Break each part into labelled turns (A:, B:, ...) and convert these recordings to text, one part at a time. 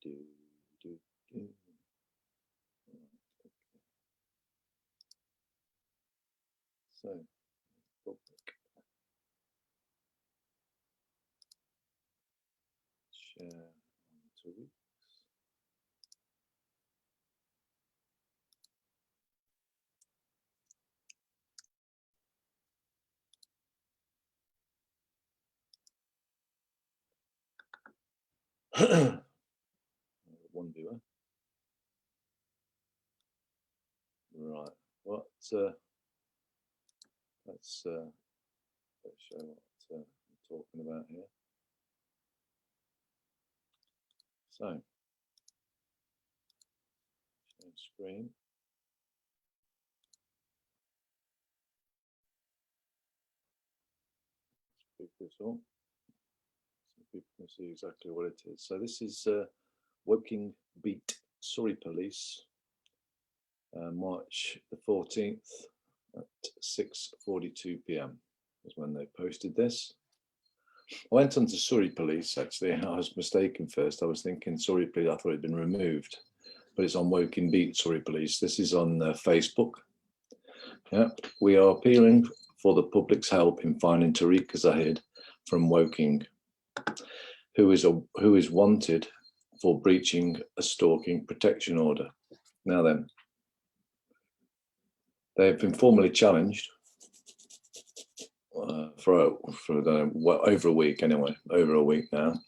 A: do, do, do. So, public. Share on 2 weeks. One viewer. Right. What? Let's show what I'm talking about here. So, share screen. Let's pick this up so people can see exactly what it is. So this is Woking Beat Surrey Police, March the 14th at 6:42 p.m. is when they posted this. I went on to Surrey Police, actually. I was mistaken first. I was thinking Surrey Police, I thought it had been removed, but it's on Woking Beat Surrey Police. This is on Facebook. Yeah, we are appealing for the public's help in finding Tariq Zahid from Woking, who is wanted for breaching a stalking protection order. Now then, they have been formally challenged for I don't know, over a week anyway, over a week now.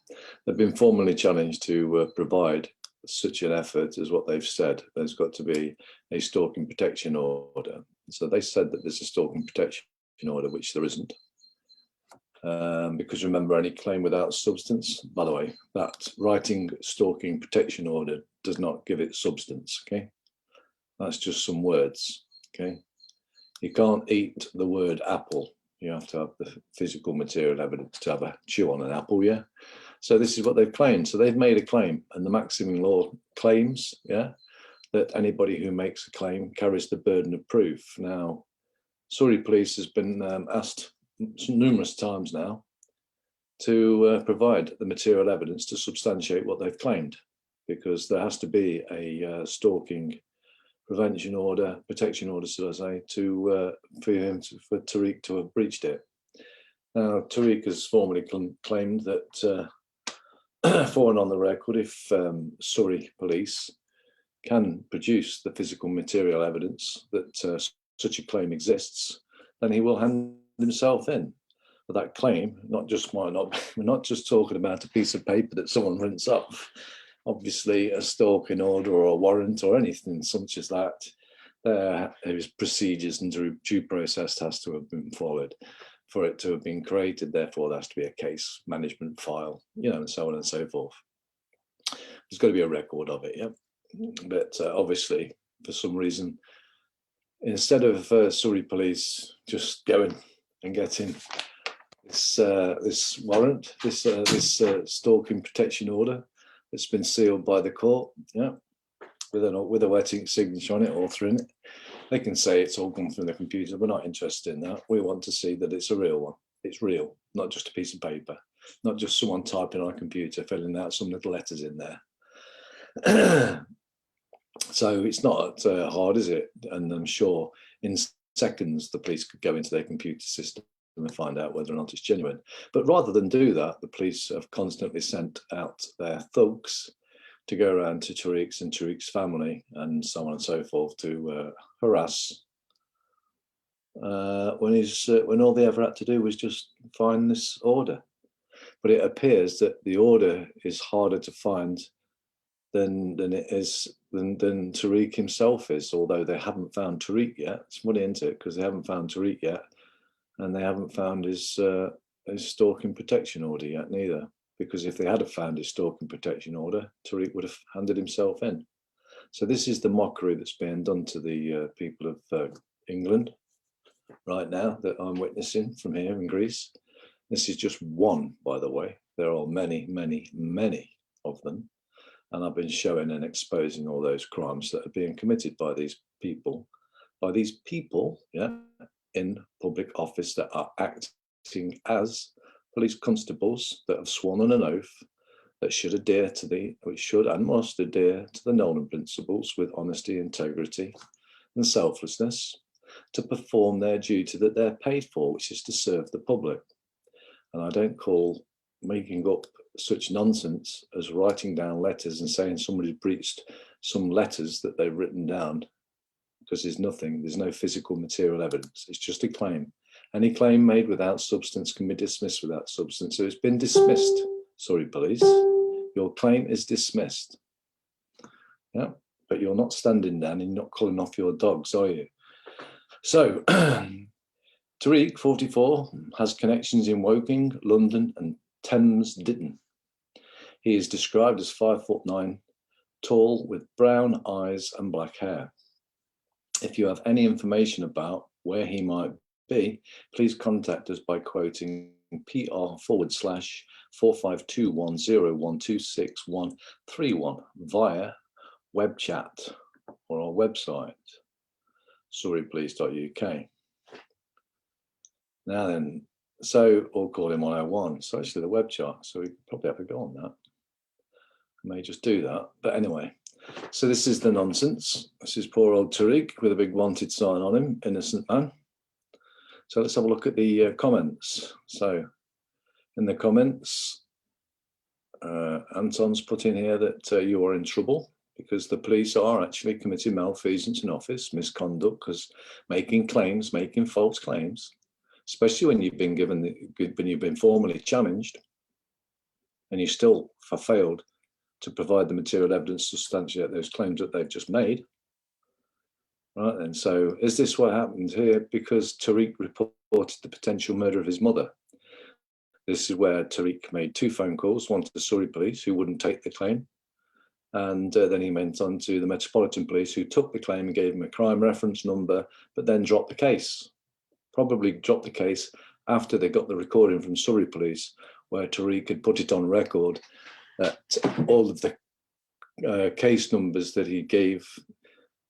A: They've been formally challenged to provide such an effort as what they've said. There's got to be a stalking protection order. So they said that there's a stalking protection order, which there isn't. Because remember, any claim without substance, by the way, that writing stalking protection order does not give it substance, okay? That's just some words, okay? You can't eat the word apple. You have to have the physical material evidence to have a chew on an apple, yeah? So this is what they've claimed. So they've made a claim, and the maximum law claims, yeah, that anybody who makes a claim carries the burden of proof. Now, Surrey Police has been asked numerous times now to provide the material evidence to substantiate what they've claimed, because there has to be a stalking prevention order, protection order, should I say, for Tariq to have breached it. Now, Tariq has formally claimed that, for and on the record, if Surrey Police can produce the physical material evidence that such a claim exists, then he will hand himself in. But that claim, we're not just talking about a piece of paper that someone prints off. Obviously, a stalking order or a warrant or anything such as that, there is procedures and due process has to have been followed for it to have been created. Therefore, there has to be a case management file, you know, and so on and so forth. There's got to be a record of it, yeah. But obviously, for some reason, instead of Surrey Police just going and getting this warrant, this stalking protection order that's been sealed by the court, yeah, with a wet ink signature on it, author in it, they can say it's all gone through the computer. We're not interested in that. We want to see that it's a real one. It's real, not just a piece of paper, not just someone typing on a computer, filling out some little letters in there. So it's not hard, is it? And I'm sure in seconds the police could go into their computer system and find out whether or not it's genuine. But rather than do that, the police have constantly sent out their thugs to go around to Tariq's and Tariq's family and so on and so forth to harass when all they ever had to do was just find this order. But it appears that the order is harder to find than Tariq himself is, although they haven't found Tariq yet. It's funny, isn't it? Because they haven't found Tariq yet, and they haven't found his stalking protection order yet neither. Because if they had found his stalking protection order, Tariq would have handed himself in. So this is the mockery that's being done to the people of England right now that I'm witnessing from here in Greece. This is just one, by the way. There are many, many, many of them. And I've been showing and exposing all those crimes that are being committed by these people, yeah, in public office that are acting as police constables that have sworn on an oath that should adhere to which should and must adhere to the Nolan principles with honesty, integrity, and selflessness, to perform their duty that they're paid for, which is to serve the public. And I don't call making up such nonsense as writing down letters and saying somebody's breached some letters that they've written down, because there's no physical material evidence. It's just a claim. Any claim made without substance can be dismissed without substance. So it's been dismissed. Sorry, police. Your claim is dismissed. Yeah, but you're not standing down and you're not calling off your dogs, are you? So Tariq, 44, has connections in Woking, London, and Thames Ditton. He is described as 5'9", tall, with brown eyes and black hair. If you have any information about where he might be, please contact us by quoting PR/45210126131 via web chat or our website, surreypolice.uk. Now then, or call him 101. So actually the web chat, so we probably have to go on that. I may just do that, but anyway. So this is the nonsense. This is poor old Tariq with a big wanted sign on him, innocent man. So let's have a look at the comments. So in the comments, Anton's put in here that you are in trouble because the police are actually committing malfeasance in office, misconduct, because making false claims, especially when you've been formally challenged and you still have failed to provide the material evidence to substantiate those claims that they've just made. Right, and so is this what happened here? Because Tariq reported the potential murder of his mother. This is where Tariq made 2 phone calls, one to the Surrey police, who wouldn't take the claim, and then he went on to the Metropolitan Police, who took the claim and gave him a crime reference number, but then dropped the case. Probably dropped the case after they got the recording from Surrey Police, where Tariq had put it on record that all of the case numbers that he gave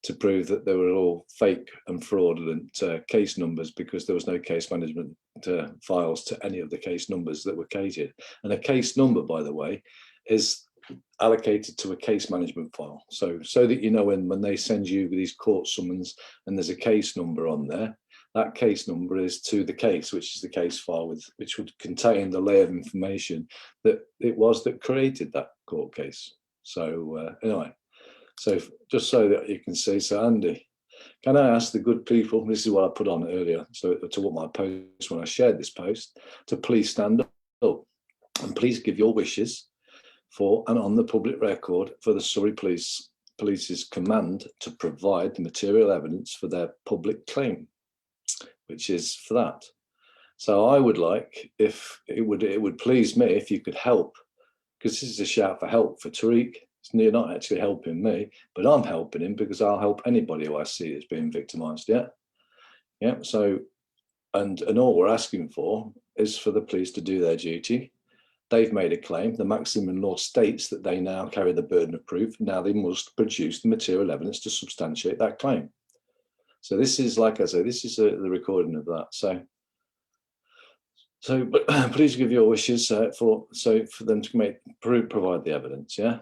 A: to prove that they were all fake and fraudulent case numbers, because there was no case management files to any of the case numbers that were cated. And a case number, by the way, is allocated to a case management file. So that you know when they send you these court summons and there's a case number on there, that case number is to the case, which is the case file, which would contain the layer of information that it was that created that court case. So anyway, so just so that you can see, so Andy, can I ask the good people, this is what I put on earlier, so to what my post, when I shared this post, to please stand up and please give your wishes for and on the public record for the Surrey Police's command to provide the material evidence for their public claim, which is for that. So I would like, if it would please me if you could help, because this is a shout for help for Tariq. You're not actually helping me, but I'm helping him because I'll help anybody who I see is being victimised. Yeah. So, and all we're asking for is for the police to do their duty. They've made a claim. The maximum law states that they now carry the burden of proof. Now they must produce the material evidence to substantiate that claim. So this is, like I say, this is the recording of that. So, but please give your wishes for them to provide the evidence. Yeah.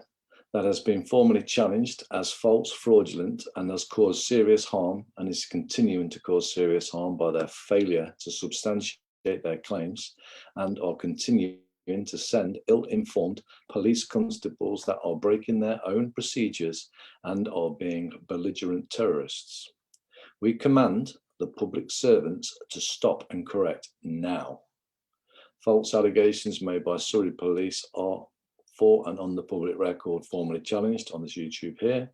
A: That has been formally challenged as false, fraudulent, and has caused serious harm and is continuing to cause serious harm by their failure to substantiate their claims, and are continuing to send ill-informed police constables that are breaking their own procedures and are being belligerent terrorists. We command the public servants to stop and correct now. False allegations made by Surrey Police are for and on the public record formally challenged on this YouTube here.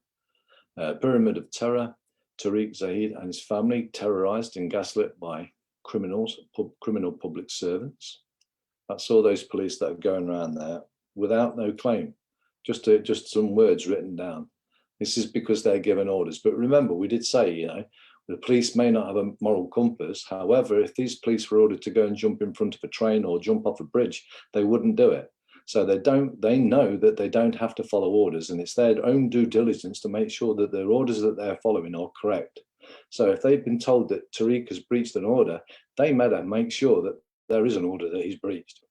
A: Pyramid of terror, Tariq, Zahid and his family terrorised and gaslit by criminal public servants. That's all those police that are going around there without no claim, just some words written down. This is because they're given orders. But remember, we did say, the police may not have a moral compass. However, if these police were ordered to go and jump in front of a train or jump off a bridge, they wouldn't do it. So they know that they don't have to follow orders, and it's their own due diligence to make sure that the orders that they're following are correct. So if they've been told that Tariq has breached an order, they better make sure that there is an order that he's breached.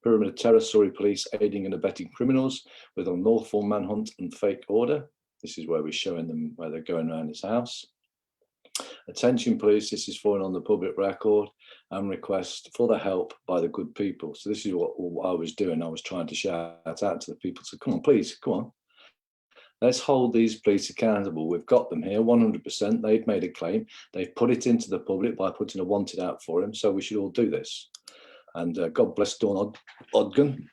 A: Pyramid of Terror, Surrey Police aiding and abetting criminals with unlawful manhunt and fake order. This is where we're showing them where they're going around his house. Attention police, this is falling on the public record, and request for the help by the good people. So this is what I was doing. I was trying to shout out to the people to come on, please, come on. Let's hold these police accountable. We've got them here, 100%. They've made a claim. They've put it into the public by putting a wanted out for him. So we should all do this. And God bless Dawn Ogden.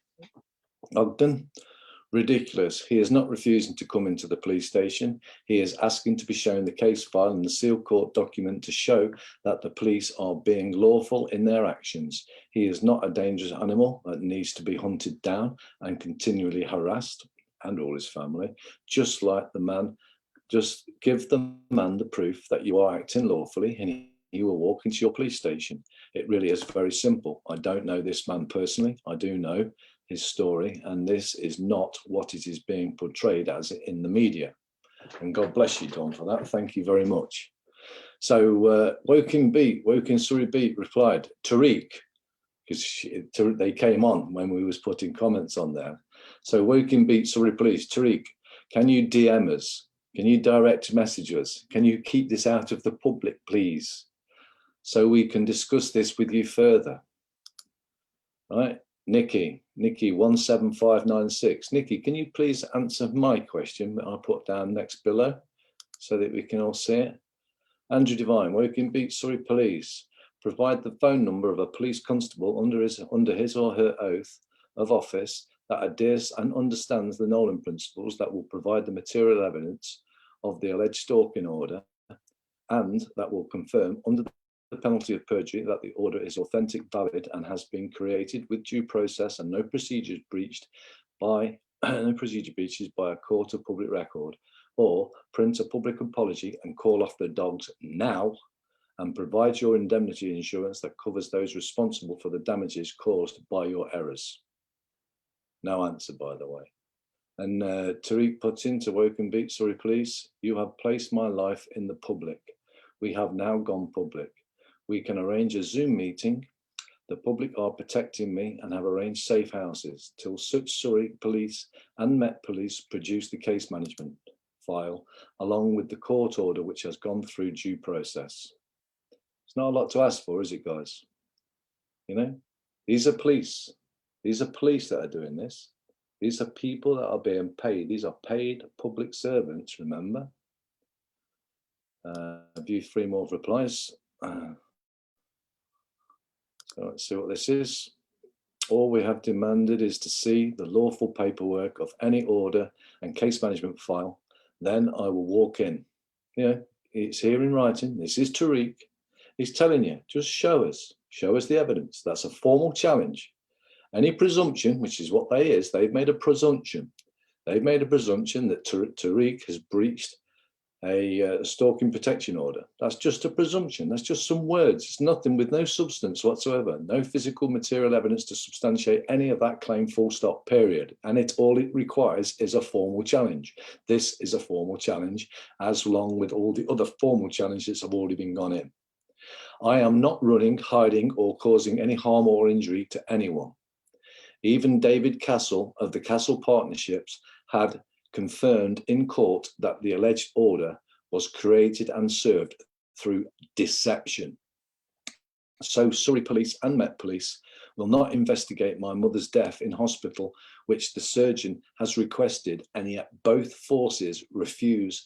A: Ridiculous. He is not refusing to come into the police station. He is asking to be shown the case file and the sealed court document to show that the police are being lawful in their actions. He is not a dangerous animal that needs to be hunted down and continually harassed, and all his family. Just like the man, just give the man the proof that you are acting lawfully and he will walk into your police station. It really is very simple. I don't know this man personally. I do know his story, and this is not what it is being portrayed as in the media. And God bless you, Don, for that. Thank you very much. So Woking Surrey Beat replied, Tariq, because they came on when we was putting comments on there. So Woking Beat Surrey Police, Tariq, can you DM us? Can you direct message us? Can you keep this out of the public, please? So we can discuss this with you further. Right? Nikki 17596. Nikki, can you please answer my question that I put down next below so that we can all see it? Andrew Devine, Woking Beat Surrey Police, provide the phone number of a police constable under his or her oath of office that adheres and understands the Nolan principles that will provide the material evidence of the alleged stalking order, and that will confirm under the penalty of perjury that the order is authentic, valid, and has been created with due process and no procedure breaches by a court of public record, or print a public apology and call off the dogs now, and provide your indemnity insurance that covers those responsible for the damages caused by your errors. No answer, by the way. And Tariq puts into Woking Beat Surrey Police, you have placed my life in the public. We have now gone public. We can arrange a Zoom meeting. The public are protecting me and have arranged safe houses till such Surrey Police and Met Police produce the case management file along with the court order which has gone through due process. It's not a lot to ask for, is it, guys? You know, these are police. These are police that are doing this. These are people that are being paid. These are paid public servants, remember? View 3 more replies. So let's see what this is. All we have demanded is to see the lawful paperwork of any order and case management file. Then I will walk in. Yeah, it's here in writing. This is Tariq. He's telling you, just show us the evidence. That's a formal challenge. Any presumption, which is what they is, they've made a presumption. They've made a presumption that Tariq has breached a stalking protection order. That's just a presumption. That's just some words. It's nothing with no substance whatsoever. No physical material evidence to substantiate any of that claim, full stop, period. And all it requires is a formal challenge. This is a formal challenge, as long with all the other formal challenges have already been gone in. I am not running, hiding, or causing any harm or injury to anyone. Even David Castle of the Castle Partnerships had confirmed in court that the alleged order was created and served through deception. So Surrey Police and Met Police will not investigate my mother's death in hospital, which the surgeon has requested, and yet both forces refuse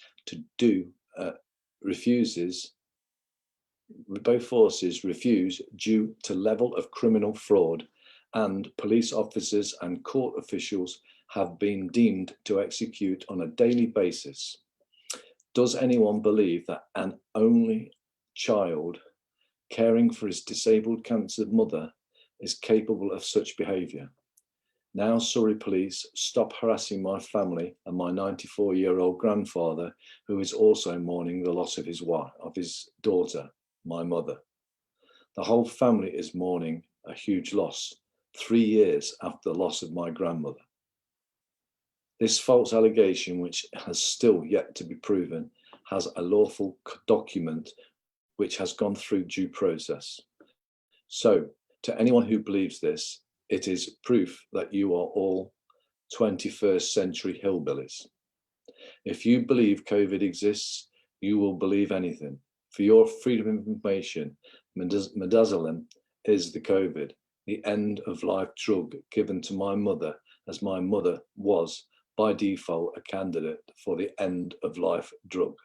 A: due to level of criminal fraud, and police officers and court officials have been deemed to execute on a daily basis. Does anyone believe that an only child caring for his disabled cancer mother is capable of such behaviour? Now, Surrey Police, stop harassing my family and my 94-year-old grandfather, who is also mourning the loss of his wife, of his daughter, my mother. The whole family is mourning a huge loss, 3 years after the loss of my grandmother. This false allegation, which has still yet to be proven, has a lawful document which has gone through due process. So, to anyone who believes this, it is proof that you are all 21st century hillbillies. If you believe COVID exists, you will believe anything. For your freedom of information, midazolam is the COVID, the end of life drug given to my mother, as my mother was by default a candidate for the end of life drug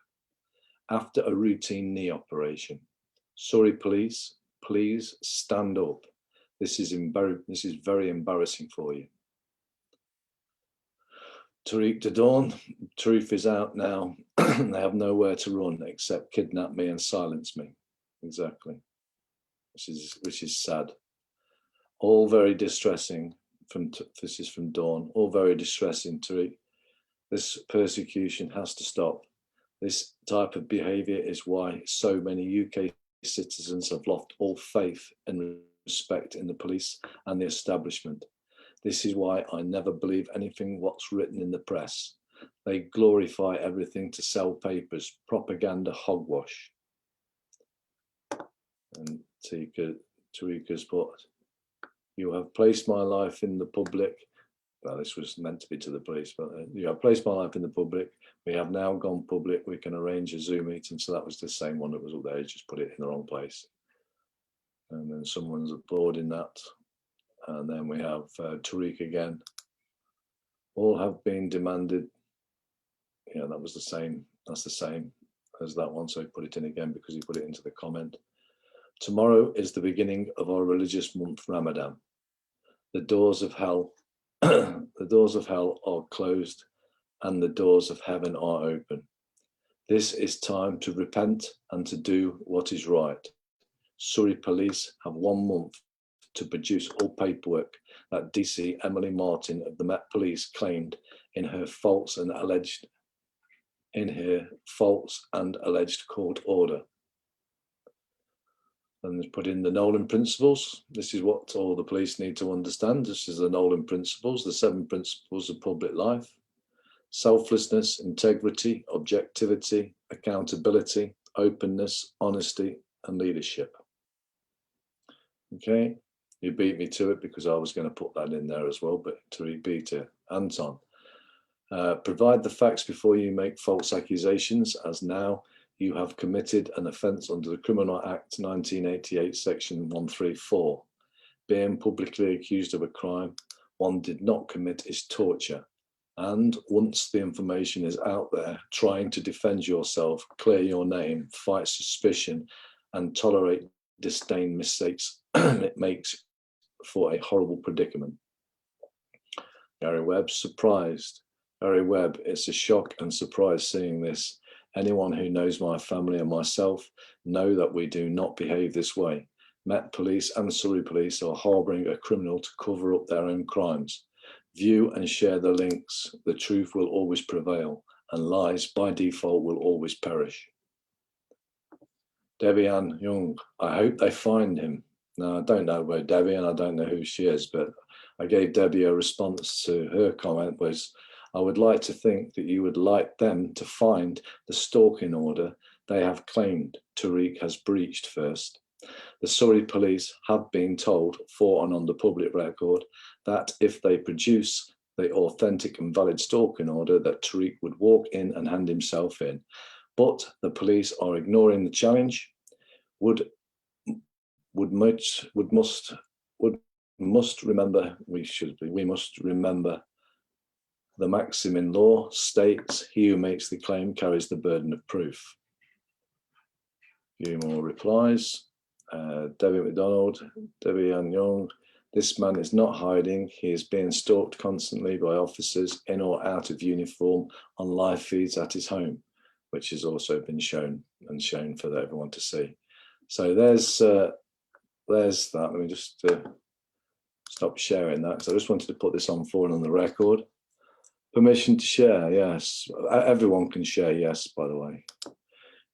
A: after a routine knee operation. Surrey police, please stand up. This is very embarrassing for you. Tariq to Dawn, truth is out now. They have nowhere to run except kidnap me and silence me. Exactly. Which is sad. All very distressing. This is from Dawn. All very distressing, Tariq. This persecution has to stop. This type of behaviour is why so many UK citizens have lost all faith and respect in the police and the establishment. This is why I never believe anything what's written in the press. They glorify everything to sell papers, propaganda, hogwash. And Tariq's put, you have placed my life in the public. Well, this was meant to be to the police, but you have placed my life in the public. We have now gone public. We can arrange a Zoom meeting. So that was the same one that was up there. Just put it in the wrong place. And then someone's applauding that. And then we have Tariq again. All have been demanded. Yeah, that was the same. That's the same as that one. So he put it in again because he put it into the comment. Tomorrow is the beginning of our religious month, Ramadan. The doors of hell, the doors of hell are closed and the doors of heaven are open. This is time to repent and to do what is right. Surrey police have 1 month to produce all paperwork that DC Emily Martin of the Met Police claimed in her false and alleged court order. And put in the Nolan principles. This is what all the police need to understand. This is the Nolan principles, the 7 principles of public life. Selflessness, integrity, objectivity, accountability, openness, honesty, and leadership. Okay, you beat me to it because I was going to put that in there as well, but to repeat it, Anton. Provide the facts before you make false accusations, as now you have committed an offence under the Criminal Act 1988, section 134. Being publicly accused of a crime one did not commit is torture. And once the information is out there, trying to defend yourself, clear your name, fight suspicion, and tolerate disdain mistakes, it makes for a horrible predicament. Gary Webb, surprised. Gary Webb, it's a shock and surprise seeing this. Anyone who knows my family and myself know that we do not behave this way. Met Police and Surrey Police are harbouring a criminal to cover up their own crimes. View and share the links. The truth will always prevail, and lies by default will always perish. Debbie Ann Young, I hope they find him. Now, I don't know about Debbie, and I don't know who she is, but I gave Debbie a response to her comment was, I would like to think that you would like them to find the stalking order they have claimed Tariq has breached first. The Surrey police have been told, for and on the public record, that if they produce the authentic and valid stalking order, that Tariq would walk in and hand himself in. But the police are ignoring the challenge. We must remember the maxim in law states, he who makes the claim carries the burden of proof. A few more replies. Debbie McDonald, Debbie Ann Young, this man is not hiding. He is being stalked constantly by officers in or out of uniform on live feeds at his home, which has also been shown for everyone to see. So there's that. Let me just stop sharing that, because I just wanted to put this on the record. Permission to share, yes. Everyone can share, yes, by the way.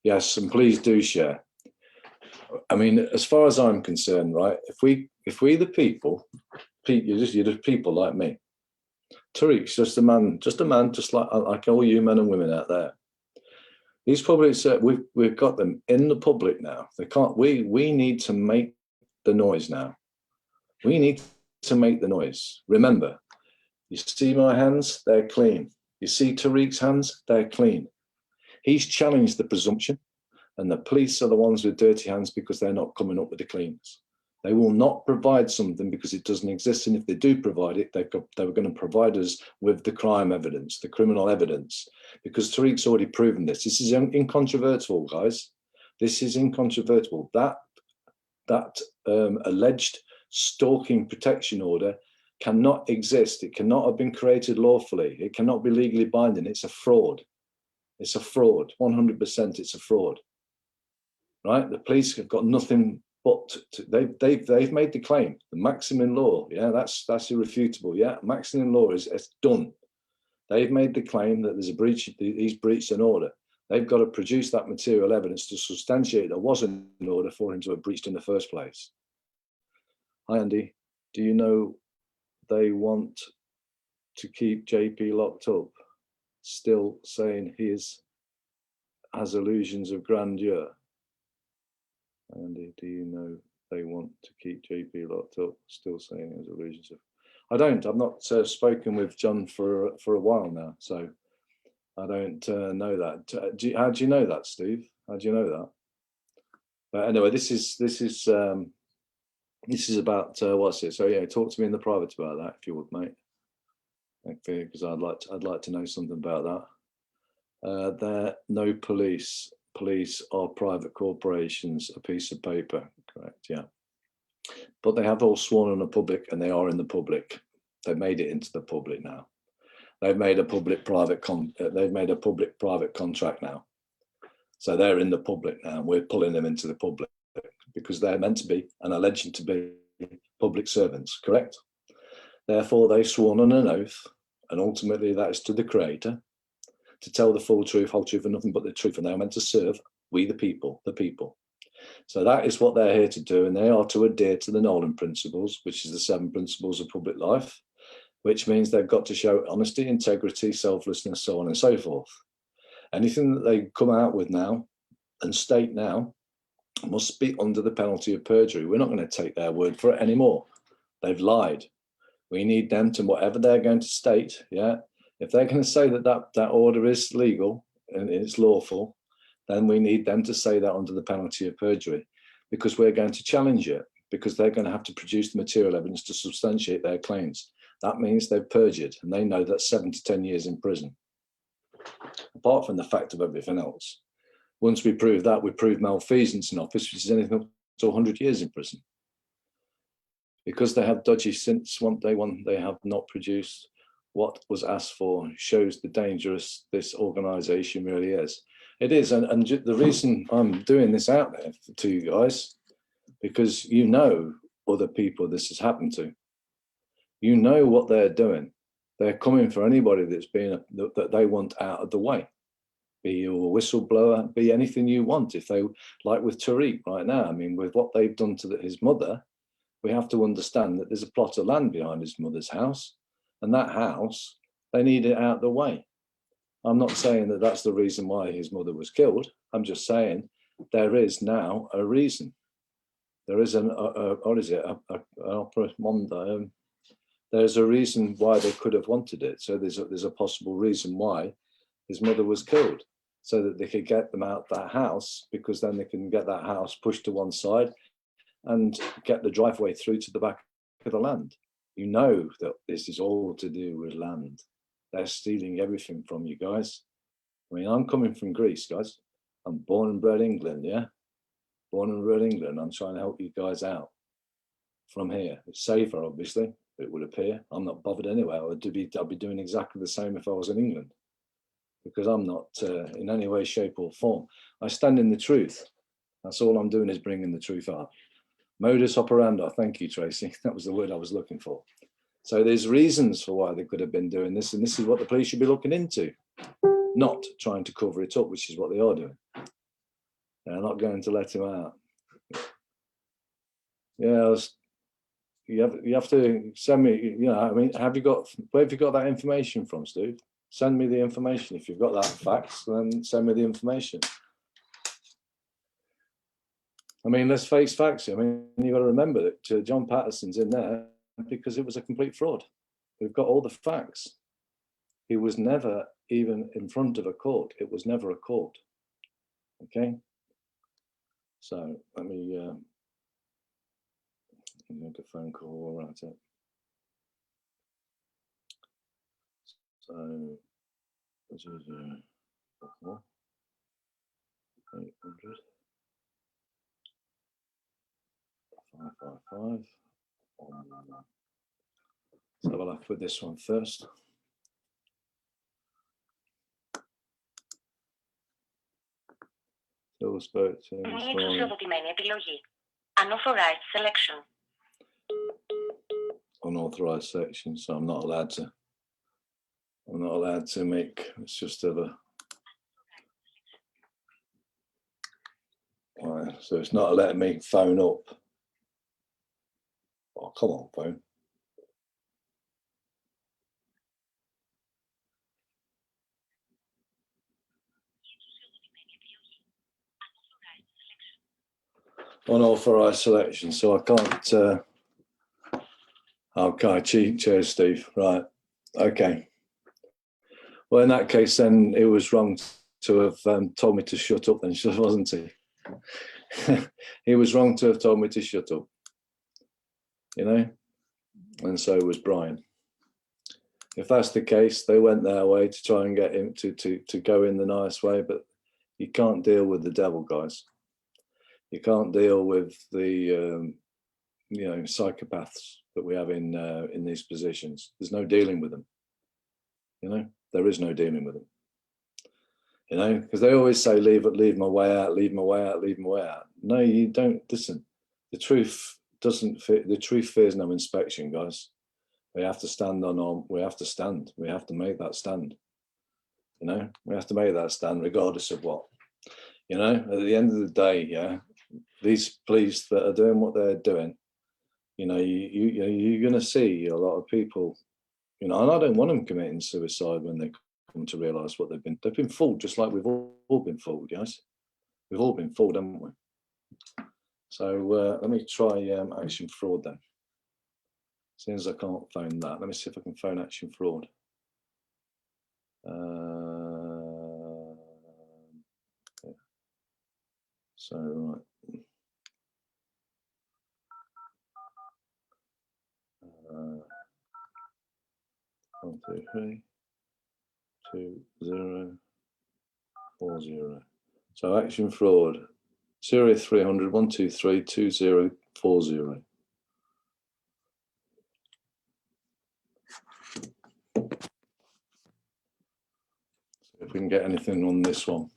A: Yes, and please do share. I mean, as far as I'm concerned, right, if we the people, you're just people like me. Tariq's just a man, just like all you men and women out there. These public, we've got them in the public now. They can't. We need to make the noise now. We need to make the noise. Remember, you see my hands, they're clean. You see Tariq's hands, they're clean. He's challenged the presumption, and the police are the ones with dirty hands because they're not coming up with the cleans. They will not provide something because it doesn't exist, and if they do provide it, they were going to provide us with the crime evidence, the criminal evidence, because Tariq's already proven this. This is incontrovertible, guys. This is incontrovertible. That alleged stalking protection order cannot exist. It cannot have been created lawfully. It cannot be legally binding. It's a fraud. It's a fraud. 100%. It's a fraud. Right? The police have got nothing but they've made the claim. The maximum law. Yeah, that's irrefutable. Yeah, maximum law is done. They've made the claim that there's a breach. He's breached an order. They've got to produce that material evidence to substantiate there wasn't an order for him to have breached in the first place. Hi, Andy. Do you know they want to keep JP locked up, still saying he has illusions of grandeur? Andy, do you know they want to keep JP locked up, still saying he has illusions of... I don't. I've not spoken with John for a while now, so I don't know that. How do you know that, Steve? How do you know that? But anyway, this is about what's it? So yeah, talk to me in the private about that if you would, mate. Because I'd like to know something about that. There no police. Police are private corporations. A piece of paper, correct? Yeah, but they have all sworn in the public, and they are in the public. They've made it into the public now. They've made a public-private contract now. So they're in the public now. We're pulling them into the public because they're meant to be and alleged to be public servants, correct? Therefore, they've sworn on an oath, and ultimately that is to the Creator, to tell the full truth, whole truth, and nothing but the truth. And they're meant to serve we, the people, the people. So that is what they're here to do, and they are to adhere to the Nolan principles, which is the 7 principles of public life, which means they've got to show honesty, integrity, selflessness, so on and so forth. Anything that they come out with now and state now must be under the penalty of perjury. We're not going to take their word for it anymore. They've lied. We need them to, whatever they're going to state, yeah, if they're going to say that order is legal and it's lawful, then we need them to say that under the penalty of perjury, because we're going to challenge it, because they're going to have to produce the material evidence to substantiate their claims. That means they've perjured, and they know that's 7 to 10 years in prison. Apart from the fact of everything else, once we prove that, we prove malfeasance in office, which is anything up to 100 years in prison. Because they have dodgy since day one, they have not produced what was asked for, shows the dangerous this organisation really is. It is, and the reason I'm doing this out there to you guys, because you know other people this has happened to. You know what they're doing. They're coming for anybody that's that they want out of the way. Be you a whistleblower, be anything you want. If they, like with Tariq right now, I mean, with what they've done to his mother, we have to understand that there's a plot of land behind his mother's house, and that house, they need it out of the way. I'm not saying that that's the reason why his mother was killed. I'm just saying there is now a reason. There is an opera mondo. There's a reason why they could have wanted it. So there's a possible reason why his mother was killed, so that they could get them out that house, because then they can get that house pushed to one side and get the driveway through to the back of the land. You know that this is all to do with land. They're stealing everything from you guys. I mean, I'm coming from Greece, guys. I'm born and bred England, yeah? Born and bred England. I'm trying to help you guys out from here. It's safer, obviously, it would appear. I'm not bothered anyway. I'd be doing exactly the same if I was in England, because I'm not in any way, shape or form. I stand in the truth. That's all I'm doing, is bringing the truth out. Modus operandi. Thank you, Tracy. That was the word I was looking for. So there's reasons for why they could have been doing this, and this is what the police should be looking into, not trying to cover it up, which is what they are doing. They're not going to let him out. Yeah, you have to send me, you know, I mean, where have you got that information from, Steve? Send me the information. If you've got that facts, then send me the information. I mean, let's face facts. I mean, you've got to remember that John Patterson's in there. because it was a complete fraud. We've got all the facts. He was never even in front of a court. It was never a court. Okay. So let me make a phone call around it. So this is 800 555. So I'll have to put this one first. Still spoke to him.
B: Unauthorized selection.
A: Unauthorized section, so I'm not allowed to. I'm not allowed to make. It's just a. Right, so it's not letting me phone up. Oh, come on, phone. Unauthorized selection, so I can't. Okay, cheers, Steve. Right, okay. Well, in that case, then it was wrong to have told me to shut up, then, wasn't he? He was wrong to have told me to shut up, you know, and so was Brian. If that's the case, they went their way to try and get him to go in the nice way, but you can't deal with the devil, guys. You can't deal with the you know, psychopaths that we have in these positions. There's no dealing with them. You know, there is no dealing with them. You know, because they always say, leave my way out, leave my way out, leave my way out. No, you don't. Listen, the truth doesn't fit. The truth fears no inspection, guys. We have to stand on our, we have to stand. We have to make that stand. You know, we have to make that stand regardless of what. You know, at the end of the day, yeah, these police that are doing what they're doing, you know, you're going to see a lot of people, you know, and I don't want them committing suicide when they come to realise what they've been fooled, just like we've all been fooled, guys. We've all been fooled, haven't we? So let me try action fraud then. As soon as I can't phone that, let me see if I can phone action fraud. Yeah. So, right. 1, 2, 3, 2, 0, 4, 0. So action fraud 0300 123 2040. If we can get anything on this one.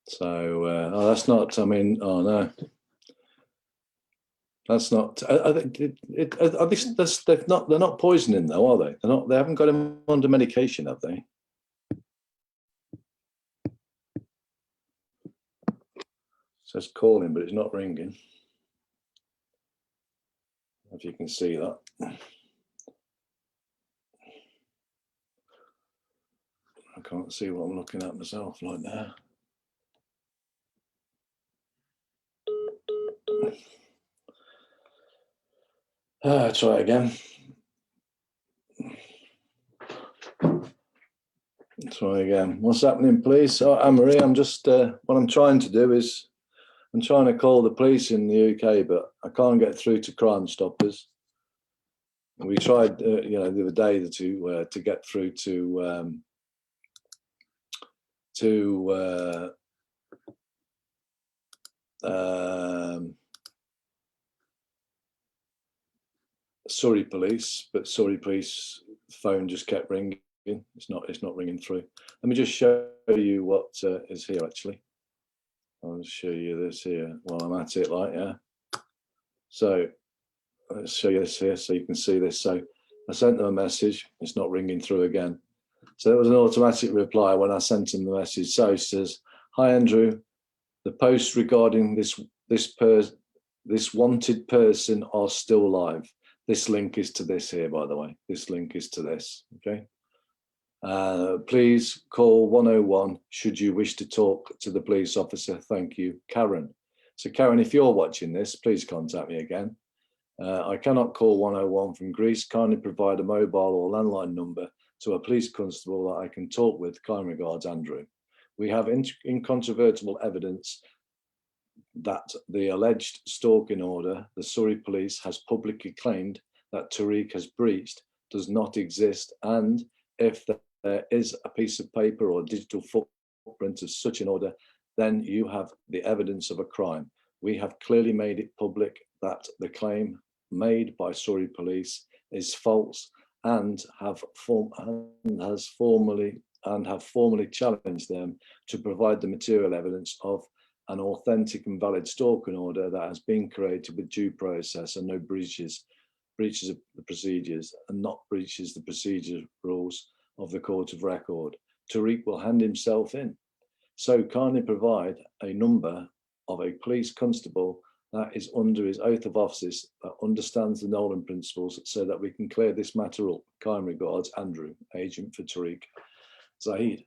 A: So oh, that's not. I mean, oh no, that's not. They're not poisoning though, are they? They're not. They haven't got him under medication, have they? It says calling, but it's not ringing. If you can see that. I can't see what I'm looking at myself like that. Try again. Try again. What's happening, please? Oh, Anne-Marie, I'm just, what I'm trying to do is, I'm trying to call the police in the UK, but I can't get through to Crime Stoppers. We tried, you know, the other day to get through to Surrey police, but Surrey police phone just kept ringing. It's not ringing through. Let me just show you what is here actually. I'll just show you this here while I'm at it, like, yeah. So let's show you this here so you can see this. So I sent them a message. It's not ringing through again. So it was an automatic reply when I sent him the message. So he says, "Hi Andrew, the posts regarding this wanted person are still live. This link is to this here, by the way. This link is to this, okay? Please call 101 should you wish to talk to the police officer. Thank you, Karen." So Karen, if you're watching this, please contact me again. I cannot call 101 from Greece. Kindly provide a mobile or landline number to a police constable that I can talk with. Kind regards, Andrew. We have incontrovertible evidence that the alleged stalking order the Surrey police has publicly claimed that Tariq has breached does not exist, and if there is a piece of paper or digital footprint of such an order, then you have the evidence of a crime. We have clearly made it public that the claim made by Surrey police is false and have formally challenged them to provide the material evidence of an authentic and valid stalking order that has been created with due process and no breaches of the procedures and not breaches the procedure rules of the court of record. Tariq will hand himself in. So kindly provide a number of a police constable that is under his oath of office that understands the Nolan principles so that we can clear this matter up. Kind regards, Andrew, agent for Tariq. Zahid.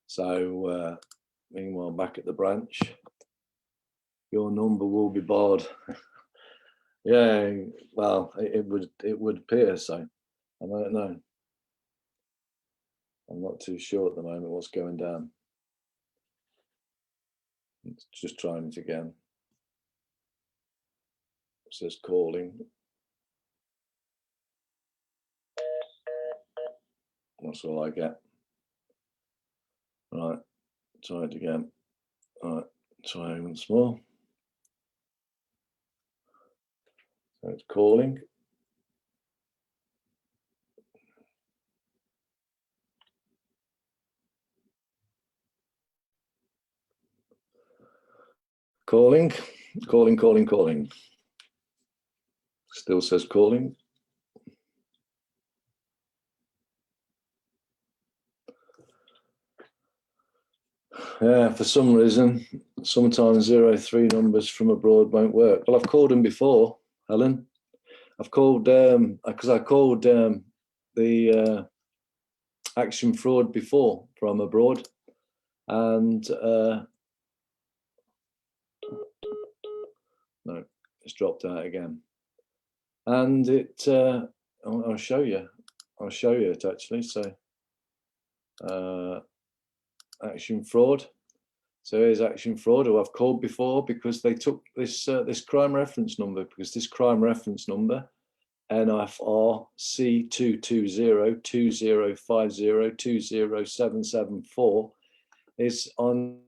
A: So, meanwhile, back at the branch, your number will be barred. Yeah, well, it would appear so. I don't know. I'm not too sure at the moment what's going down. It's just trying it again. It says calling. That's all I get. Right, try it again. All right, try once more. So it's calling. Calling. Still says calling. Yeah, for some reason, sometimes 03 numbers from abroad won't work. Well, I've called them before, Helen. I've called because I called the action fraud before from abroad, and no, it's dropped out again. And it, I'll show you. I'll show you it actually. So, action fraud. So here's action fraud, who I've called before because they took this this crime reference number, because this crime reference number, NFR C2202050207774, is on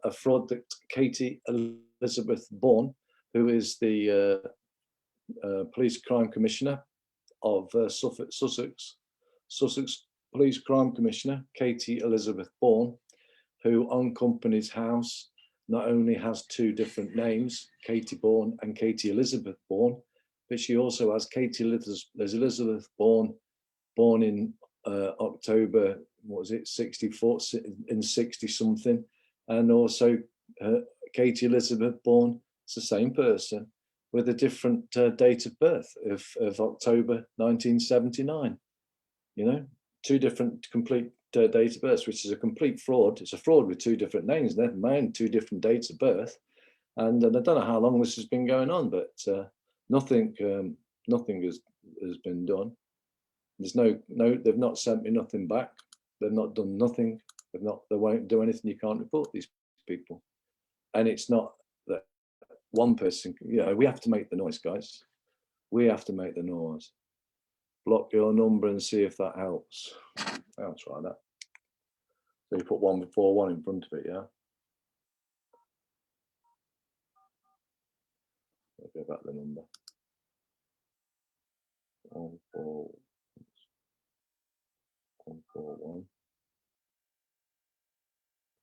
A: a fraud that Katie Elizabeth Bourne, who is the police crime commissioner of Sussex police crime commissioner, Katie Elizabeth Bourne, who on Company's House not only has two different names, Katie Bourne and Katie Elizabeth Bourne, but she also has Katie Elizabeth Bourne, born in October, what was it, 64, in 60 something, and also Katie Elizabeth Bourne, it's the same person with a different date of birth of October 1979. You know, two different complete date of birth, which is a complete fraud. It's a fraud with two different names, never mind two different dates of birth. And I don't know how long this has been going on, but nothing has been done. There's no, they've not sent me nothing back. They've not done nothing. They won't do anything. You can't report these people. And it's not that one person, you know, we have to make the noise, guys. We have to make the noise. Block your number and see if that helps. I'll try that. So you put 141 in front of it, yeah? I'll go back the number. 141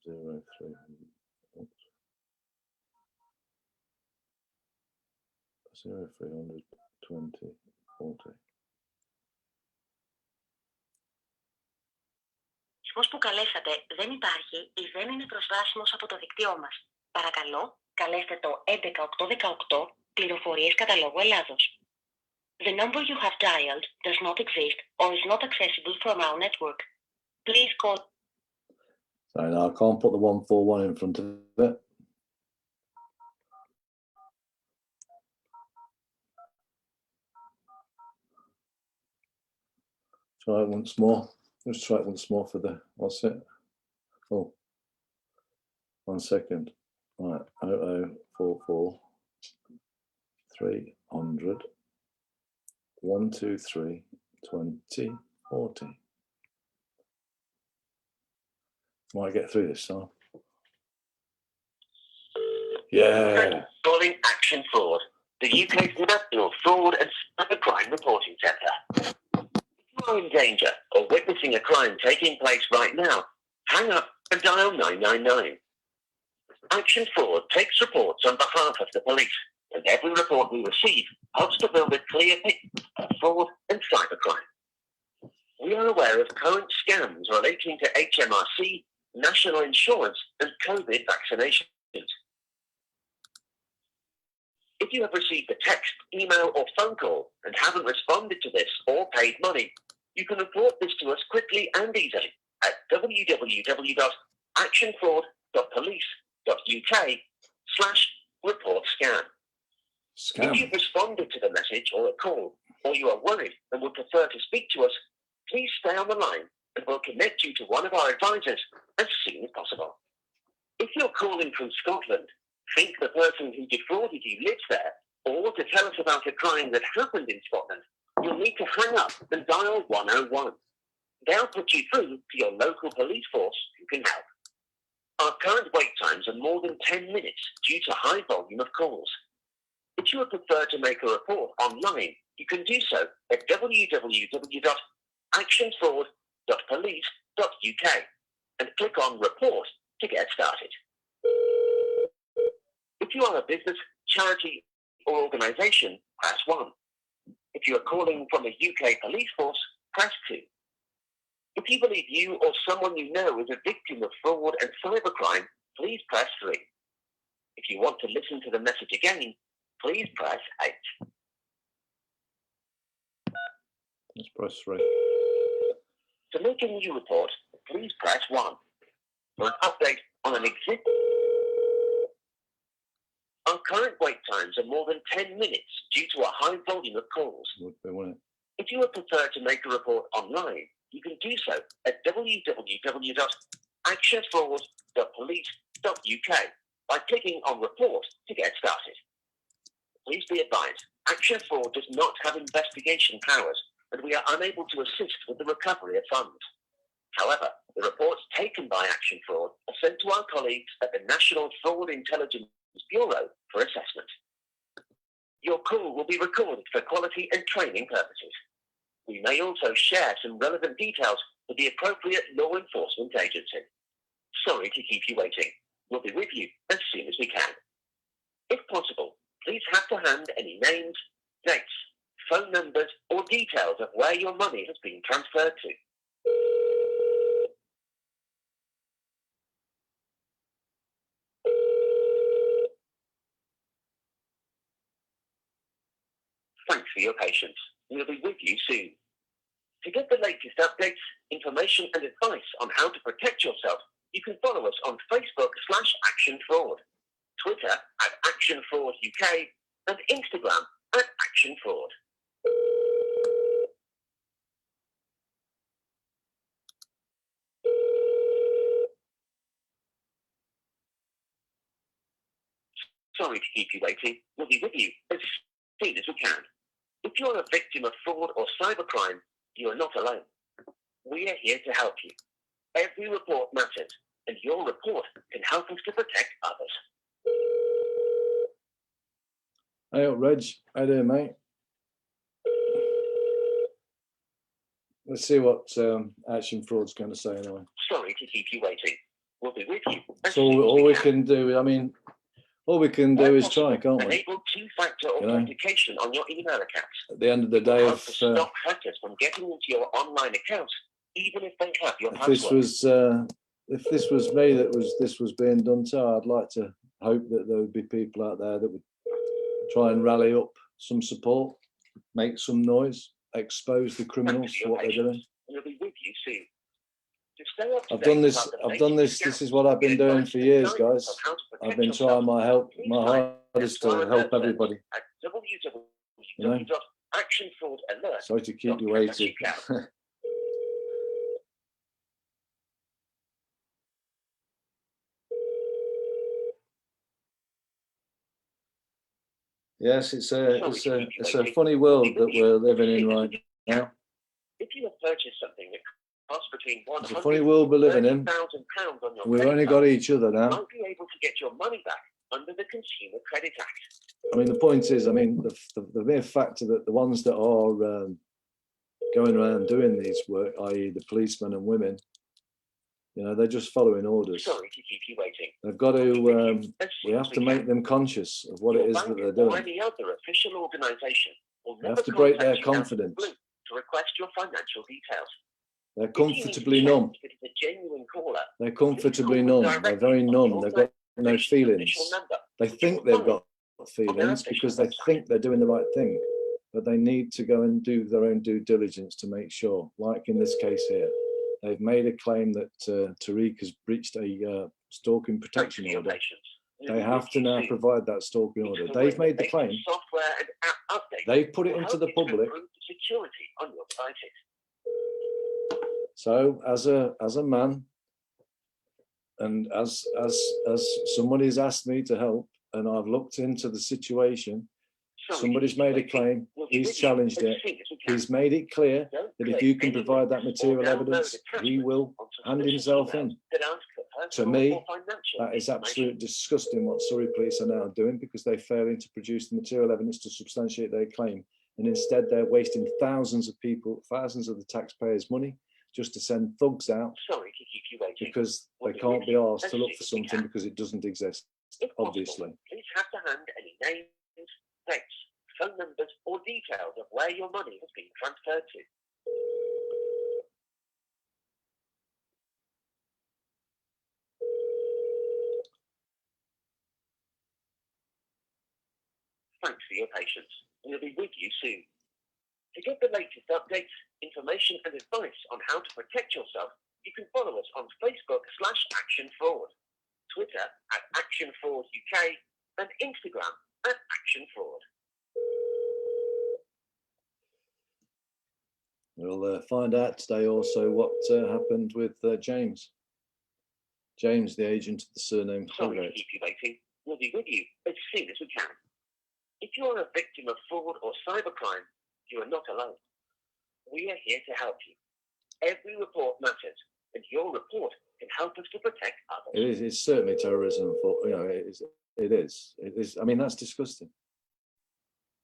A: 0300 20 40.
B: Πώς που καλέσατε δεν υπάρχει ή δεν είναι προσβάσιμος από το δικτύό μας. Παρακαλώ, καλέστε το 11818 πληροφορίες καταλόγου Ελλάδος. The number you have dialed does not exist or is not accessible from our network. Please call.
A: So now I can't put the 141 in front of it. Try it once more. Let's try it once more for the, what's it? Oh, 1 second. All right, 0044 300 123 20 40. Might get through this time. Yeah.
C: Calling Action Fraud, the UK's national fraud and cybercrime reporting centre. If you are in danger or witnessing a crime taking place right now, hang up and dial 999. Action Fraud takes reports on behalf of the police, and every report we receive helps to build a clear picture of fraud and cybercrime. We are aware of current scams relating to HMRC, national insurance, and COVID vaccinations. If you have received a text, email, or phone call and haven't responded to this or paid money, you can report this to us quickly and easily at www.actionfraud.police.uk/report-scam. If you've responded to the message or a call, or you are worried and would prefer to speak to us, please stay on the line and we'll connect you to one of our advisors as soon as possible. If you're calling from Scotland, think the person who defrauded you lives there, or to tell us about a crime that happened in Scotland, you'll need to hang up and dial 101. They'll put you through to your local police force who can help. Our current wait times are more than 10 minutes due to high volume of calls. If you would prefer to make a report online, you can do so at www.actionfraud.police.uk and click on Report to get started. If you are a business, charity, or organisation, press 1. If you are calling from a UK police force, press 2. If you believe you or someone you know is a victim of fraud and cybercrime, please press 3. If you want to listen to the message again, please press 8.
A: Let's press 3.
C: To make a new report, please press 1. For an update on an existing... Our current wait times are more than 10 minutes due to a high volume of calls.
A: Would be, wouldn't it?
C: If you would prefer to make a report online, you can do so at www.actionfraud.police.uk by clicking on Report to get started. Please be advised, Action Fraud does not have investigation powers, and we are unable to assist with the recovery of funds. However, the reports taken by Action Fraud are sent to our colleagues at the National Fraud Intelligence Bureau for assessment. Your call will be recorded for quality and training purposes. We may also share some relevant details with the appropriate law enforcement agency. Sorry to keep you waiting. We'll be with you as soon as we can. If possible, please have to hand any names, dates, phone numbers, or details of where your money has been transferred to. Thanks for your patience. We'll be with you soon. To get the latest updates, information and advice on how to protect yourself, you can follow us on Facebook/ActionFraud, Twitter @ActionFraudUK, and Instagram @ActionFraud. Sorry to keep you waiting. We'll be with you as soon as we can. If you're a victim of fraud or cybercrime, you are not alone. We are here to help you. Every report matters, and your report can help us to protect others.
A: Hey up, Reg. How you doing, mate? Let's see what Action Fraud's going to say anyway.
C: Sorry to keep you waiting. We'll be with you.
A: So all we can do, I mean, all we can do is try, can't we?
C: Enable two-factor authentication on your email accounts.
A: At the end of the day,
C: Help to stop hackers from getting into your online accounts, even if they have your
A: if
C: password.
A: If this was me this was being done to, I'd like to hope that there would be people out there that would try and rally up some support, make some noise, expose the criminals for what they're doing.
C: We'll be with you soon. To stay up to
A: I've done
C: date
A: this.
C: about the
A: I've done this.
C: latest
A: This is what I've been doing for years, guys.
C: on how to protect
A: I've been
C: yourself,
A: trying
C: please
A: my
C: type
A: hardest to help everybody.
C: at www.actionfraudalert.uk.
A: Sorry to keep you waiting. Yes, it's a funny world that we're living in right now.
C: If you have purchased something that costs between £100,000
A: It's a funny world we're living in.
C: on your
A: We've
C: credit
A: only
C: card,
A: got each other
C: you
A: now.
C: might be able to get your money back under the Consumer Credit Act.
A: I mean, the point is, I mean, the mere factor that the ones that are going around doing these work, i.e. the policemen and women, you know, they're just following orders.
C: Sorry to keep you waiting.
A: They've got to, we have to make them conscious of what it is that they're doing.
C: Or any other official organisation will
A: They
C: never
A: have to break their
C: contact you out of the
A: confidence.
C: blue to request your financial details.
A: They're comfortably numb.
C: If it is a genuine caller,
A: They're comfortably numb. They're very numb. They've got no feelings. They think they've got feelings because they think they're doing the right thing, but they need to go and do their own due diligence to make sure. Like in this case here, they've made a claim that Tariq has breached a stalking protection order. They have to now provide that stalking order. They've made the claim. They've put it into the public.
C: Security on your devices.
A: So as a man, and as somebody's asked me to help, and I've looked into the situation, somebody's made a claim, he's challenged it, he's made it clear that if you can provide that material evidence, he will hand himself in. To me, that is absolutely disgusting what Surrey police are now doing, because they're failing to produce the material evidence to substantiate their claim. And instead they're wasting thousands of people, thousands of the taxpayers' money, just to send thugs out because they can't be asked to look for something because it doesn't exist, obviously.
C: Please have to hand any names, dates, phone numbers, or details of where your money has been transferred to. Thanks for your patience. We'll be with you soon. To get the latest updates, information and advice on how to protect yourself, you can follow us on Facebook/ActionFraud, Twitter @ActionFraudUK, and Instagram @ActionFraud.
A: We'll find out today also what happened with James. James, the agent of the surname
C: Sorry to
A: Belligerent.
C: keep you waiting. We'll be with you as soon as we can. If you're a victim of fraud or cybercrime, you are not alone. We are here to help you. Every report matters, and your report can help us to protect others.
A: It's certainly terrorism. For you know, it is. I mean, that's disgusting.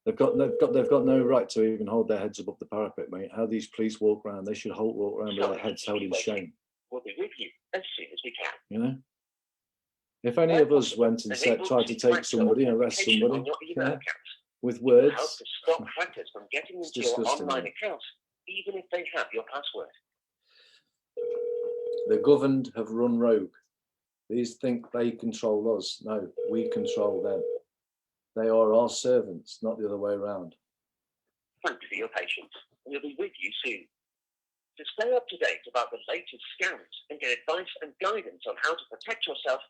A: They've got no right to even hold their heads above the parapet, mate. How these police walk around, they should walk around with their heads held in shame.
C: We'll be with you as soon as we can.
A: You know, if any of us went and tried to take somebody, arrest somebody, with words,
C: help to stop hackers from getting into your online accounts, even if they have your password.
A: The governed have run rogue. These think they control us. No, we control them. They are our servants, not the other way around.
C: Thanks for your patience. We'll be with you soon. To stay up to date about the latest scams and get advice and guidance on how to protect yourself,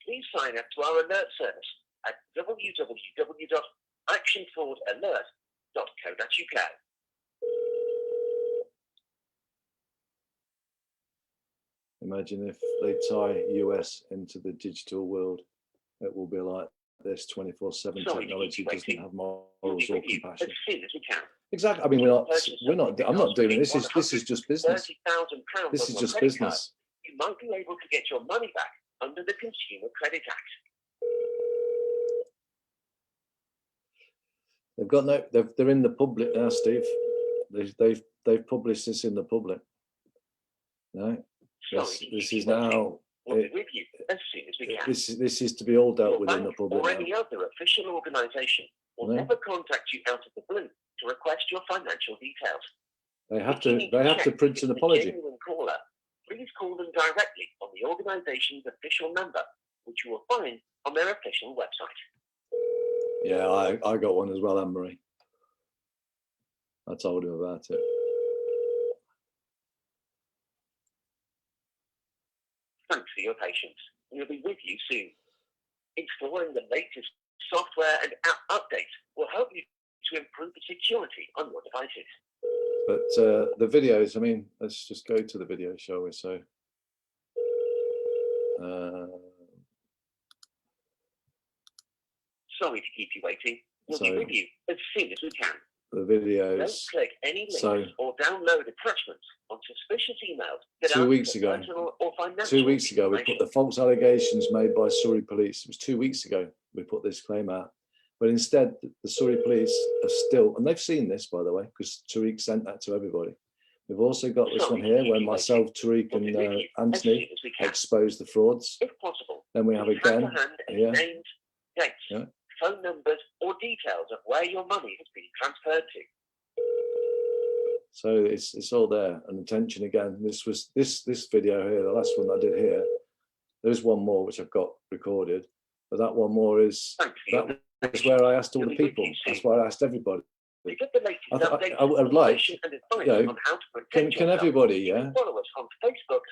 C: please sign up to our alert service at www.actionfraudalert.co.uk.
A: Imagine if they tie US into the digital world, it will be like this 24/7 technology doesn't have morals or compassion.
C: As soon as we can.
A: Exactly. I mean, I'm not doing it. This is just business. This is just business.
C: You might be able to get your money back under the Consumer Credit Act.
A: They've got no. They're in the public now, Steve. They've published this in the public. No, this is now.
C: We'll be with you as soon as we can.
A: This is to be all dealt with in the public.
C: Or any other official organisation will never contact you out of the blue to request your financial details.
A: They have to print an apology.
C: Caller, please call them directly on the organisation's official number, which you will find on their official website.
A: Yeah, I got one as well, Anne-Marie. I told him about it.
C: Thanks for your patience. We'll be with you soon. Installing the latest software and app updates will help you to improve the security on your devices.
A: But the videos, I mean, let's just go to the video, shall we? So,
C: sorry to keep you waiting. We'll
A: So
C: be with you as soon as we can.
A: the
C: Don't
A: videos.
C: click any links
A: So
C: or download attachments on suspicious emails that
A: 2
C: ask
A: weeks
C: for
A: ago,
C: personal or financial
A: 2 weeks ago, we put
C: information.
A: the false allegations made by Surrey police. It was 2 weeks ago we put this claim out. But instead, the Surrey police are still, and they've seen this, by the way, because Tariq sent that to everybody. We've also got this one here where myself, Tariq,
C: We'll be with
A: and
C: you as
A: Anthony
C: soon as we can.
A: exposed the frauds.
C: If possible,
A: Then we have
C: please hand
A: again
C: to hand any
A: here.
C: names, dates,
A: Yeah.
C: phone numbers, or details of where your money has been transferred to.
A: So it's all there. And attention again. This was this video here, the last one I did here. There's one more which I've got recorded, but that one more is that was where I asked all the people. That's why I asked everybody.
C: To get the latest updates,
A: I would like,
C: information and advice
A: you know,
C: on how to protect
A: can
C: yourself,
A: everybody,
C: you can
A: yeah?
C: follow us on Facebook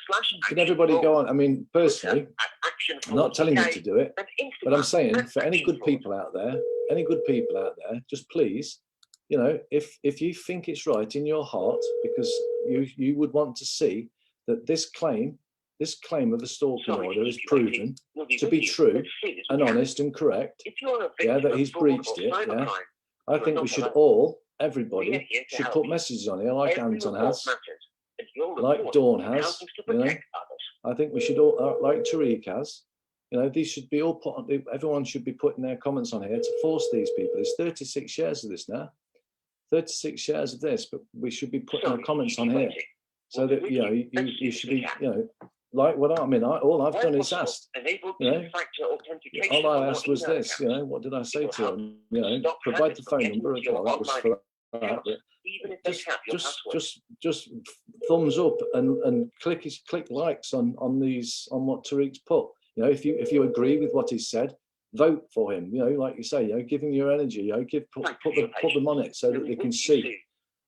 A: Can everybody go on? I mean, personally,
C: Action
A: I'm not telling you to do it,
C: and
A: but I'm
C: Instagram
A: saying
C: at
A: for any
C: Action
A: good
C: Forward.
A: people out there, just please, you know, if you think it's right in your heart, because you would want to see that this claim of the stalking order is proven
C: We'll
A: to be
C: with you
A: true
C: as soon as we
A: and
C: can.
A: honest and correct,
C: If you're a
A: yeah,
C: victim
A: that
C: of
A: he's
C: fraud
A: breached
C: or
A: it, yeah.
C: cybercrime,
A: I
C: you're
A: think
C: not
A: we should
C: alone.
A: everybody
C: We're here to
A: should
C: help
A: put
C: you.
A: messages on here like
C: Every
A: Anton
C: report
A: has,
C: matters, and your
A: like
C: report
A: Dawn
C: can
A: has,
C: help us to
A: you know.
C: protect others.
A: I think we should all, like Tariq has, you know, these should be all put on, everyone should be putting their comments on here to force these people. There's 36 shares of this now, 36 shares of this, but we should be putting our comments on here so that, you know, you should be, you know, like what I mean, all I've done is asked, you know, all I asked was this, you know, what did I say to him? You know, provide the phone number. Well, that was for that, but just thumbs up and click likes on what Tariq's put. You know, if you agree with what he said, vote for him. You know, like you say, you know, give him your energy. You know, put them on it so that they can see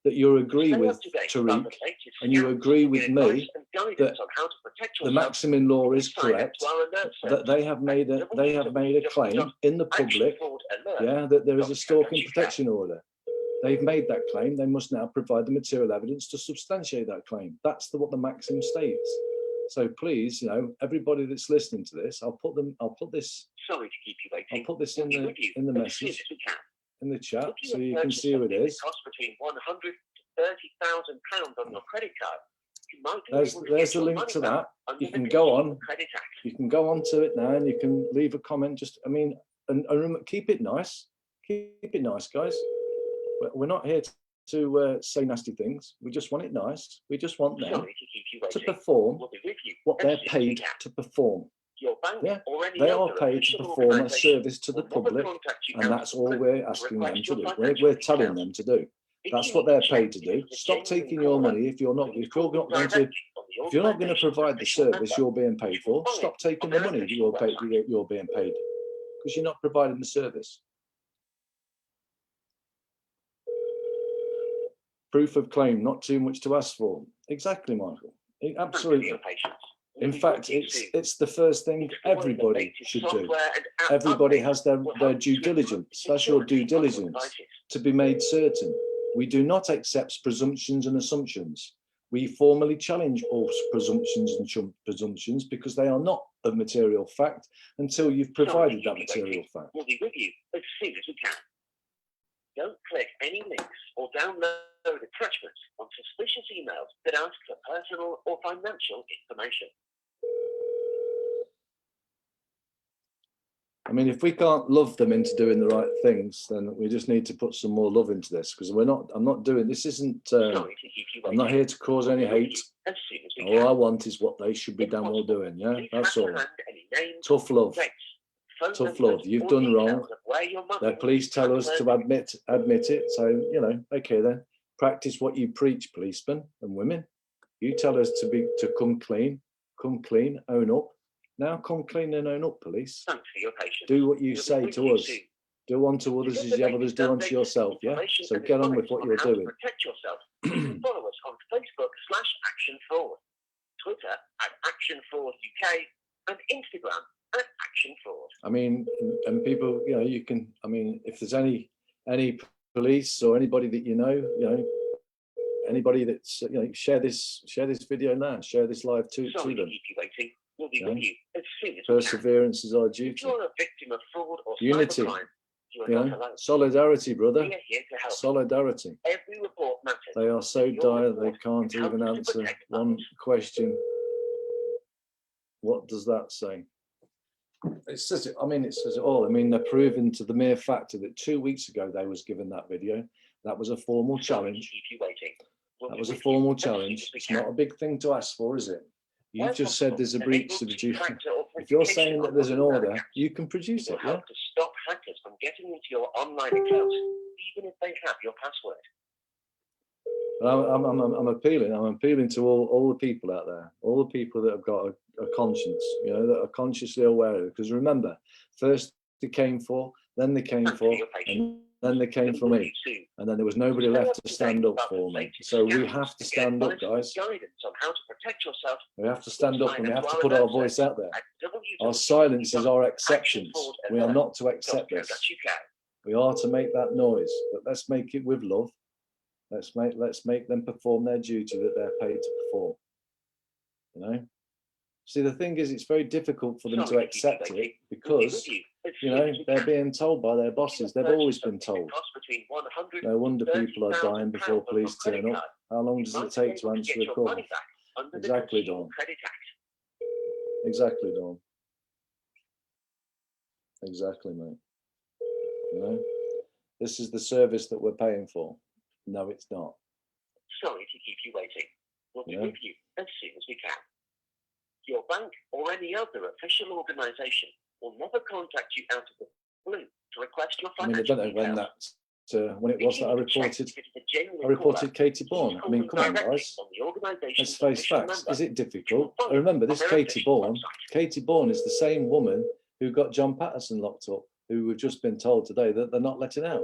A: that you agree with Tariq and you agree with me that the maximum law is correct, that they have made a claim in the public, yeah, that there is a stalking protection order. They've made that claim. They must now provide the material evidence to substantiate that claim. That's what the maxim states. So please, you know, everybody that's listening to this, I'll put this. Sorry to keep you waiting. I'll put this in the message, in the chat, so you can see who it is.
C: Cost between £130,000 on your credit card.
A: There's the link to that. You can go on. You can go on to it now, and you can leave a comment. Just, I mean, and keep it nice. Keep it nice, guys. We're not here to say nasty things. We just want it nice. We just want them to perform what they're paid to perform. Yeah, they are paid to perform a service to the public, and that's all we're asking them to do. We're telling them to do. That's what they're paid to do. Stop taking your money if you're not going to provide the service you're being paid for. Stop taking the money that you're being paid, because you're not providing the service. Proof of claim, not too much to ask for. Exactly, Michael. Absolutely. In fact, it's the first thing everybody should do. Everybody has their due diligence. That's your due diligence, to be made certain. We do not accept presumptions and assumptions. We formally challenge all presumptions and presumptions because they are not of material fact until you've provided that material fact.
C: We'll be with you as soon as we can. Don't click any links or download attachments on suspicious emails that ask for personal or financial information.
A: I mean, if we can't love them into doing the right things, then we just need to put some more love into this, because I'm not doing, this isn't, I'm not here to cause any hate. All I want is what they should be damn well doing, yeah? That's all. Tough love. Tough love. You've done wrong. The police tell us to admit it. So, you know, okay then. Practice what you preach, policemen and women. You tell us to come clean, own up. Now come clean and own up, police.
C: Thanks for your patience.
A: Do what you say to us. Do unto others as you have others do unto yourself, yeah? So get on with what you're doing.
C: Protect yourself. Follow us on Facebook /ActionFraud, Twitter @ActionFraudUK, and Instagram @ActionFraud.
A: I mean, and people, you know, you can, I mean, if there's any police or anybody that you know, anybody that's, you know, share this video now, share this live to them.
C: Keep you waiting. We'll be with you as soon as
A: Perseverance is our duty.
C: If you're a victim of fraud or
A: Unity.
C: cybercrime, You are
A: You
C: not
A: know,
C: alone.
A: solidarity, brother.
C: We are here to help.
A: Solidarity.
C: Every report matters.
A: They are so
C: Your
A: dire they
C: report
A: can't
C: can help
A: even
C: us to
A: answer
C: protect
A: one
C: others.
A: question. What does that say? It says it. I mean, it says it all. I mean, they're proving to the mere factor that 2 weeks ago they was given that video. That was a formal
C: Sorry to
A: challenge.
C: keep you waiting. We'll
A: That
C: be
A: was a
C: with you
A: formal
C: as soon as
A: challenge.
C: we
A: It's
C: can.
A: not a big thing to ask for, is it?
C: Where
A: You've just said
C: possible,
A: there's a
C: enable
A: breach of the duty.
C: two-factor
A: If you're
C: authentication
A: saying that
C: on
A: there's an
C: your email
A: order,
C: account.
A: you can produce
C: It
A: it,
C: will
A: yeah?
C: help to stop hackers from getting into your online account, even if they have your password.
A: I'm appealing. I'm appealing to all the people out there, all the people that have got a conscience, you know, that are consciously aware of it. Because remember, first they came for, then they came
C: Thanks
A: for,
C: your patience.
A: and then they came for
C: We'll
A: me,
C: see you soon.
A: and then there was nobody
C: Stay
A: left
C: up
A: to
C: to
A: stand
C: date
A: up
C: about the
A: for me.
C: latest
A: So we
C: scams
A: have to
C: and get
A: stand up,
C: advice and
A: guys.
C: guidance on how to protect yourself.
A: We have to stand up,
C: Sign
A: and we
C: up
A: have to
C: our
A: put our
C: alert
A: voice
C: service
A: out there.
C: at
A: Our silence is our acceptance. We are not to accept this.
C: www.actionforalert.co.uk.
A: We are to make that noise, but let's make it with love. Let's make them perform their duty that they're paid to perform. You know. See, the thing is, it's very difficult for them to accept it because, you know, they're being told by their bosses. They've always been told. No wonder people are dying before police turn up. How long does it take to answer a call? Exactly, Dawn. Exactly, Dawn. Exactly, mate. You know, this is the service that we're paying for. No, it's not.
C: Sorry to keep you waiting. We'll be
A: Yeah.
C: with you as soon as we can. Your bank or any other official organisation will never contact you out of the blue to request your
A: I mean, I
C: financial
A: don't know when
C: details.
A: when it was that I reported Katie Bourne. I mean, come on, guys. Let's face facts. Is it difficult? I remember this Katie Bourne. Katie Bourne is the same woman who got John Patterson locked up, who we've just been told today that they're not letting out.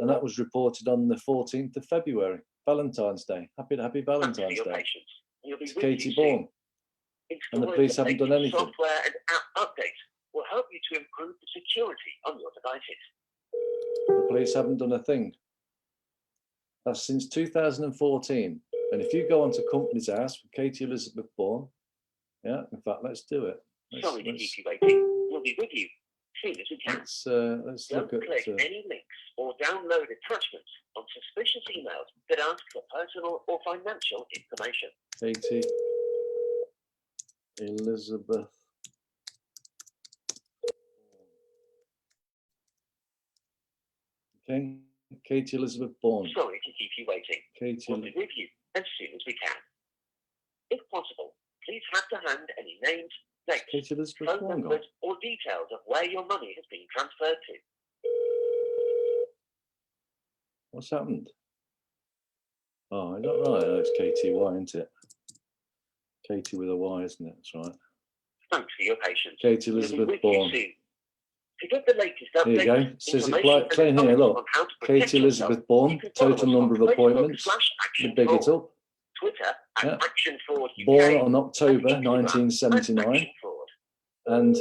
A: And that was reported on the 14th of February, Valentine's Day. Happy Valentine's Day. It's Katie Bourne. And the police haven't done anything.
C: Software and app updates will help you to improve the security on your devices.
A: The police haven't done a thing. That's since 2014. And if you go onto Company's House with Katie Elizabeth Bourne, yeah, in fact, let's do it.
C: Sorry to keep you waiting. We'll be with you soon as we can.
A: Let's
C: Don't
A: look at
C: click any links or download attachments on suspicious emails that ask for personal or financial information.
A: Katie Elizabeth. Okay, Katie Elizabeth Bourne.
C: Sorry to keep you waiting.
A: Katie.
C: We'll be with you as soon as we can. If possible, please have to hand any names, dates,
A: Katie Elizabeth
C: phone
A: Bourne.
C: numbers, or details of where your money has been transferred to.
A: What's happened? Oh, is that right? Oh, it's KTY, isn't it? Katie with a Y, isn't it? That's right.
C: Thanks for your patience.
A: Katie
C: We'll be
A: Elizabeth
C: with you
A: Bourne.
C: soon. To get the latest
A: There you go.
C: updates,
A: It says it
C: information
A: plain
C: and
A: here,
C: advice
A: look.
C: on how to protect
A: Katie
C: yourself,
A: Elizabeth Bourne,
C: you can follow
A: total
C: us
A: number
C: on
A: of
C: Facebook
A: appointments.
C: /Action
A: Big it
C: Fraud,
A: up.
C: Twitter
A: Yeah.
C: Action Fraud UK,
A: Born on October
C: and Instagram
A: 1979
C: Action Fraud.
A: and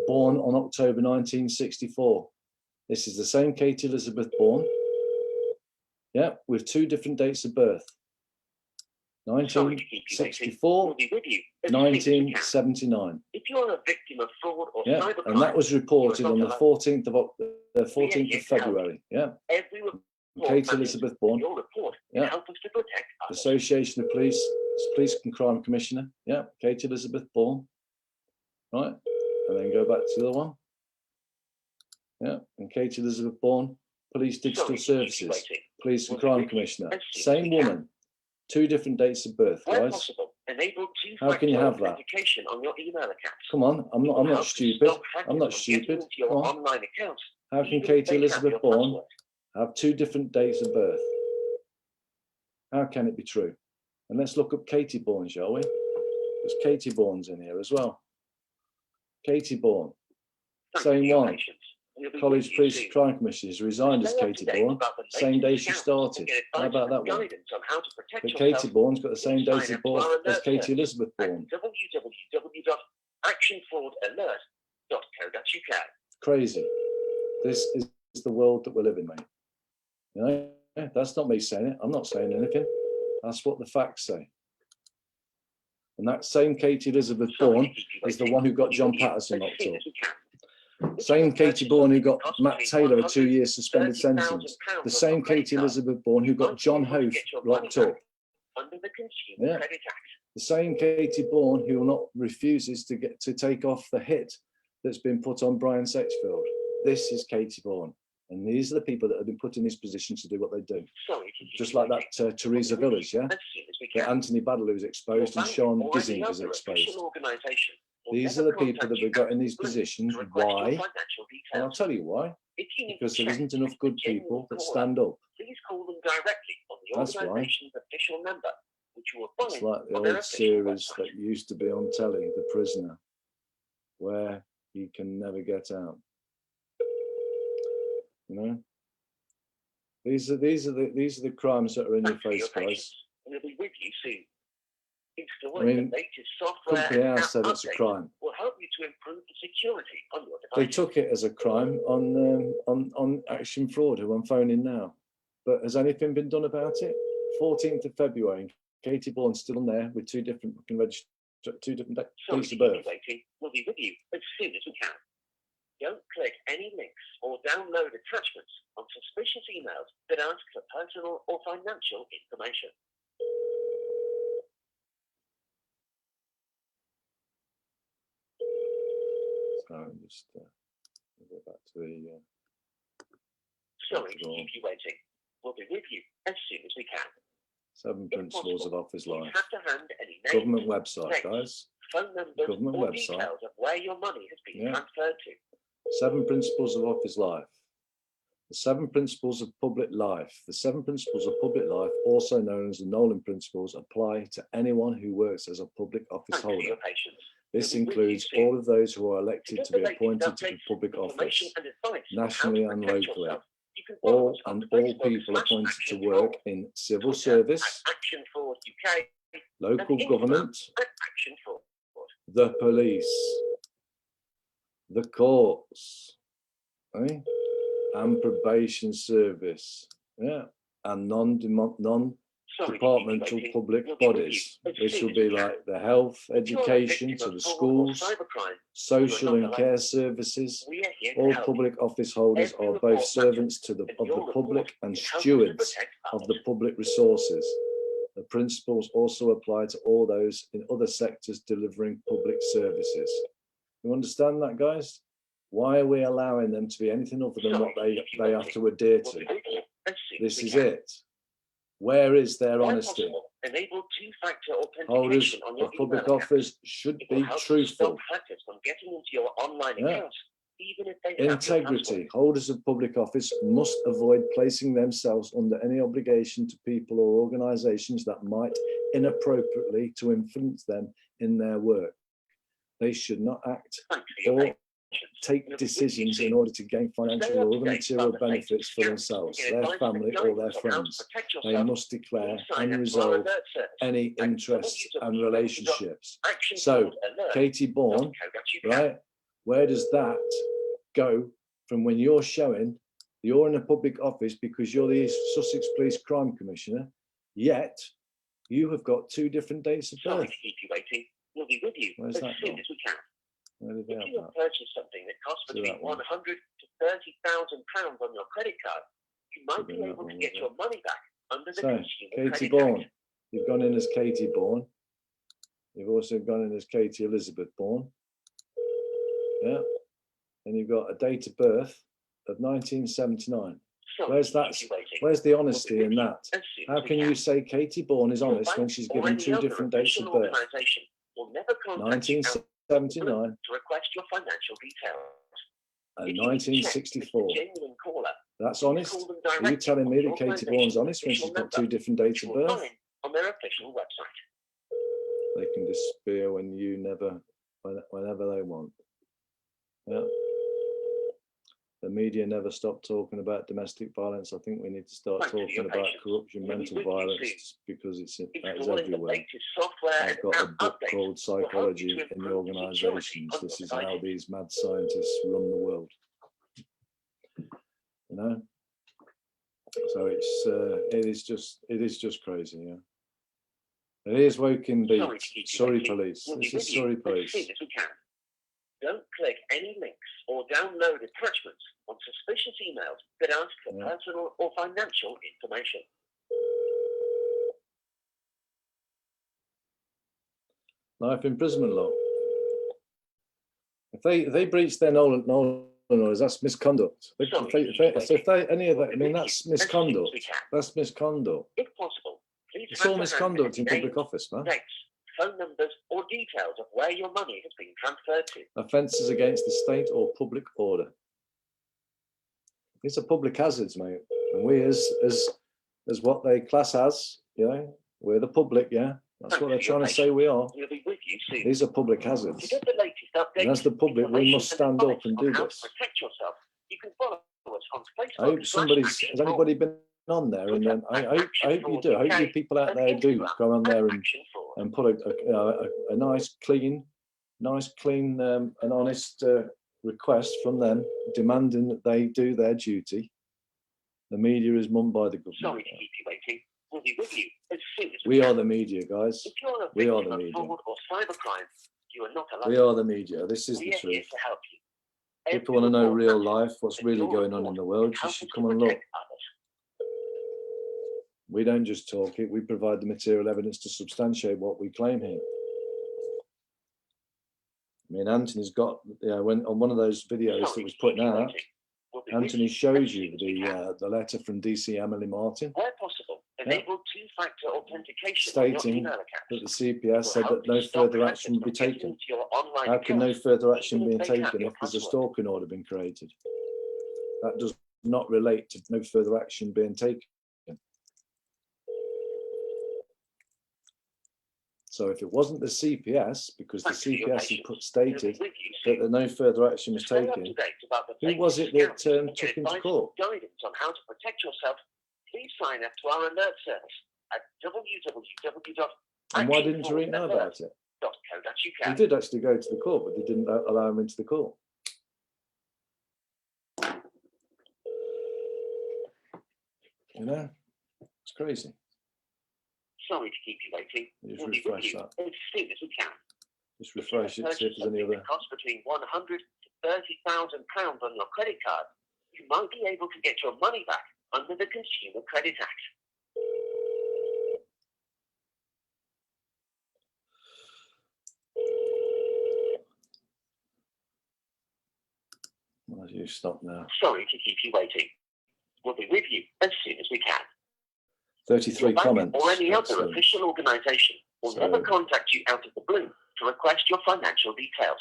A: born on October 1964. This is the same Katie Elizabeth Bourne. Yeah, with two different dates of birth.
C: Sorry to keep you waiting.
A: 1964,
C: We'll be with you as soon as we can.
A: 1979.
C: If you're a victim of fraud or
A: Yeah,
C: cybercrime,
A: and that was reported on the
C: alone.
A: 14th of February. Yeah,
C: Every report
A: Katie
C: matters,
A: Elizabeth
C: and
A: Bourne.
C: your report
A: Yeah.
C: can help us to protect others.
A: Association of Police and Crime Commissioner. Yeah, Katie Elizabeth Bourne. Right, and then go back to the other one. Yeah, and Katie Elizabeth Bourne, Police Digital
C: Sorry to keep you
A: Services,
C: waiting.
A: Police and
C: We'll be
A: Crime
C: with you
A: Commissioner.
C: as soon as
A: Same
C: we can.
A: woman, two different dates of birth,
C: Where
A: guys.
C: possible, enable
A: How can you have that?
C: authentication on your email accounts.
A: Come on, I'm
C: It will
A: not
C: help to
A: stupid.
C: stop hackers
A: I'm not
C: from getting
A: stupid.
C: into your
A: Come on.
C: online accounts,
A: How can
C: even if
A: Katie
C: they have
A: Elizabeth
C: your
A: Bourne
C: password.
A: have two different dates of birth? How can it be true? And let's look up Katie Bourne, shall we? There's Katie Bourne's in here as well. Katie Bourne,
C: Thanks
A: same
C: for your
A: one.
C: patience. We'll be
A: College
C: with you
A: Police
C: soon.
A: and Crime Commissioner has resigned as
C: Stay up
A: Katie
C: to date
A: Bourne,
C: about the
A: same day
C: latest
A: she
C: scams
A: started.
C: and get
A: How
C: advice
A: about that
C: and
A: one?
C: guidance on how to protect
A: But
C: yourself.
A: Katie Bourne's got the same date
C: Sign
A: of
C: up to our
A: birth as
C: alert
A: Katie
C: service
A: Elizabeth
C: at
A: Bourne.
C: www.actionfraudalert.co.uk.
A: Crazy. This is the world that we're living, mate. You know, that's not me saying it. I'm not saying anything. That's what the facts say. And that same Katie Elizabeth
C: Sorry to
A: Bourne
C: keep you
A: is the
C: waiting.
A: one who got
C: We'll be
A: John
C: with you
A: Patterson
C: as
A: locked
C: soon
A: up.
C: as we can.
A: Same Katie Bourne who got Matt Taylor a 2-year suspended sentence. The same Katie Elizabeth Bourne who got John Hoth locked up.
C: Under the Consumer Credit Act.
A: The same Katie Bourne who refuses to take off the hit that's been put on Brian Sexfield. This is Katie Bourne. And these are the people that have been put in these positions to do what they do. Just like that Teresa Villas, yeah? That Anthony Baddeley was exposed and Sean Gissing was exposed. These are the people that we got in these positions. Why? And I'll tell you why. Because there isn't enough good people that stand up.
C: Please call them directly on the organisation's official number, which you will find.
A: It's like the old series that used to be on telly, The Prisoner, where he can never get out. You know, these are the crimes that are in your face, guys.
C: We'll be with you soon.
A: I mean,
C: the latest software
A: Company House said it's a crime.
C: Will help you to improve the security on your device.
A: They took it as a crime on Action Fraud, who I'm phoning now. But has anything been done about it? 14th of February, Katie Bourne's still on there with two different dates of birth.
C: We'll be with you as soon as we can. Don't click any links or download attachments on suspicious emails that ask for personal or financial information.
A: So just go back to the.
C: Sorry to keep you waiting. We'll be with you as soon as we can.
A: 7 Principles of Office Life.
C: Have to hand any names,
A: Government website, guys.
C: Phone numbers,
A: Government
C: or
A: website.
C: details of where your money has been transferred to.
A: 7 Principles of Office Life. The 7 Principles of Public Life. The 7 Principles of Public Life, also known as the Nolan Principles, apply to anyone who works as a public office
C: Thanks for
A: holder.
C: your patience.
A: This
C: We'll be with you
A: includes
C: soon.
A: all of those who are elected to be
C: get the
A: appointed
C: latest
A: to the public
C: updates,
A: office,
C: information and advice on how
A: nationally
C: to
A: and
C: protect
A: locally.
C: yourself. You can follow
A: All
C: us on
A: and all
C: Facebook
A: people appointed to
C: /Action
A: work
C: Fraud,
A: in civil
C: Twitter
A: service,
C: Action Fraud UK,
A: local
C: and
A: government,
C: Instagram @Action Fraud.
A: the police, the courts, and probation service, and non-departmental public bodies, which will be like the health, education, so the schools, social and care services. All public office holders are both servants of the public and stewards of the public resources. The principles also apply to all those in other sectors delivering public services. You understand that, guys? Why are we allowing them to be anything other than what they have to adhere to? This is it. Where is their honesty?
C: Enable two-factor
A: Holders
C: authentication on your
A: of public
C: email account.
A: office should
C: It will
A: be
C: help to
A: truthful.
C: stop hackers from getting into your online accounts, even if they have your
A: Integrity.
C: password.
A: Holders of public office must avoid placing themselves under any obligation to people or organisations that might inappropriately to influence them in their work. They should not act
C: Thanks for your
A: or
C: patience.
A: take decisions in order to gain financial or other material benefits for themselves, their family, or their friends. They must declare and resolve any interests and relationships. So, Katie Bourne, right? Where does that go from when you're showing you're in a public office because you're the Sussex Police Crime Commissioner, yet you have got 2 different dates of
C: Sorry
A: birth?
C: to keep you waiting. We'll be with you
A: Where's
C: as
A: that
C: soon
A: gone?
C: as we can.
A: Where did they
C: If
A: have
C: you have
A: that?
C: purchased something that costs
A: Do
C: between
A: that one.
C: 100 to 30,000 pounds on your credit card, you might be
A: Do that
C: able to
A: one,
C: get
A: was
C: your money back under the
A: So,
C: Consumer
A: Katie
C: Credit
A: Bourne,
C: Act.
A: you've gone in as Katie Bourne. You've also gone in as Katie Elizabeth Bourne. Yeah. And you've got a date of birth of 1979.
C: Sorry
A: Where's
C: to
A: that?
C: keep you waiting.
A: Where's the honesty
C: We'll
A: in
C: be with
A: that?
C: you as soon
A: How
C: as we
A: can you say Katie Bourne is
C: Your
A: honest when
C: bank
A: she's
C: or
A: given
C: any
A: 2
C: other
A: different dates of
C: official
A: birth?
C: organisation will never contact you
A: 1979
C: to request your financial details.
A: and
C: If you need to check if
A: 1964.
C: it's a genuine caller,
A: That's
C: please
A: honest?
C: call them
A: Are you
C: directly
A: telling
C: on
A: me
C: the
A: that Katie Bourne's
C: organisation's
A: honest when
C: official
A: she's got
C: number,
A: 2 different dates
C: which
A: of
C: you will
A: birth?
C: find on their official website.
A: They can disappear when you never, whenever they want. Yeah. The media never stop talking about domestic violence. I think we need to start
C: Thanks for
A: talking
C: your
A: about
C: patience.
A: corruption,
C: We'll be
A: mental
C: with you
A: violence,
C: soon.
A: because that is
C: Installing the
A: everywhere.
C: latest software
A: I've got a
C: and
A: book
C: updates
A: called
C: will help
A: Psychology
C: you to
A: in the
C: improve the security
A: Organisations.
C: on
A: This
C: your
A: is how
C: devices.
A: these mad scientists run the world. You know? So it is just crazy, yeah. It is Woking Beat,
C: Sorry to keep you
A: Surrey
C: waiting.
A: Police.
C: We'll
A: This
C: be
A: is
C: with you
A: Surrey
C: as
A: Police.
C: soon as we can. Don't click any links or download attachments on suspicious emails that ask for personal or financial information.
A: Life imprisonment law. If they breach their no that's misconduct. If they any of that, I mean, that's misconduct. That's misconduct.
C: If possible, please.
A: It's all misconduct in public office, man.
C: Dates, phone numbers, or details of where your money has been transferred to.
A: Offences against the state or public order. These are public hazards, mate. And we, as what they class as, you know, we're the public, yeah. That's what they're trying to say we are.
C: We'll be with you soon.
A: These are public hazards.
C: To get the latest updates,
A: And as the public, we must stand up and do this.
C: Protect yourself. You can follow us on Facebook.
A: I hope has anybody been on there? And then I hope you do. I hope you people out there do go on there and put a nice, clean, and honest request from them, demanding that they do their duty. The media is run by the government.
C: Sorry to keep you waiting. We'll be with you as soon as
A: we are the media, guys.
C: If you're a
A: we are the
C: victim
A: media.
C: of fraud or cybercrime, you are not alone.
A: We are the media. This is the
C: We're here
A: truth.
C: to help you.
A: If you want to know real life, what's really going on in the world, you should come and look. We don't just talk it, we provide the material evidence to substantiate what we claim here. I mean, Anthony's got, when on one of those videos that was putting out, Anthony shows you the letter from DC Emily Martin,
C: where possible, enable two-factor authentication
A: stating that the CPS said that no further action will be taken. How can no further action be taken if there's a stalking order been created? That does not relate to no further action being taken. So if it wasn't the CPS, because the CPS had stated that no further action was taken, who was it that took him to court?
C: Guidance on how to protect yourself. Please sign up to our alert service at www.
A: And why didn't Tariq know about it? He did actually go to the court, but they didn't allow him into the court. You know, it's crazy.
C: Sorry to keep you waiting.
A: Just refresh that.
C: As soon as we can.
A: Just refresh it, see if there's any other.
C: Cost between £100,000 to £30,000 on your credit card. You might be able to get your money back under the Consumer Credit Act.
A: Well, you stop now.
C: Sorry to keep you waiting. We'll be with you as soon as we can.
A: 33 comments.
C: Or any other official organisation will never contact you out of the blue to request your financial details.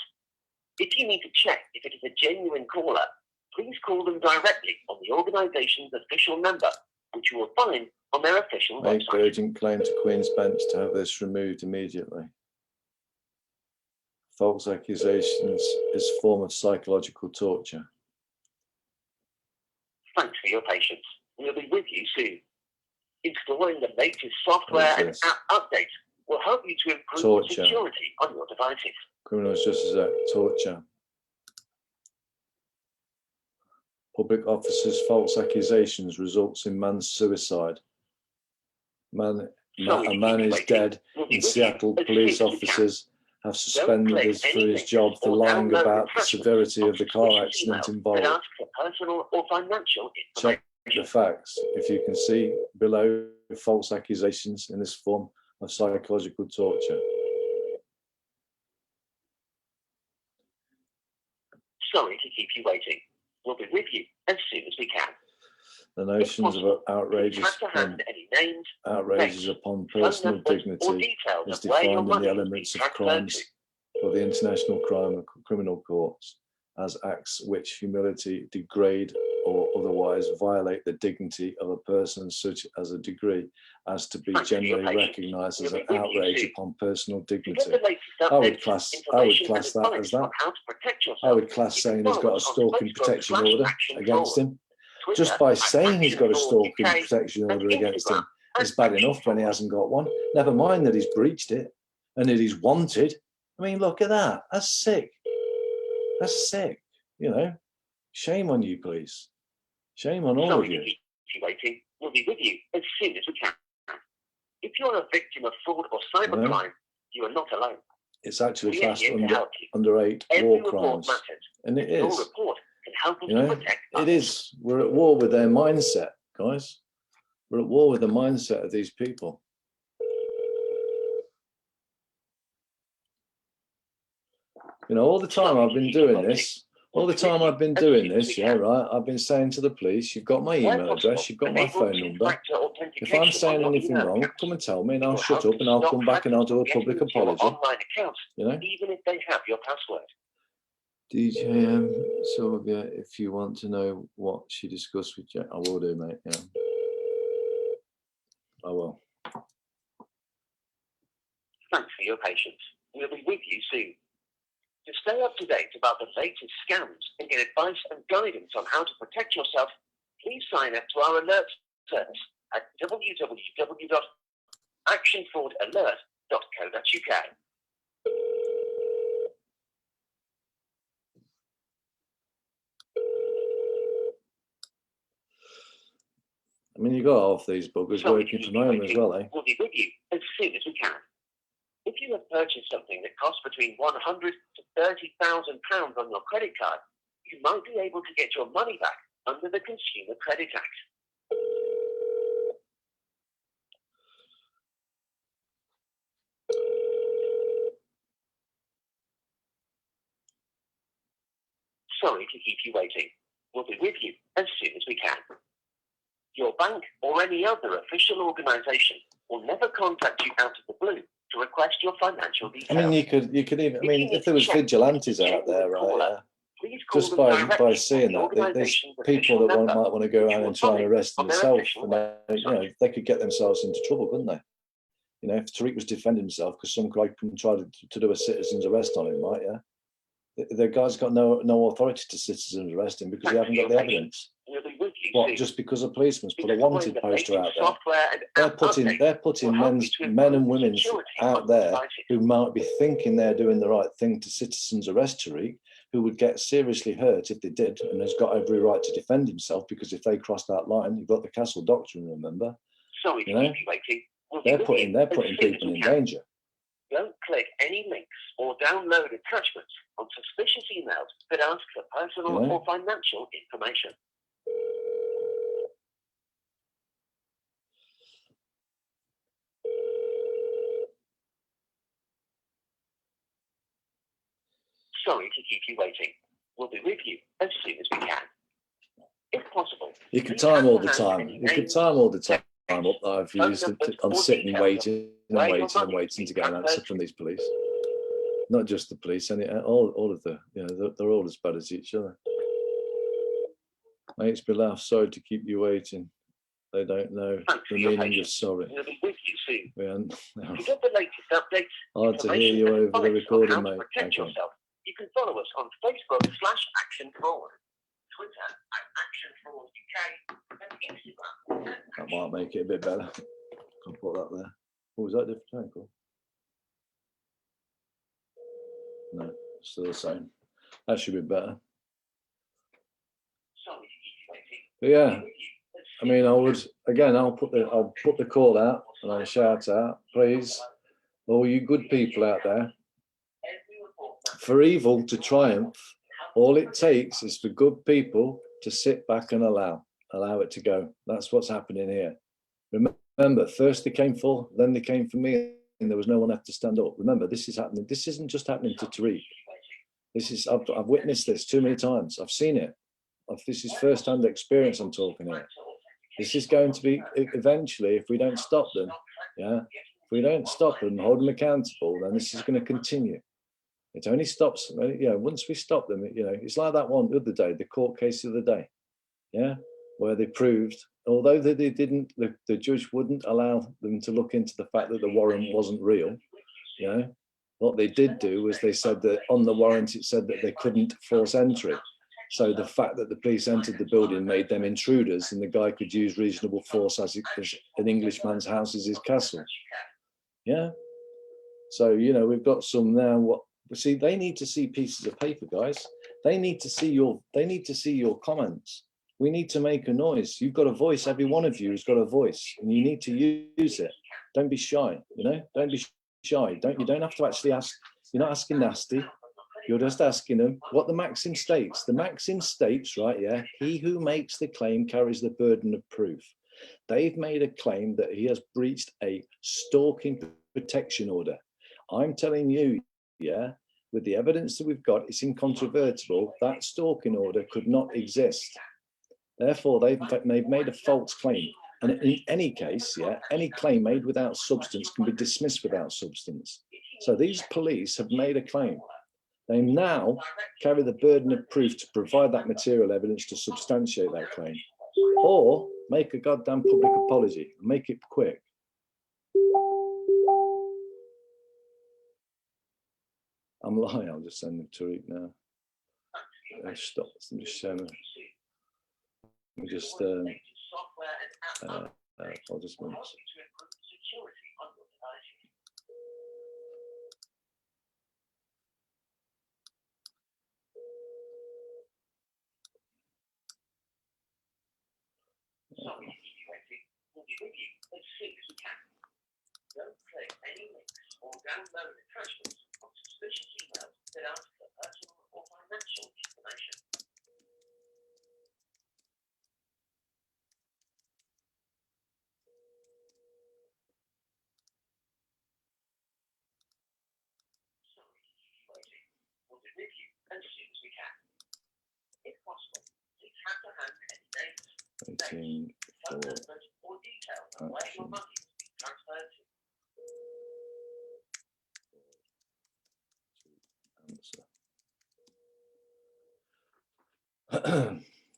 C: If you need to check if it is a genuine caller, please call them directly on the organisation's official number, which you will find on their official website.
A: Make urgent claim to Queen's Bench to have this removed immediately. False accusations is a form of psychological torture.
C: Thanks for your patience. We'll be with you soon. Installing the latest software and app updates will help you to improve security on your devices.
A: Criminal Justice Act, torture. Public officers' false accusations results in man's suicide. A man is dead, and Seattle police officers have suspended for his job for lying about the severity of the car accident involved. Check the facts. If you can see below, false accusations in this form of psychological torture.
C: Sorry to keep you waiting. We'll be with you as soon as we can.
A: The notions of outrages upon personal dignity is defined in the elements of crimes for the International Criminal Courts as acts which humiliate, degrade, or otherwise violate the dignity of a person such as a degree as to be generally recognised as an outrage upon personal dignity. I would class that as that. I would class saying he's got a stalking protection order against him. Just by saying he's got a stalking protection order against him is bad enough when he hasn't got one. Never mind that he's breached it and that he's wanted. I mean, look at that. That's sick. That's sick. You know, shame on you, police. Shame on all of you.
C: Waiting. We'll be with you as soon as we can. If you're a victim of fraud or cybercrime, you are not alone.
A: it's actually
C: We are
A: classed
C: here to help you.
A: under 8
C: Every
A: war
C: report
A: crimes.
C: matters.
A: And it
C: Your
A: is.
C: report can help us
A: You
C: to
A: know,
C: protect
A: it
C: others.
A: is. We're at war with their mindset, guys. We're at war with the mindset of these people. You know, all the time I've been doing this, yeah, right, I've been saying to the police, you've got my email address, you've got my phone number. If I'm saying anything wrong, come and tell me and I'll shut up and I'll come back and I'll do a public apology. You know?
C: Even if they have your password.
A: DJ, Sylvia, if you want to know what she discussed with you, I will do, mate, yeah. I will.
C: Thanks for your patience. We'll be with you soon. To stay up to date about the latest scams and get advice and guidance on how to protect yourself, please sign up to our alert service at www.actionfraudalert.co.uk.
A: I mean, you got half these buggers working from home as well, eh?
C: We'll be with you as soon as we can. If you have purchased something that costs between £100,000 to £30,000 on your credit card, you might be able to get your money back under the Consumer Credit Act. Sorry to keep you waiting. We'll be with you as soon as we can. Your bank or any other official organisation will never contact you out of the blue to request your financial details.
A: I mean, you could even. I mean, if there was vigilantes out there, right? Just by seeing that, there's people that might want to go around and try and arrest themselves, and they could get themselves into trouble, couldn't they? You know, if Tariq was defending himself because some guy tried to do a citizen's arrest on him, right? Yeah, the guy's got no authority to citizen's arrest him because he hasn't got the evidence. What? Just because a policeman's put a wanted poster out there, they're putting men and women out there who might be thinking they're doing the right thing to citizens arrest Tariq, who would get seriously hurt if they did, and has got every right to defend himself because if they cross that line, you've got the Castle Doctrine. Remember, you know, they're putting people in danger.
C: Don't click any links or download attachments on suspicious emails that ask for personal or financial information. Sorry to keep you waiting. We'll be with you as soon as we can. If possible.
A: You could time all the time. You could time all the time up that I've used on sitting, waiting to get an answer from these police. Not just the police, all of the, they're all as bad as each other. Mates be laughed, sorry to keep you waiting. They don't know the meaning of sorry.
C: We'll be with you soon.
A: To
C: get the latest updates,
A: hard to hear you over the recording, mate.
C: Protect yourself. You can follow us on Facebook/ActionFraud, Twitter @ActionFraudUK, and Instagram.
A: That might make it a bit better. I'll put that there. What was that different? Cool. No, still the same. That should be better. But yeah, I mean, I'll put the call out and I'll shout out, please, all you good people out there. For evil to triumph, all it takes is for good people to sit back and allow it to go. That's what's happening here. Remember, first they came for, then they came for me, and there was no one left to stand up. Remember, this is happening. This isn't just happening to Tariq. I've witnessed this too many times. I've seen it. This is first-hand experience I'm talking here. This is going to be, eventually, if we don't stop them, if we don't stop them, hold them accountable, then this is going to continue. It only stops, once we stop them, it's like that one the other day, the court case the other day, where they proved, although they didn't, the judge wouldn't allow them to look into the fact that the warrant wasn't real, what they did do was they said that on the warrant, it said that they couldn't force entry. So the fact that the police entered the building made them intruders and the guy could use reasonable force as an Englishman's house is his castle. Yeah. So, we've got some now, see, they need to see pieces of paper, guys. They need to see your comments. We need to make a noise. You've got a voice. Every one of you has got a voice, and you need to use it. Don't be shy. Don't be shy. You don't have to actually ask. You're not asking nasty. You're just asking them what the maxim states. The maxim states, right, yeah, he who makes the claim carries the burden of proof. They've made a claim that he has breached a stalking protection order. I'm telling you, yeah, with the evidence that we've got, it's incontrovertible. That stalking order could not exist. Therefore, they've made a false claim. And in any case, yeah, any claim made without substance can be dismissed without substance. So these police have made a claim. They now carry the burden of proof to provide that material evidence to substantiate that claim, or make a goddamn public apology and make it quick. I'm lying. I'll just send them to Tariq now. Stop. Let me just share. Let me just. I'll just.
C: Don't click any links or download attachments on suspicious emails that ask for personal or financial information. Sorry to keep you waiting. We'll be with you as soon as we can. If possible, please hand to hand any dates, phone numbers, or details of where your money is being transferred to.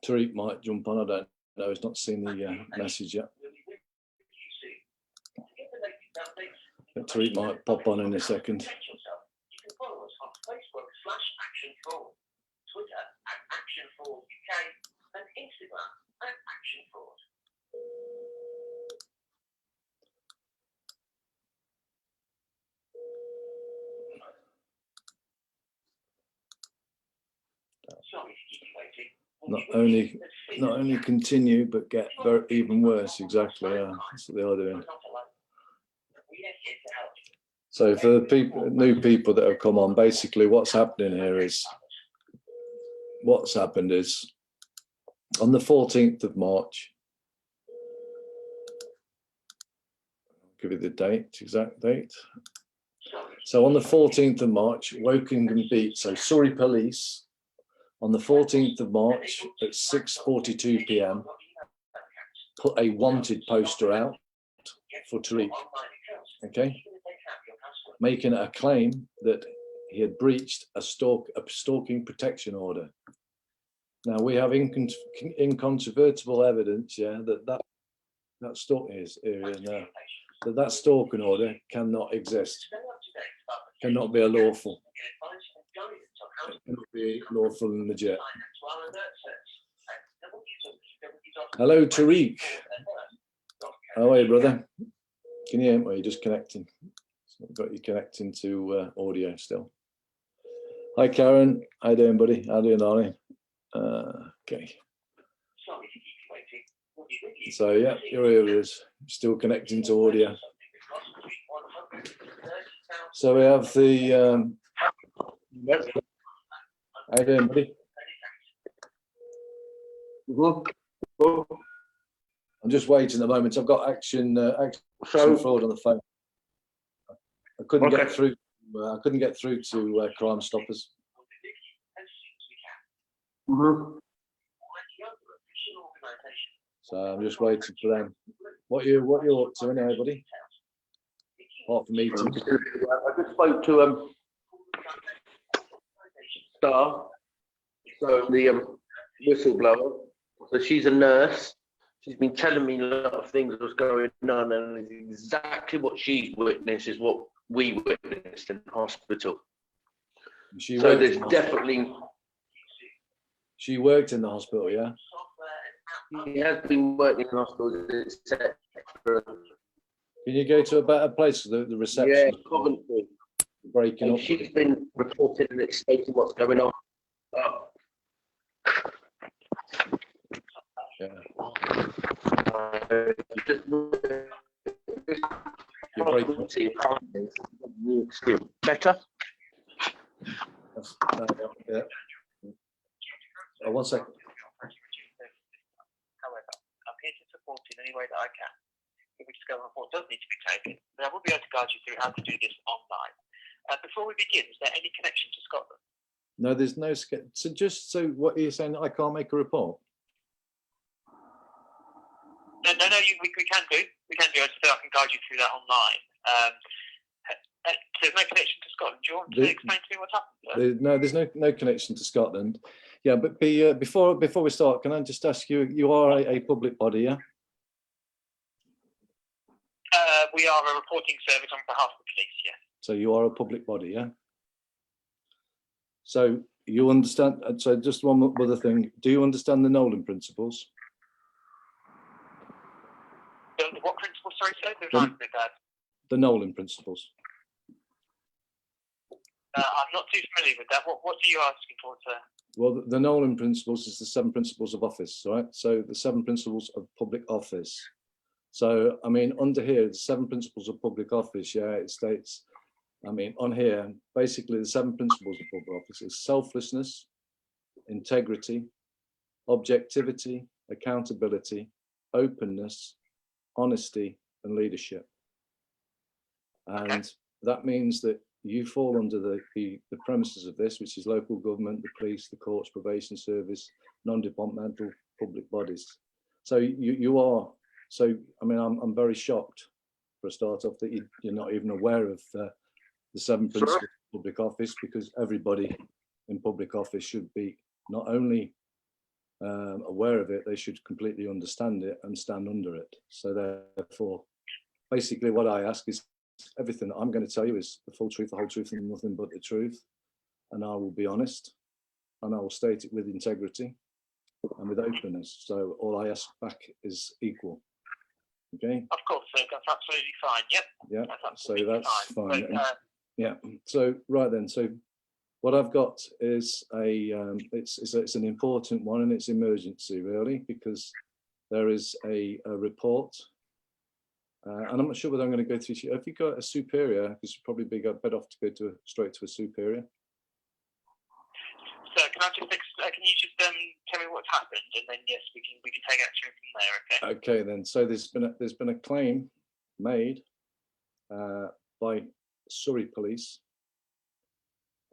A: Tariq might jump on. I don't know. He's not seen the message yet. But Tariq might pop on in a second.
C: You can follow us on Facebook /ActionFraud, Twitter @ActionFraudUK, and Instagram @ActionFraud. Sorry to keep you waiting.
A: Not only continue, but get even worse. Exactly. Yeah, that's what they are doing. So for the new people that have come on, basically what's happening here is, what's happened is, on the 14th of March, I'll give you the date, exact date. So on the 14th of March, Woking and Beat, so Surrey Police, on the 14th of March at 6:42 p.m, put a wanted poster out for Tariq, okay, making a claim that he had breached a stalking protection order. Now we have incontrovertible evidence, yeah, that stalking is area now, that stalking order cannot exist, cannot be a lawful. It cannot be lawful and legit. Hello, Tariq. How are you, brother? Can you hear me? Or are you just connecting? So I've got you connecting to audio still. Hi, Karen. How you doing, buddy? How you doing, darling? Okay. So yeah, here it is. Still connecting to audio. So we have the. How you doing, buddy? I'm just waiting at the moment. I've got action fraud on the phone. I couldn't get through. I couldn't get through to Crime Stoppers. So I'm just waiting for them. What you're up to anyway, buddy? Apart from meeting.
D: I just spoke to Star, so the whistleblower. So she's a nurse. She's been telling me a lot of things what's going on, and exactly what she's witnessed is what we witnessed in the hospital. So there's definitely.
A: She worked in the hospital, yeah.
D: She has been working in hospitals, etc.
A: Can you go to a better place? The reception.
D: Yeah, Coventry.
A: Breaking
D: and
A: up.
D: She's been reporting and explaining what's going on.
A: Yeah.
D: Better?
A: Yeah. Oh, 1 second.
C: However, I'm here to support in any way that I can. If we discover a report does need to be taken, then I will be able to guide you through how to do this online. Before we begin, is there any connection to Scotland?
A: No, there's no. So just so what you're saying, I can't make a report.
C: No, we can do. We can do it so I can guide you through that online. There's no connection to Scotland. Do you want to explain to me what's happened?
A: No, there's no connection to Scotland. Yeah, but before we start, can I just ask you? You are a public body, yeah?
C: We are a reporting service on behalf of the police. Yes.
A: So you are a public body, yeah? So you understand? So just one other thing. Do you understand the Nolan principles?
C: What principles? Sorry, sir. The line's a bit bad.
A: The Nolan principles.
C: I'm not too familiar with that. What are you asking for, sir?
A: Well, the Nolan principles is the 7 principles of office, right? So the 7 principles of public office. So, I mean, under here, the 7 principles of public office, yeah, it states, I mean, on here, basically the 7 principles of public office is selflessness, integrity, objectivity, accountability, openness, honesty, and leadership. And that means that you fall under the premises of this, which is local government, the police, the courts, probation service, non-departmental public bodies. So you are, so I mean, I'm very shocked for a start off that you're not even aware of the 7 principles of public office, because everybody in public office should be not only aware of it, they should completely understand it and stand under it. So therefore, basically what I ask is, everything that I'm going to tell you is the full truth, the whole truth, and nothing but the truth. And I will be honest, and I will state it with integrity and with openness. So all I ask back is equal. Okay?
C: Of course, sir. That's absolutely fine. Yep.
A: Yeah.
C: That's
A: fine.
C: But,
A: yeah. So right then. So what I've got is it's an important one, and it's emergency really, because there is a report. And I'm not sure whether I'm going to go through. Have you got a superior? Because you'd probably be better off to go straight to a superior.
C: So can you just tell me what's happened, and then yes, we can take action from there. Okay.
A: Okay then. So there's been a claim made by Surrey police,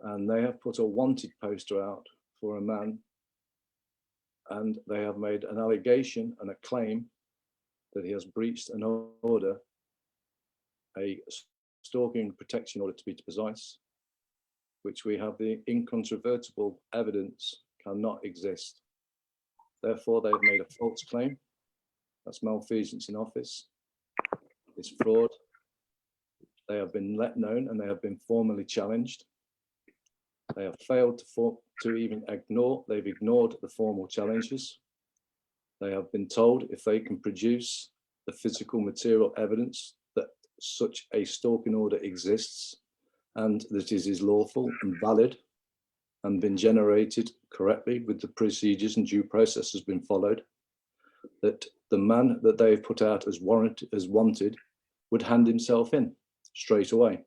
A: and they have put a wanted poster out for a man, and they have made an allegation and a claim that he has breached an order, a stalking protection order to be precise, which we have the incontrovertible evidence cannot exist. Therefore, they have made a false claim. That's malfeasance in office. It's fraud. They have been let known and they have been formally challenged. They have failed to even ignore, they've ignored the formal challenges. They have been told if they can produce the physical material evidence that such a stalking order exists and that it is lawful and valid and been generated correctly with the procedures and due process has been followed, that the man that they have put out as wanted would hand himself in straight away.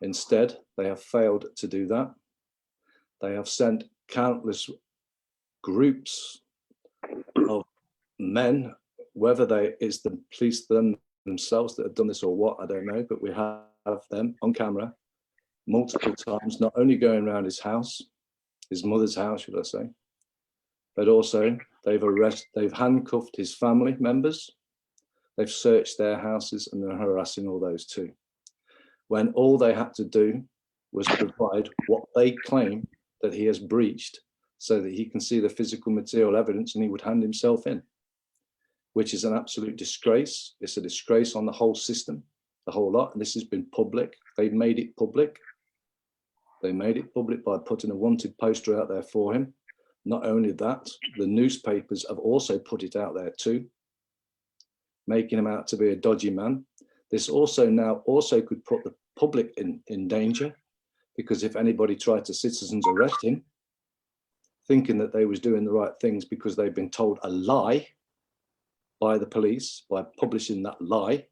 A: Instead, they have failed to do that. They have sent countless groups of men, whether it's the police themselves that have done this or what, I don't know, but we have them on camera multiple times, not only going around his house, his mother's house, should I say, but also they've handcuffed his family members, they've searched their houses, and they're harassing all those too. When all they had to do was provide what they claim that he has breached, so that he can see the physical material evidence and he would hand himself in, which is an absolute disgrace. It's a disgrace on the whole system, the whole lot. And this has been public. They've made it public. They made it public by putting a wanted poster out there for him. Not only that, the newspapers have also put it out there too, making him out to be a dodgy man. This also could put the public in danger, because if anybody tried to citizens arrest him, thinking that they was doing the right things because they've been told a lie by the police, by publishing that lie,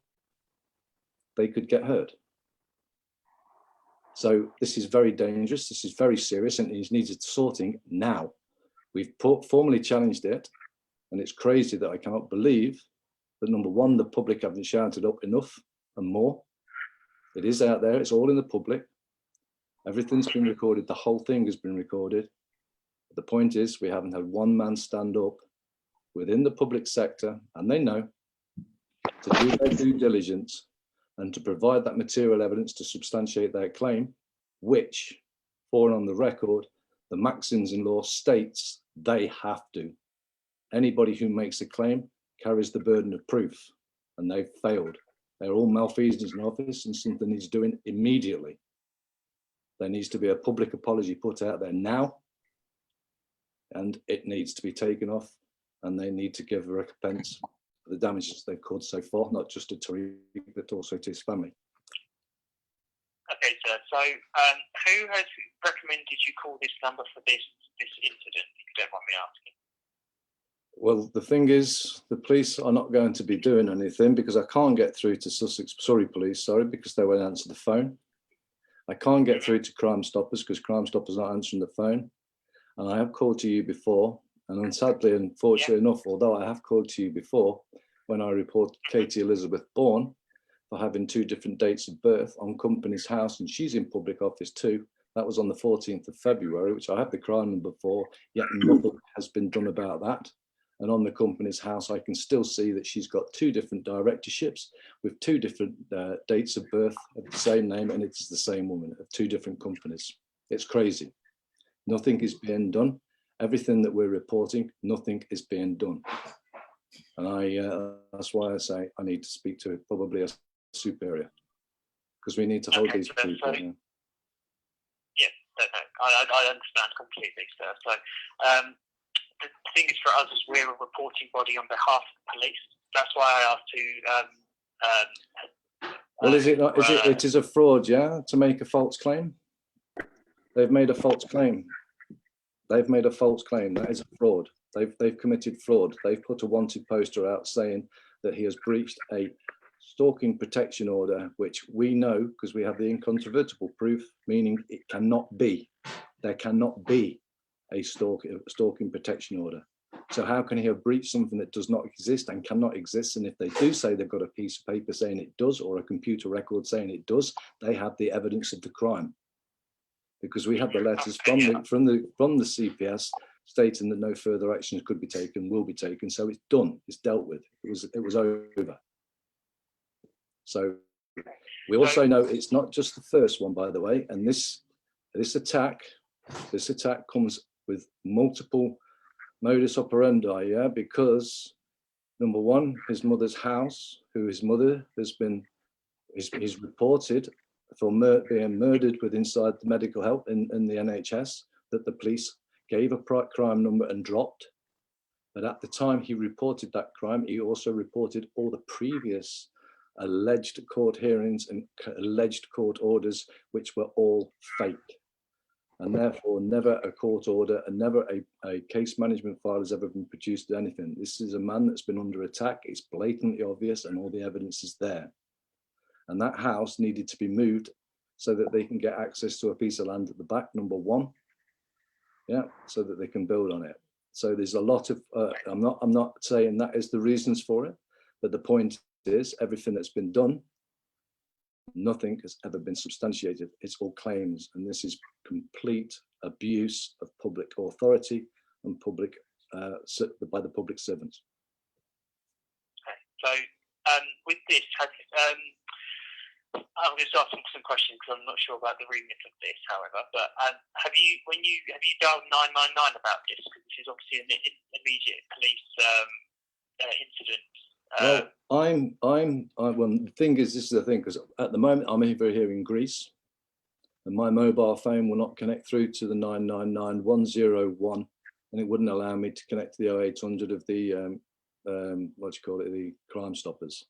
A: they could get hurt. So this is very dangerous. This is very serious, and it needs sorting now. We've formally challenged it, and it's crazy that I cannot believe that, number one, the public haven't shouted up enough and more. It is out there. It's all in the public. Everything's been recorded. The whole thing has been recorded. The point is, we haven't had one man stand up within the public sector, and they know, to do their due diligence and to provide that material evidence to substantiate their claim, which, for on the record, the maxims in law states they have to. Anybody who makes a claim carries the burden of proof, and they've failed. They're all malfeasance in office, and something needs doing immediately. There needs to be a public apology put out there now, and it needs to be taken off, and they need to give a recompense for the damages they've caused so far, not just to Tariq, but also to his family.
E: Okay, sir. So, who has recommended you call this number for this incident, if you don't mind me asking?
A: Well, the thing is, the police are not going to be doing anything because I can't get through to Surrey police, because they won't answer the phone. I can't get through to Crime Stoppers because Crime Stoppers aren't answering the phone. And I have called to you before, and sadly, unfortunately enough, although I have called to you before, when I reported Katie Elizabeth Bourne for having 2 different dates of birth on company's house, and she's in public office too. That was on the 14th of February, which I have the crime number for, yet nothing has been done about that. And on the company's house, I can still see that she's got 2 different directorships with 2 different dates of birth of the same name, and it's the same woman of 2 different companies. It's crazy. Nothing is being done. Everything that we're reporting, nothing is being done. And that's why I say I need to speak to probably a superior, because we need to hold these people.
E: So, yeah, I understand completely, sir. So, the thing is, for us, is we're a reporting body on behalf of the police. That's why I asked to.
A: Well, is it not? It is a fraud, yeah, to make a false claim. They've made a false claim. They've made a false claim. That is a fraud. They've committed fraud. They've put a wanted poster out saying that he has breached a stalking protection order, which we know because we have the incontrovertible proof, meaning it cannot be. There cannot be a stalking protection order. So how can he have breached something that does not exist and cannot exist? And if they do say they've got a piece of paper saying it does, or a computer record saying it does, they have the evidence of the crime. Because we have the letters from the CPS stating that no further actions could be taken, will be taken. So it's done. It's dealt with. It was over. So we also know it's not just the first one, by the way. And this attack comes with multiple modus operandi, yeah, because number one, his mother's house, who his mother has been, he's reported for being murdered with inside the medical help in the NHS, that the police gave a crime number and dropped. But at the time he reported that crime, he also reported all the previous alleged court hearings and alleged court orders, which were all fake. And therefore never a court order and never a case management file has ever been produced or anything. This is a man that's been under attack. It's blatantly obvious and all the evidence is there. And that house needed to be moved so that they can get access to a piece of land at the back, number one. Yeah, so that they can build on it. So there's a lot of, I'm not saying that is the reasons for it, but the point is everything that's been done, nothing has ever been substantiated. It's all claims, and this is complete abuse of public authority and public by the public servants.
E: Okay. So with this, I'm just asking some questions because I'm not sure about the remit of this, however. But have you dialed 999 about this? Because this is obviously an immediate police incident.
A: Well, the thing is, this is the thing, because at the moment I'm over here in Greece, and my mobile phone will not connect through to the 999 101, and it wouldn't allow me to connect to the 0800 of the the Crime Stoppers.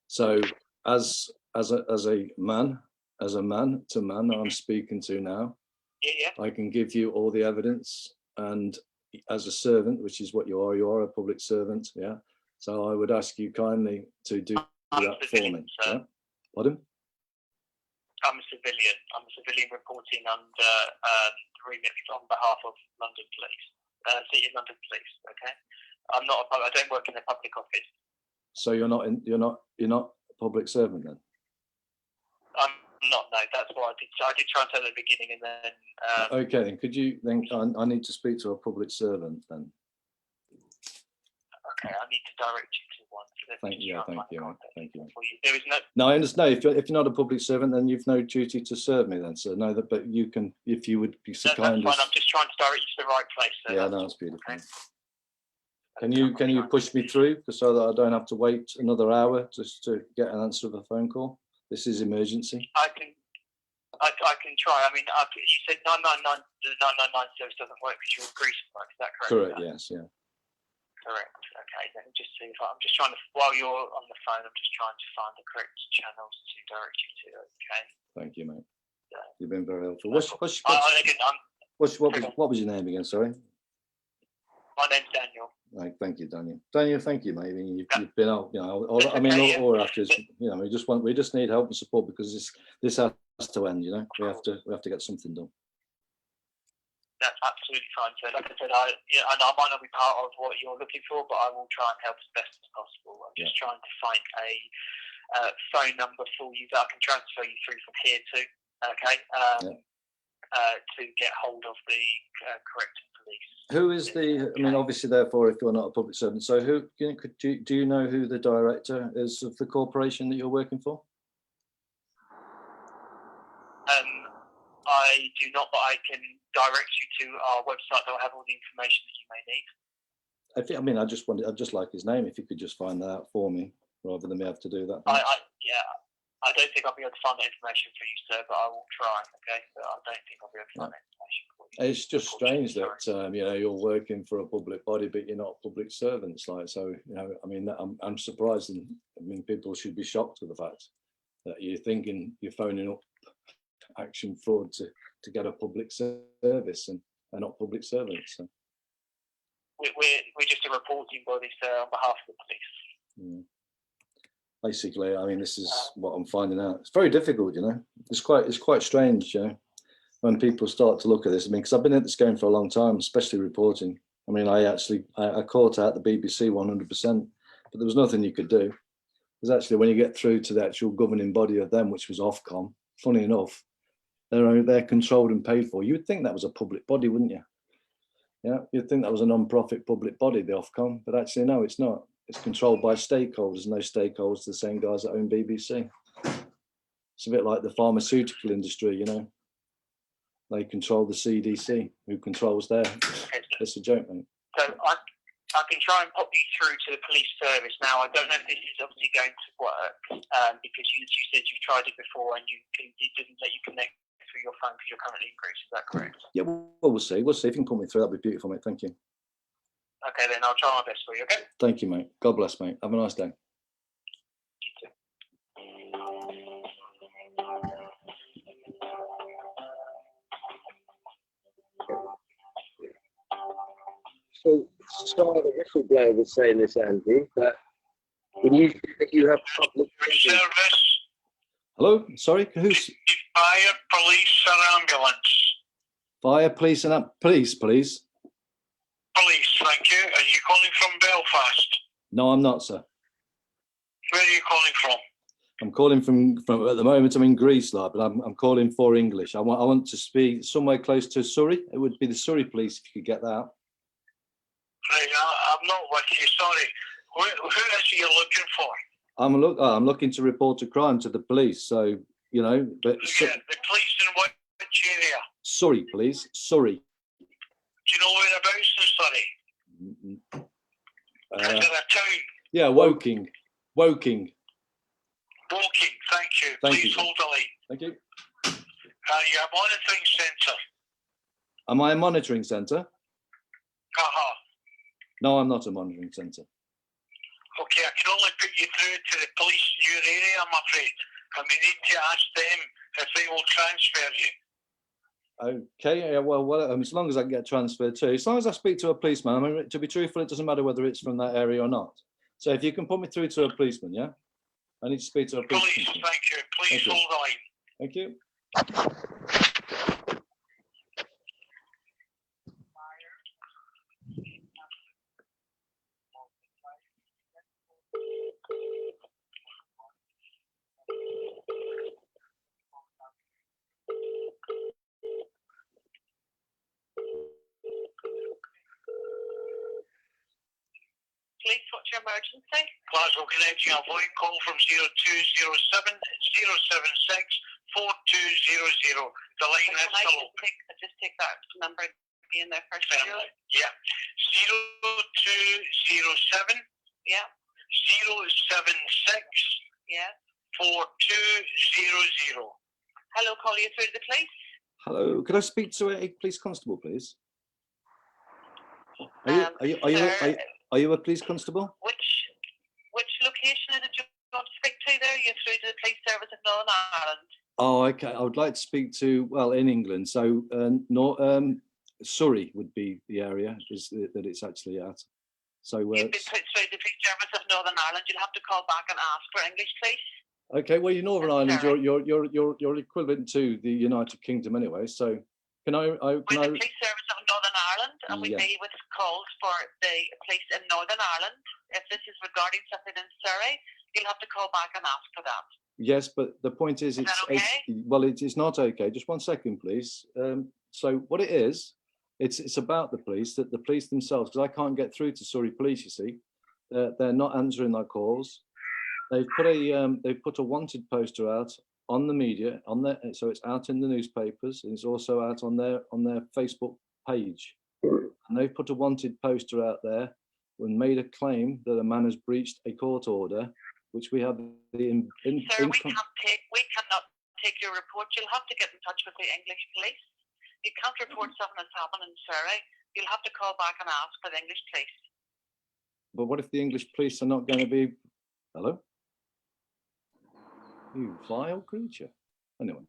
A: So as a man to man I'm speaking to now, I can give you all the evidence, and as a servant, which is what you are a public servant, yeah. So I would ask you kindly to do that for me. Yeah? Pardon?
E: I'm a civilian. I'm a civilian reporting under the remit on behalf of London Police, City of London Police. Okay, I don't work in a public office.
A: So you're not a public servant then?
E: I'm not. No, that's what I did. So I did try and say at the beginning, and then.
A: Okay, then could you then? I need to speak to a public servant then.
E: Okay, I need to direct you to one. So
A: Thank you.
E: There is no.
A: No, I understand. If you're not a public servant, then you've no duty to serve me. Then, so no. But you can, if you would be so kind.
E: That's fine. I'm just trying to direct you to the right place. So
A: yeah, no, that's beautiful.
E: Okay.
A: Can you push me through so that I don't have to wait another hour just to get an answer of a phone call? This is emergency.
E: I can try. I mean, you said 999. The 999 service doesn't work because you're in Greece, right? Is that correct?
A: Correct. Yes. Yeah.
E: Correct. Okay. Let me just see if I'm just trying to. While you're on the phone, I'm just trying to find the correct channels to direct you to. Okay.
A: Thank you, mate.
E: Yeah.
A: You've been very helpful.
E: No
A: What was your name again? Sorry.
E: My name's Daniel.
A: Right, thank you, Daniel. Daniel, thank you, mate. You've been out. All we're after is, we just need help and support because this has to end. We have to get something done.
E: That's absolutely fine. So, like I said, I might not be part of what you're looking for, but I will try and help as best as possible. I'm just trying to find a phone number for you that I can transfer you through from here to. Okay. To get hold of the correct police.
A: Who is the? I mean, obviously, therefore, if you're not a public servant, so do you know who the director is of the corporation that you're working for?
E: I do not, but I can direct you to our website that will have all the information that you may need.
A: I'd just like his name. If you could just find that out for me, rather than me have to do that.
E: I don't think I'll be able to find that information for you, sir, but I will try. Okay, but I don't think I'll be able to find that information for you.
A: It's just strange that you're working for a public body, but you're not public servants. I'm surprised, and people should be shocked with the fact that you're thinking you're phoning up Action Fraud to get a public service and not public servants. So.
E: We're just a reporting body, sir, on behalf of the police.
A: Basically, this is what I'm finding out. It's very difficult, It's quite strange, when people start to look at this. Because I've been at this game for a long time, especially reporting. I caught out the BBC 100%, but there was nothing you could do. Because actually, when you get through to the actual governing body of them, which was Ofcom, funny enough, they're controlled and paid for. You'd think that was a public body, wouldn't you? Yeah, you'd think that was a non-profit public body, the Ofcom, but actually, no, it's not. It's controlled by stakeholders, and those stakeholders are the same guys that own BBC. It's a bit like the pharmaceutical industry, They control the CDC, who controls there. It's a joke, mate.
E: So I can try and pop you through to the police service now. I don't know if this is obviously going to work because you said you've tried it before and it didn't let you connect through your phone because you're currently in Greece. Is that correct?
A: Yeah, well, we'll see. We'll see if you can put me through. That'd be beautiful, mate. Thank you.
E: Okay, then I'll try my best for you, okay?
A: Thank you, mate. God bless, mate. Have a nice day.
E: You too.
D: So, the whistleblower was saying this, Andy, that when you have public
E: service.
A: Hello, sorry, who's?
E: Fire, police, or ambulance?
A: Fire, police, and police, please.
E: Police, thank you. Are you calling from Belfast?
A: No, I'm not, sir.
E: Where are you calling from?
A: I'm calling from at the moment. I'm in Greece, but I'm calling for English. I want to speak somewhere close to Surrey. It would be the Surrey police if you could get that out.
E: Right, I'm not with you. Sorry. Who is it you're looking for?
A: I'm looking to report a crime to the police. So but
E: the police in which area?
A: Surrey, please. Surrey.
E: Do you know whereabouts in Surrey? Is it a town?
A: Yeah, Woking.
E: Woking, thank you.
A: Thank
E: Please
A: you.
E: hold the line.
A: Thank you.
E: You're a monitoring centre.
A: Am I a monitoring centre?
E: Uh-huh.
A: No, I'm not a monitoring centre.
E: Okay, I can only put you through to the police in your area, I'm afraid. And we need to ask them if they will transfer you.
A: Okay, yeah, well, as long as I can get transferred too. As long as I speak to a policeman, to be truthful, it doesn't matter whether it's from that area or not. So if you can put me through to a policeman, yeah? I need to speak to a policeman.
E: Police, thank you. Please hold the line.
A: Thank you.
E: Police, what's your emergency? Glasgow connecting a void call from 0207 076 4200. The line is still open. Just take that number in there first. Yeah. 0207. Yeah. 076. Yeah. 4200. Hello, call you through to the police.
A: Hello, could I speak to a police constable, please? Are you a police constable?
E: Which location did you want to speak to there? You're through to the police service of Northern Ireland.
A: Oh, okay. I would like to speak to, well, in England. So, Surrey would be the area that it's actually at. So,
E: you've been put through the police service of Northern Ireland. You'll have to call back and ask for English, please.
A: Okay. Well, you're Northern Ireland. You're equivalent to the United Kingdom anyway. So, can I?
E: We're the police service of Northern Ireland, and we deal with calls for the police in Northern Ireland. If this is regarding something in Surrey, you'll have to call back and ask for that.
A: Yes, but the point is, it's not okay. Just 1 second, please. So what it is, it's about the police, that the police themselves, because I can't get through to Surrey Police. You see, they're not answering their calls. They've put a wanted poster out on the media, so it's out in the newspapers, and it's also out on their Facebook page. And they've put a wanted poster out there and made a claim that a man has breached a court order, which we have the
E: Sir, we cannot take your report. You'll have to get in touch with the English police. You can't report something that's happened in Surrey. You'll have to call back and ask for the English police.
A: But what if the English police are not going to be? Hello? You vile creature. Anyway,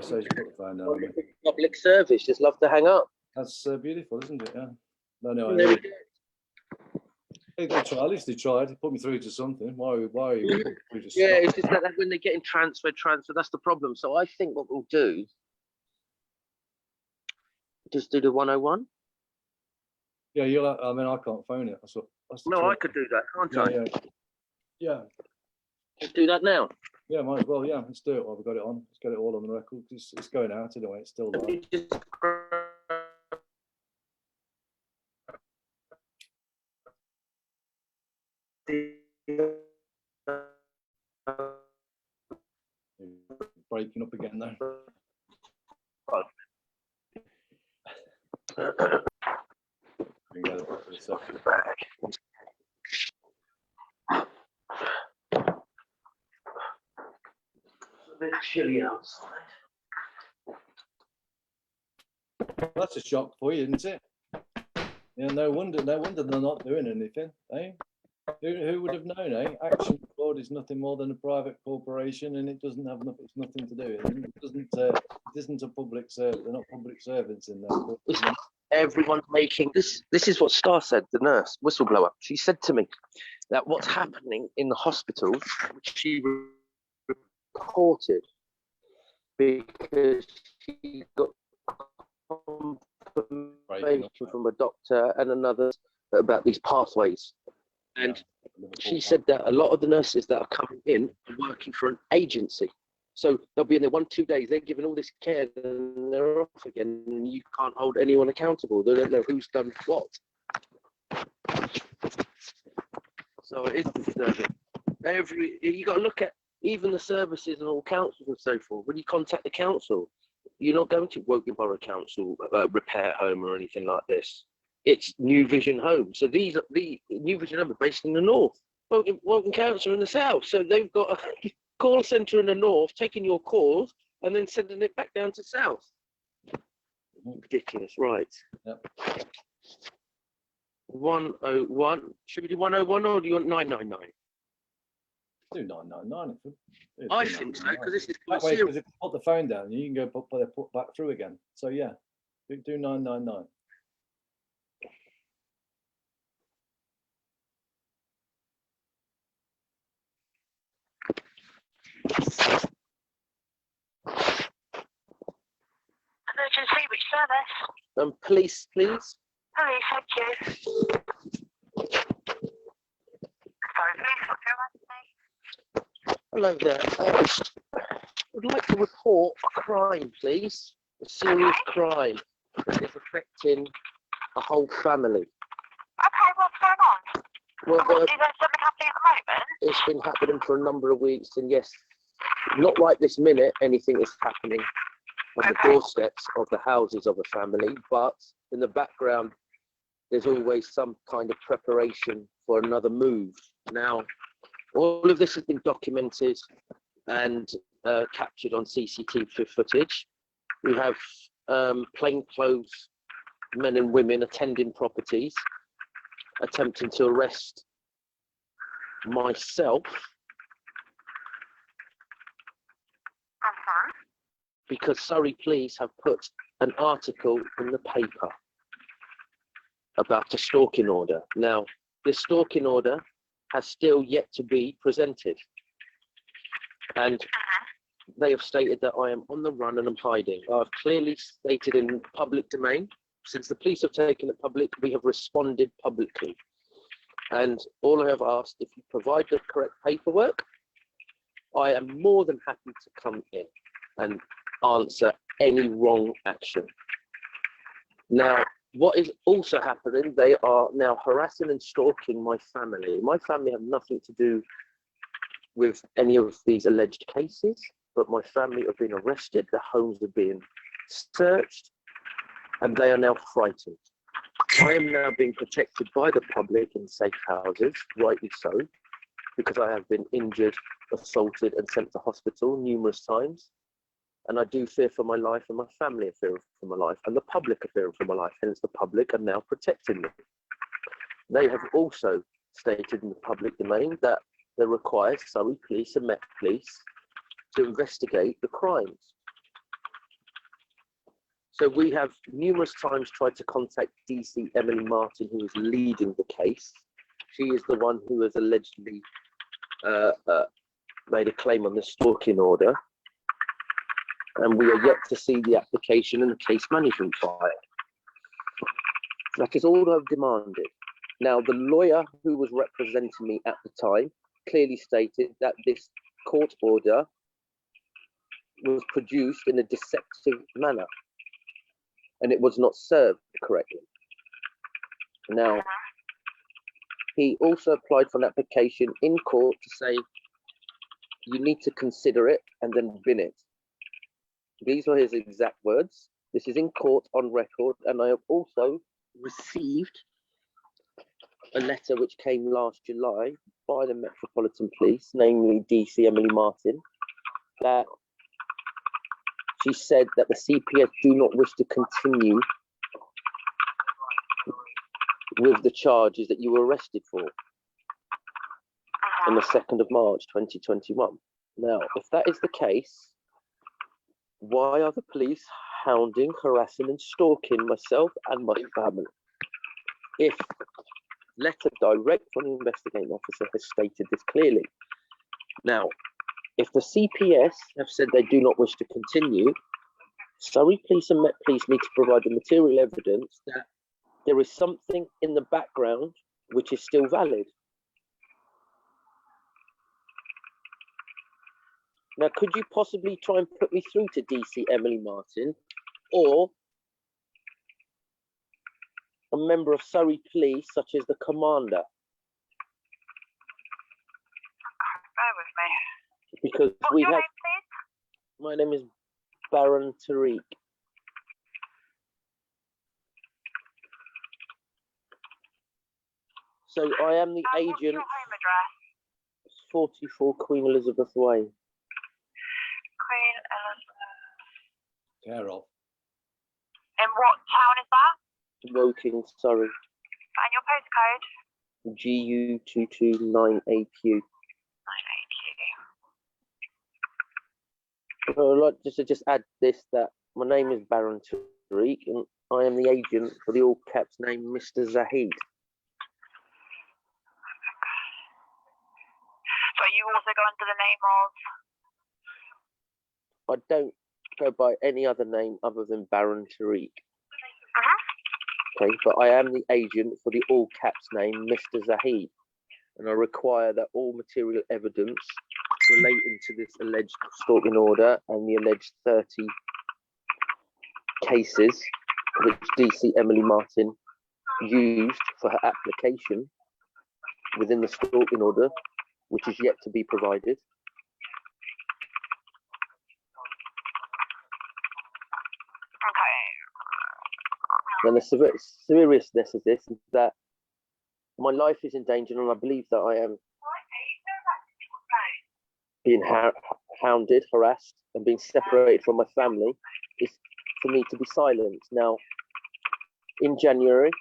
A: so you put the phone down.
D: Public service, just love to hang up.
A: That's beautiful, isn't it? Yeah. No. At least they tried to put me through to something. Why are you through to
D: yeah, it's just that when they're getting transferred, that's the problem. So I think what we'll do, just do the 101.
A: Yeah, I can't phone it.
D: I could do that, can't I?
A: Yeah.
D: Just do that now.
A: Yeah, might as well. Yeah, let's do it while we've got it on. Let's get it all on the record. It's going out anyway. It's still live. Breaking up again now.
D: A bit chilly outside.
A: That's a shock for you, isn't it? Yeah, no wonder they're not doing anything, eh? Who would have known, eh? Action Fraud is nothing more than a private corporation, and it doesn't have it's nothing to do. It isn't a public service. They're not public servants in there.
D: Everyone's making this. This is what Star said, the nurse, whistleblower. She said to me that what's happening in the hospital, which she reported, because she got confirmation from a doctor and another about these pathways. And she said that a lot of the nurses that are coming in are working for an agency. So they'll be in there 1-2 days, they're given all this care, and they're off again, and you can't hold anyone accountable. They don't know who's done what. So it is disturbing. You got to look at even the services and all councils and so forth. When you contact the council, you're not going to Woking Borough Council repair home or anything like this. It's New Vision Home. So these are the New Vision Home are based in the north. Woking Council in the south. So they've got a call centre in the north, taking your calls and then sending it back down to south. Ridiculous, right?
A: Yep.
D: 101. Should we do 101 or do you want 999?
A: Do 999.
D: I think so, because this is
A: that way, because if you put the phone down, you can go put back through again. So yeah, do 999.
B: service.
D: Police, please.
B: Police, thank you. Sorry, police, what's your emergency?
D: Hello there. I'd like to report a crime, please. A serious crime that is affecting a whole family.
B: Okay, what's going on?
D: Well,
B: Is there something happening at the moment?
D: it's been happening for a number of weeks, and yes, not right this minute, anything is happening on the doorsteps of the houses of a family, but in the background, there's always some kind of preparation for another move. Now, all of this has been documented and captured on CCTV footage. We have plainclothes men and women attending properties, attempting to arrest myself because Surrey Police have put an article in the paper about a stalking order. Now, this stalking order has still yet to be presented. And they have stated that I am on the run and I'm hiding. I've clearly stated in public domain, since the police have taken it public, we have responded publicly. And all I have asked, if you provide the correct paperwork, I am more than happy to come in and answer any wrong action. Now, what is also happening, they are now harassing and stalking my family. My family have nothing to do with any of these alleged cases, but my family have been arrested, their homes are being searched, and they are now frightened. I am now being protected by the public in safe houses, rightly so, because I have been injured, assaulted, and sent to hospital numerous times. And I do fear for my life, and my family are fearing for my life, and the public are fearing for my life, hence the public are now protecting me. They have also stated in the public domain that they require Surrey Police and Met Police to investigate the crimes. So we have numerous times tried to contact DC Emily Martin, who is leading the case. She is the one who has allegedly made a claim on the stalking order. And we are yet to see the application and the case management file. That is all I've demanded. Now, the lawyer who was representing me at the time clearly stated that this court order was produced in a deceptive manner and it was not served correctly. Now, he also applied for an application in court to say, you need to consider it and then bin it. These are his exact words. This is in court on record, and I have also received a letter which came last July by the Metropolitan Police, namely DC Emily Martin, that she said that the CPS do not wish to continue with the charges that you were arrested for on the 2nd of March 2021. Now, if that is the case, why are the police hounding, harassing and stalking myself and my family? If letter direct from the investigating officer has stated this clearly. Now, if the CPS have said they do not wish to continue, Surrey Police and Met Police need to provide the material evidence that there is something in the background which is still valid. Now, could you possibly try and put me through to DC Emily Martin or a member of Surrey Police, such as the commander?
B: Bear with me.
D: Because
B: What's
D: we
B: your
D: have.
B: name, please?
D: My name is Baron Tariq. So I am the
B: What's
D: agent.
B: your home address?
D: 44 Queen Elizabeth Way.
B: Queen Elizabeth.
A: Care of.
B: In what town is that?
D: Woking, Surrey.
B: And your postcode?
D: GU229AQ.
B: 9AQ.
D: I'd like to just add this, that my name is Baron Tariq and I am the agent for the all caps name Mr. Zahid.
B: So you also go under the name of?
D: I don't go by any other name other than Baron Tariq. Okay, but I am the agent for the all caps name, Mr. Zahid, and I require that all material evidence relating to this alleged stalking order and the alleged 30 cases which DC Emily Martin used for her application within the stalking order, which is yet to be provided. And the seriousness of this is that my life is in danger, and I believe that I am being hounded, harassed, and being separated from my family is for me to be silent. Now, in January,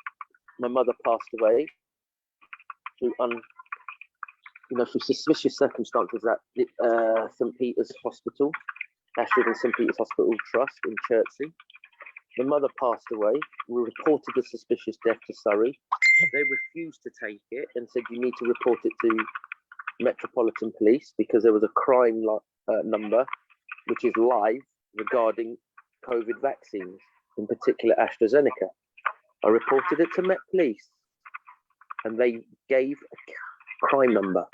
D: my mother passed away through through suspicious circumstances at St. Peter's Hospital, Ashford and St. Peter's Hospital Trust in Chertsey. My mother passed away. We reported the suspicious death to Surrey. They refused to take it and said you need to report it to Metropolitan Police because there was a crime number which is live regarding COVID vaccines, in particular AstraZeneca. I reported it to Met Police and they gave a crime number.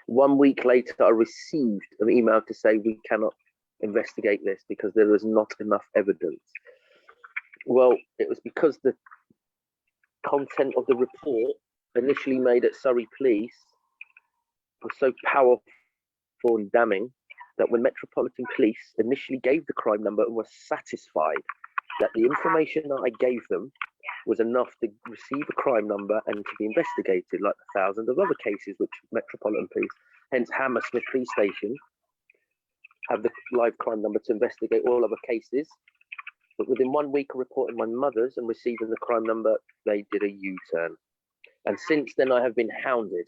D: 1 week later, I received an email to say we cannot investigate this because there is not enough evidence. Well, it was because the content of the report initially made at Surrey Police was so powerful and damning that when Metropolitan Police initially gave the crime number and were satisfied that the information that I gave them was enough to receive a crime number and to be investigated, like thousands of other cases which Metropolitan Police, hence Hammersmith Police Station, have the live crime number to investigate all other cases. But within 1 week of reporting my mother's and receiving the crime number, they did a U-turn. And since then, I have been hounded.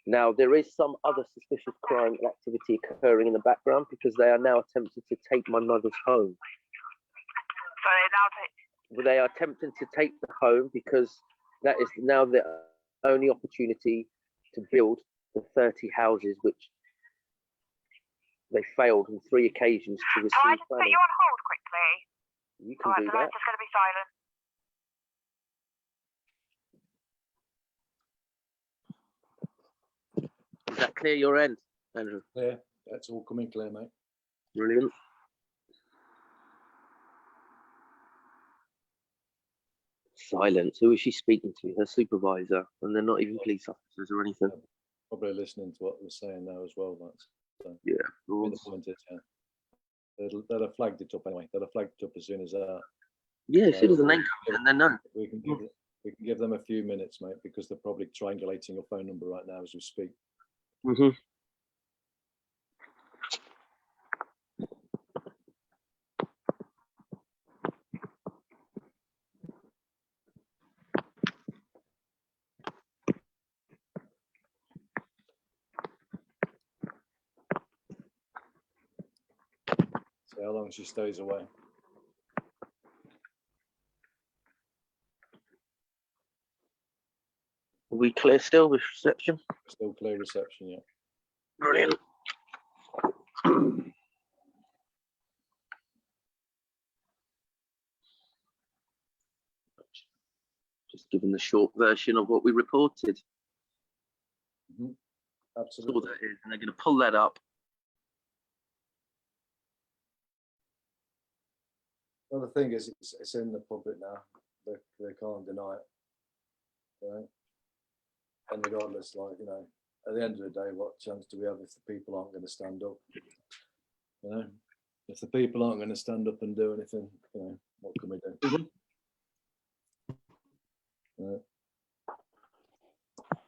D: Now, there is some other suspicious crime activity occurring in the background because they are now attempting to take my mother's home. They are attempting to take the home because that is now the only opportunity to build the 30 houses which they failed on 3 occasions to receive.
F: Can I just put you on hold quickly?
D: You can do that.
F: I'm just going to be silent.
D: Is that clear your end, Andrew?
A: Yeah, that's all coming clear, mate.
D: Brilliant. Silence. Who is she speaking to? Her supervisor, and they're not even police officers or anything.
A: Probably listening to what they're saying now as well. That's
D: yeah.
A: the point is, yeah. They'll have flagged it up anyway. They'll have flagged it up as soon as that.
D: Yeah, as soon as the name comes, and then no.
A: We can give them a few minutes, mate, because they're probably triangulating your phone number right now as we speak.
D: Mm-hmm.
A: See how long she stays away.
D: Are we clear still with reception?
A: Still clear reception, yeah.
D: Brilliant. Just giving the short version of what we reported.
A: Mm-hmm.
D: That's
A: Absolutely.
D: all that is, and they're going to pull that up.
A: Well, the thing is, it's in the public now. They can't deny it. Right? And regardless, like, you know, at the end of the day, what chance do we have if the people aren't going to stand up? You know, if the people aren't going to stand up and do anything, you know, what can we do?
D: Mm-hmm.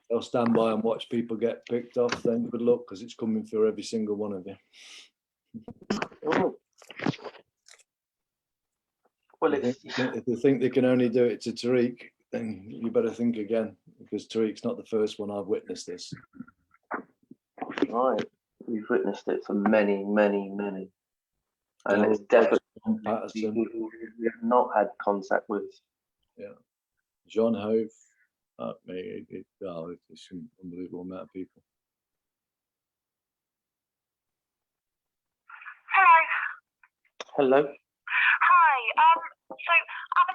A: They'll stand by and watch people get picked off, then good luck, because it's coming for every single one of you.
D: Oh. Well,
A: if they think they can only do it to Tariq, then you better think again, because Tariq's not the first one I've witnessed this.
D: Right, we've witnessed it for many, many, many, and
A: Yeah,
D: it's definitely
A: Patterson.
D: people we have not had contact with.
A: Yeah, John Hove. It's an unbelievable amount of people.
F: Hello.
D: Hello.
F: Hi. So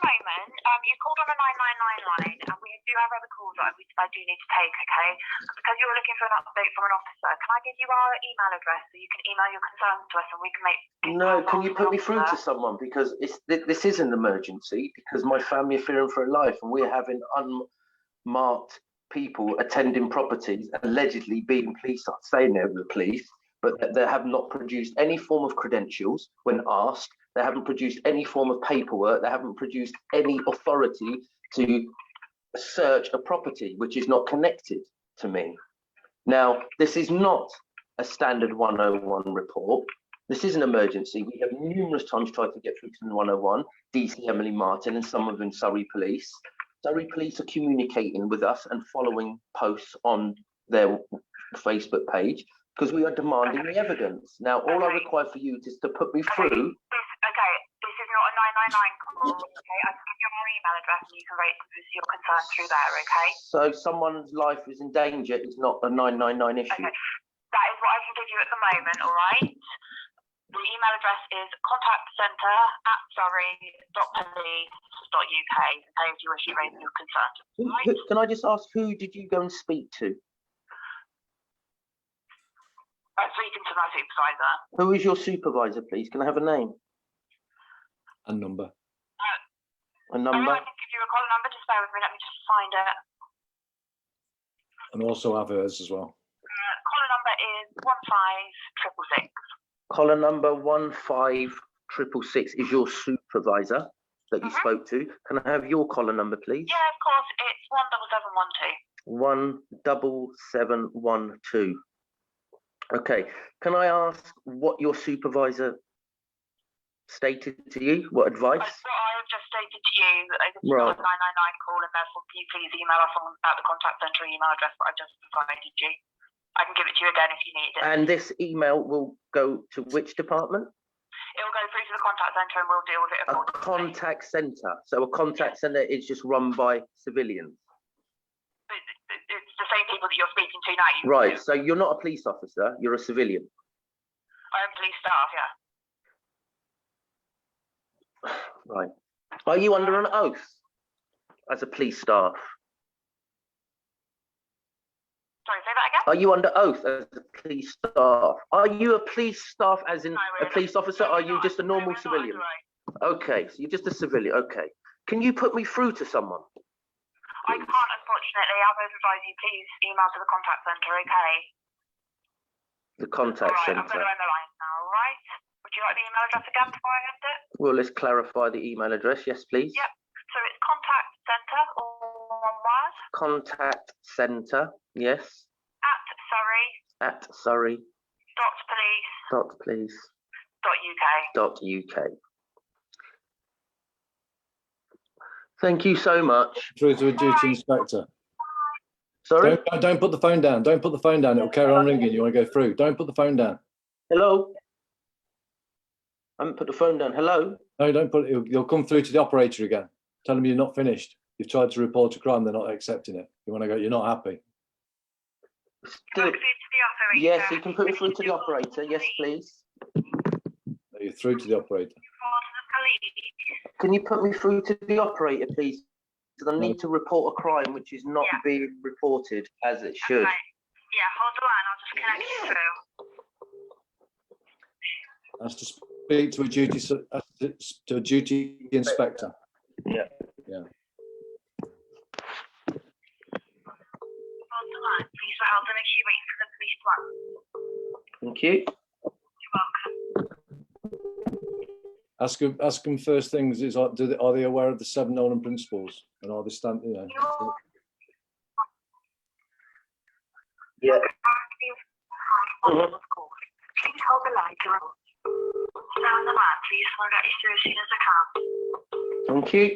F: moment, you called on a 999 line, and we do have other calls that I do need to take, okay? Because you're looking for an update from an officer, can I give you our email address so you can email your concerns to us and we can make...
D: No, can you put me through to someone? Because this is an emergency, because my family are fearing for their life, and we're having unmarked people attending properties, allegedly being police, saying they're the police, but they have not produced any form of credentials when asked. They haven't produced any form of paperwork. They haven't produced any authority to search a property which is not connected to me. Now, this is not a standard 101 report. This is an emergency. We have numerous times tried to get through to the 101, DC Emily Martin and some of them Surrey Police. Surrey Police are communicating with us and following posts on their Facebook page because we are demanding the evidence. Now, all I require for you is to put me through.
F: Okay, this is not a 999 call, okay? I can give you our email address and you can raise your concerns through there, okay?
D: So someone's life is in danger is not a 999 issue.
F: Okay, that is what I can give you at the moment, all right? The email address is contactcentre@surrey.police.uk, okay, if you wish to raise your concerns. Right?
D: Can I just ask, who did you go and speak to?
F: Speaking to my supervisor.
D: Who is your supervisor, please? Can I have a name?
A: And number.
D: A number?
F: I can give you a call number, just bear with me, let me just find it.
A: And also have hers as well.
F: Caller number is 15666.
D: Caller number 15666 is your supervisor that you spoke to. Can I have your caller number, please?
F: Yeah, of course, it's 17712.
D: 17712. Okay, can I ask what your supervisor stated to you? What advice?
F: What I have just stated to you, this is
D: Right.
F: not a 999 call, and therefore can you please email us at the contact centre email address that I've just provided you. I can give it to you again if you need it.
D: And this email will go to which department?
F: It will go through to the contact centre and we'll deal with it
D: A
F: accordingly.
D: contact centre. So a contact centre is just run by civilians.
F: It's the same people that you're speaking to now.
D: Right, so you're not a police officer, you're a civilian.
F: I am police staff, yeah.
D: Right. Are you under an oath as a police staff?
F: Sorry, say that again?
D: Are you under oath as a police staff? Are you a police staff as in a police officer? Or are you just a normal civilian? Okay, so you're just a civilian. Okay. Can you put me through to someone?
F: I can't, unfortunately. I would advise you please email to the contact centre, okay?
D: The contact
F: All right,
D: centre.
F: I'm going to end the line now, all right? Would you like the email address again before I end it?
D: Well, let's clarify the email address. Yes, please.
F: Yep. So it's contact centre, all one word.
D: Contact centre. Yes.
F: At Surrey.
D: Surrey.
F: .police.uk.
D: Thank you so much.
A: Through to a duty inspector.
D: Sorry?
A: Don't put the phone down. Don't put the phone down. It'll carry on ringing. You want to go through. Don't put the phone down.
D: Hello? I haven't put the phone down. Hello?
A: No, don't put it. You'll come through to the operator again. Tell them you're not finished. You've tried to report a crime. They're not accepting it. You want to go, you're not happy.
D: Still, yes, you can put me through to the operator. Yes, please.
A: No, you're through to the operator.
D: Can you put me through to the operator, please? Because I need to report a crime which is not being reported as it should.
F: Okay. Yeah, hold the line. I'll just connect you through.
A: That's to speak to a duty inspector.
D: Yeah.
A: Yeah.
F: Hold the line. Please for help and make sure you wait for the police plan.
D: Thank you.
F: You're welcome.
A: Ask them first things is are they aware of the 7 Nolan principles and are they
D: Yeah.
F: Please hold the line. Stay on the line, please. I'll get you through as soon as I can.
D: Thank you.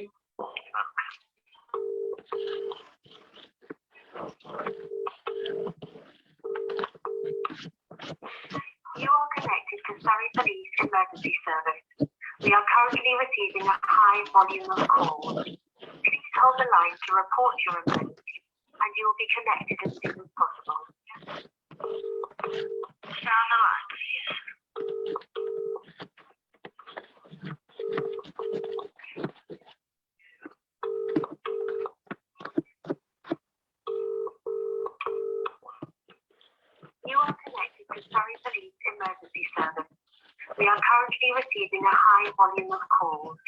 B: You are connected to Surrey Police Emergency Service. We are currently receiving a high volume of calls. Please hold the line to report your emergency and you will be connected as soon as possible. Stay on the line, please.
F: emergency service. We are currently receiving a high volume of calls.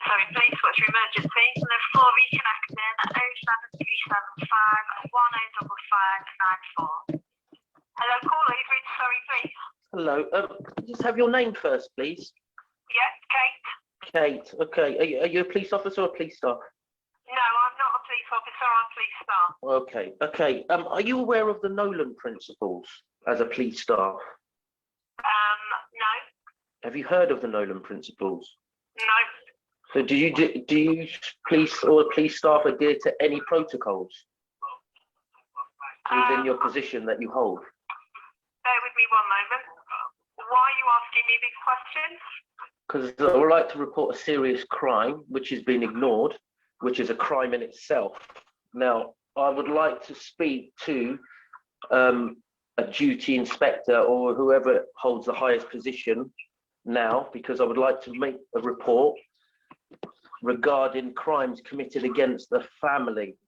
F: Sorry, please, what's your emergency? Level 4 reconnecting at 07375 105594. Hello, caller, you've reached Surrey, please.
D: Hello. Just have your name first, please.
F: Yes, Kate.
D: Kate. Okay. Are you a police officer or a police staff?
F: No, I'm not a police officer, I'm police staff.
D: Okay. Okay. Are you aware of the Nolan principles as a police staff?
F: No.
D: Have you heard of the Nolan principles?
F: No.
D: So do you police or police staff adhere to any protocols within your position that you hold?
F: Bear with me one moment. Why are you asking me these questions?
D: Because I would like to report a serious crime which has been ignored, which is a crime in itself. Now, I would like to speak to a duty inspector or whoever holds the highest position now, because I would like to make a report regarding crimes committed against the family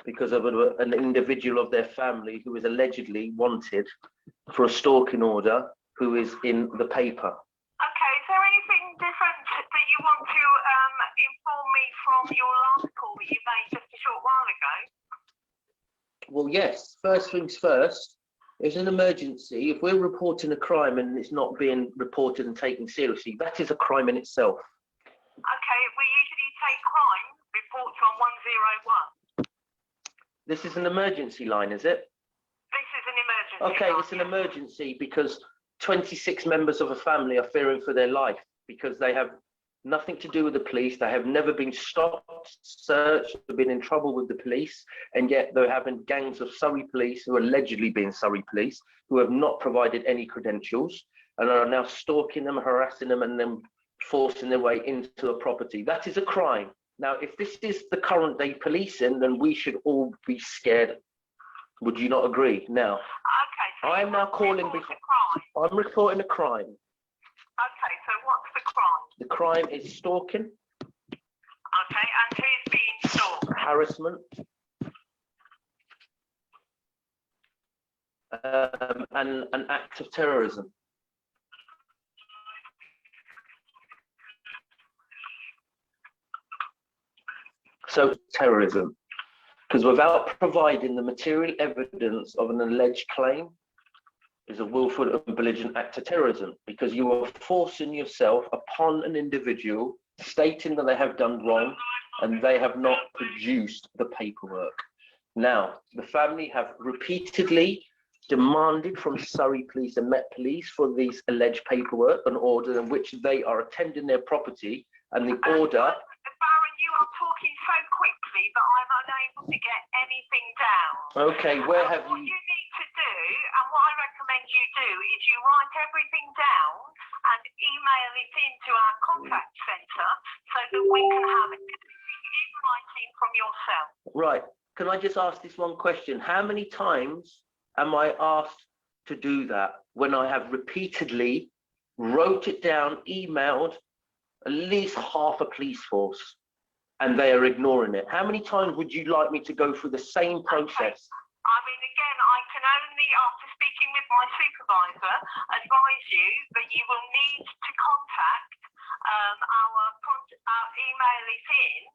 D: because of an individual of their family who is allegedly wanted for a stalking order, who is in the paper.
F: Okay, is there anything different that you want to inform me from your last call that you made just a short while ago?
D: Well, yes. First things first, it's an emergency. If we're reporting a crime and it's not being reported and taken seriously, that is a crime in itself.
F: Okay, we usually take crime reports on 101.
D: This is an emergency line, is it?
F: This is an emergency.
D: Okay, it's an emergency because 26 members of a family are fearing for their life because they have nothing to do with the police. They have never been stopped, searched, or been in trouble with the police, and yet they're having gangs of Surrey police who are allegedly being Surrey police, who have not provided any credentials and are now stalking them, harassing them, and then forcing their way into a property. That is a crime. Now, if this is the current day policing, then we should all be scared. Would you not agree? Now,
F: okay, so
D: I'm now calling because I'm reporting a crime.
F: Okay, so what's the crime?
D: The crime is stalking.
F: Okay, and who's being stalked?
D: Harassment. And an act of terrorism. So terrorism, because without providing the material evidence of an alleged claim is a willful and belligerent act of terrorism, because you are forcing yourself upon an individual, stating that they have done wrong and they have not produced the paperwork. Now, the family have repeatedly demanded from Surrey Police and Met Police for these alleged paperwork, an order in which they are attending their property, and the order...
F: Baron, you are talking so quickly that I'm unable to get anything down.
D: Okay, where have
F: What you need to do, and what I recommend you do, is you write everything down and email it into our contact centre so that we can have it in writing from yourself.
D: Right. Can I just ask this one question? How many times am I asked to do that when I have repeatedly wrote it down, emailed at least half a police force, and they are ignoring it? How many times would you like me to go through the same process?
F: I mean, again, I can only, after speaking with my supervisor, advise you that you will need to contact our email it in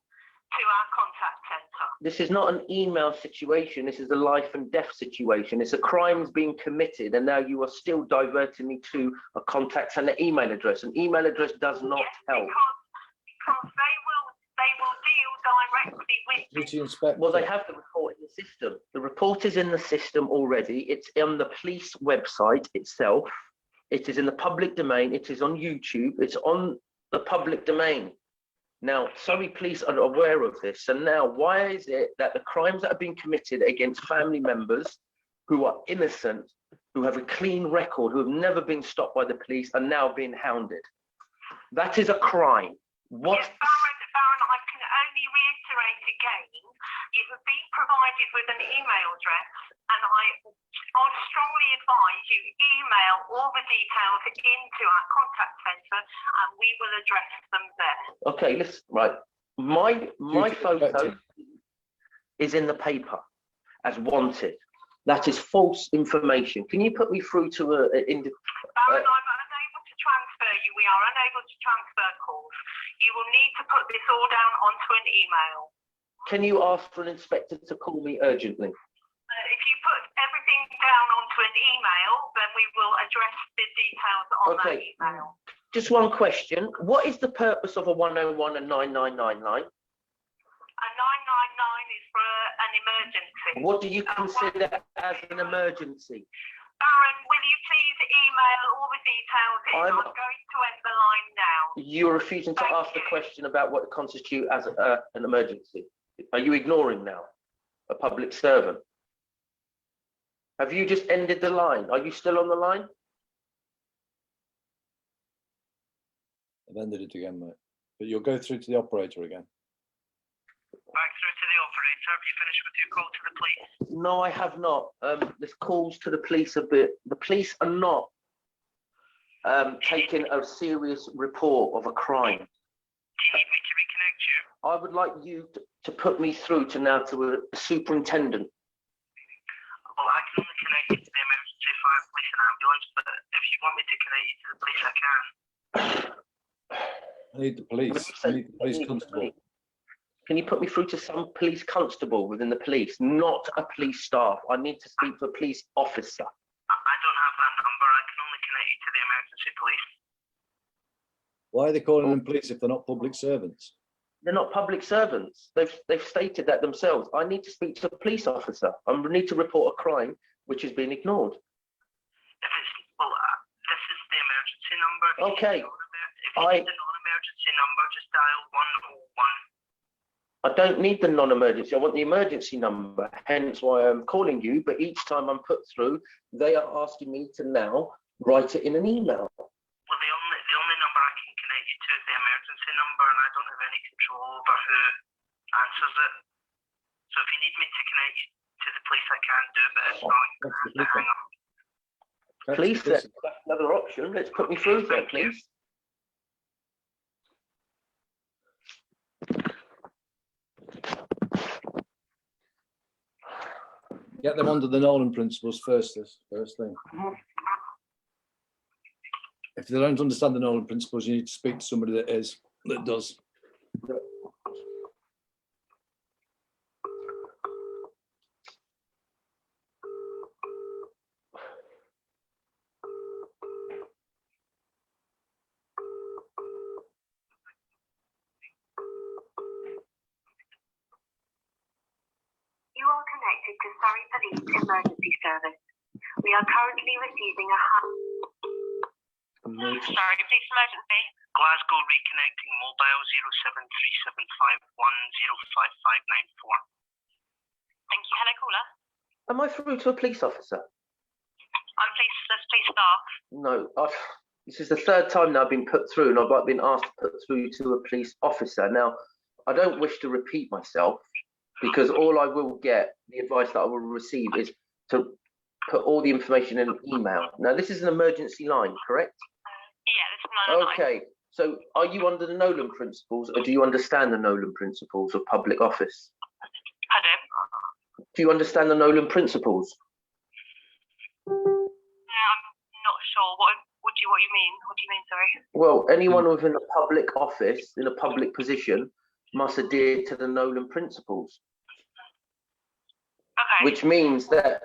F: to our contact centre.
D: This is not an email situation. This is a life and death situation. It's a crime's being committed, and now you are still diverting me to a contact and an email address. An email address does not help.
F: Because they will deal directly with you.
D: Well, they have the report in the system. The report is in the system already. It's on the police website itself. It is in the public domain. It is on YouTube. It's on the public domain. Now, Surrey Police are aware of this. And now, why is it that the crimes that have been committed against family members who are innocent, who have a clean record, who have never been stopped by the police, are now being hounded? That is a crime. What?
F: Yes, Baron, I can only reiterate again, you have been provided with an email address, and I strongly advise you email all the details into our contact centre, and we will address them there.
D: Okay, listen, right. My photo is in the paper as wanted. That is false information. Can you put me through to
F: Baron, I'm unable to transfer you. We are unable to transfer calls. You will need to put this all down onto an email.
D: Can you ask for an inspector to call me urgently?
F: If you put everything down onto an email, then we will address the details on that email.
D: Just one question. What is the purpose of a 101 and 9999 line?
F: A 999 is for an emergency.
D: What do you consider as an emergency?
F: Baron, will you please email all the details in? I'm going to end the line now.
D: You're refusing to ask the question about what constitutes as an emergency. Are you ignoring now a public servant? Have you just ended the line? Are you still on the line?
A: I've ended it again, mate. But you'll go through to the operator again.
E: Back through to the operator. Have you finished with your call to the police?
D: No, I have not. This calls to the police a bit. The police are not taking a serious report of a crime.
E: Do you need me to reconnect you?
D: I would like you to put me through to a superintendent.
E: Well, I can only connect you to the emergency fire, police and ambulance, but if you want me to connect you to the police, I can.
A: I need the police. I need the police constable.
D: Can you put me through to some police constable within the police, not a police staff? I need to speak to a police officer.
E: I don't have that number. I can only connect you to the emergency police.
A: Why are they calling them police if they're not public servants?
D: They're not public servants. They've stated that themselves. I need to speak to a police officer. I need to report a crime which has been ignored.
E: If it's, well, this is the emergency number.
D: Okay.
E: If you need the non-emergency number, just dial 101.
D: I don't need the non-emergency. I want the emergency number. Hence why I'm calling you. But each time I'm put through, they are asking me to now write it in an email.
E: Well, the only number I can connect you to is the emergency number, and I don't have any control over who answers it. So if you need me to connect you to the police, I can do, but if not, you have to hang up.
D: Police, that's another option. Let's put me through there, please.
A: Get them under the Nolan principles first thing. If they don't understand the Nolan principles, you need to speak to somebody that does.
F: You are connected to Surrey Police Emergency Service. We are currently receiving a
E: Sorry, police emergency. Glasgow reconnecting mobile 07375105594. Thank you. Hello, caller.
D: Am I through to a police officer?
E: I'm police staff.
D: No, this is the third time now I've been put through, and I've been asked to put through to a police officer. Now, I don't wish to repeat myself, because all I will get, the advice that I will receive is to put all the information in an email. Now, this is an emergency line, correct?
E: Yeah, this is 999.
D: Okay, so are you under the Nolan principles, or do you understand the Nolan principles of public office?
E: Pardon?
D: Do you understand the Nolan principles?
E: I'm not sure. What do you mean? What do you mean, sorry?
D: Well, anyone within a public office, in a public position, must adhere to the Nolan principles.
E: Okay.
D: Which means that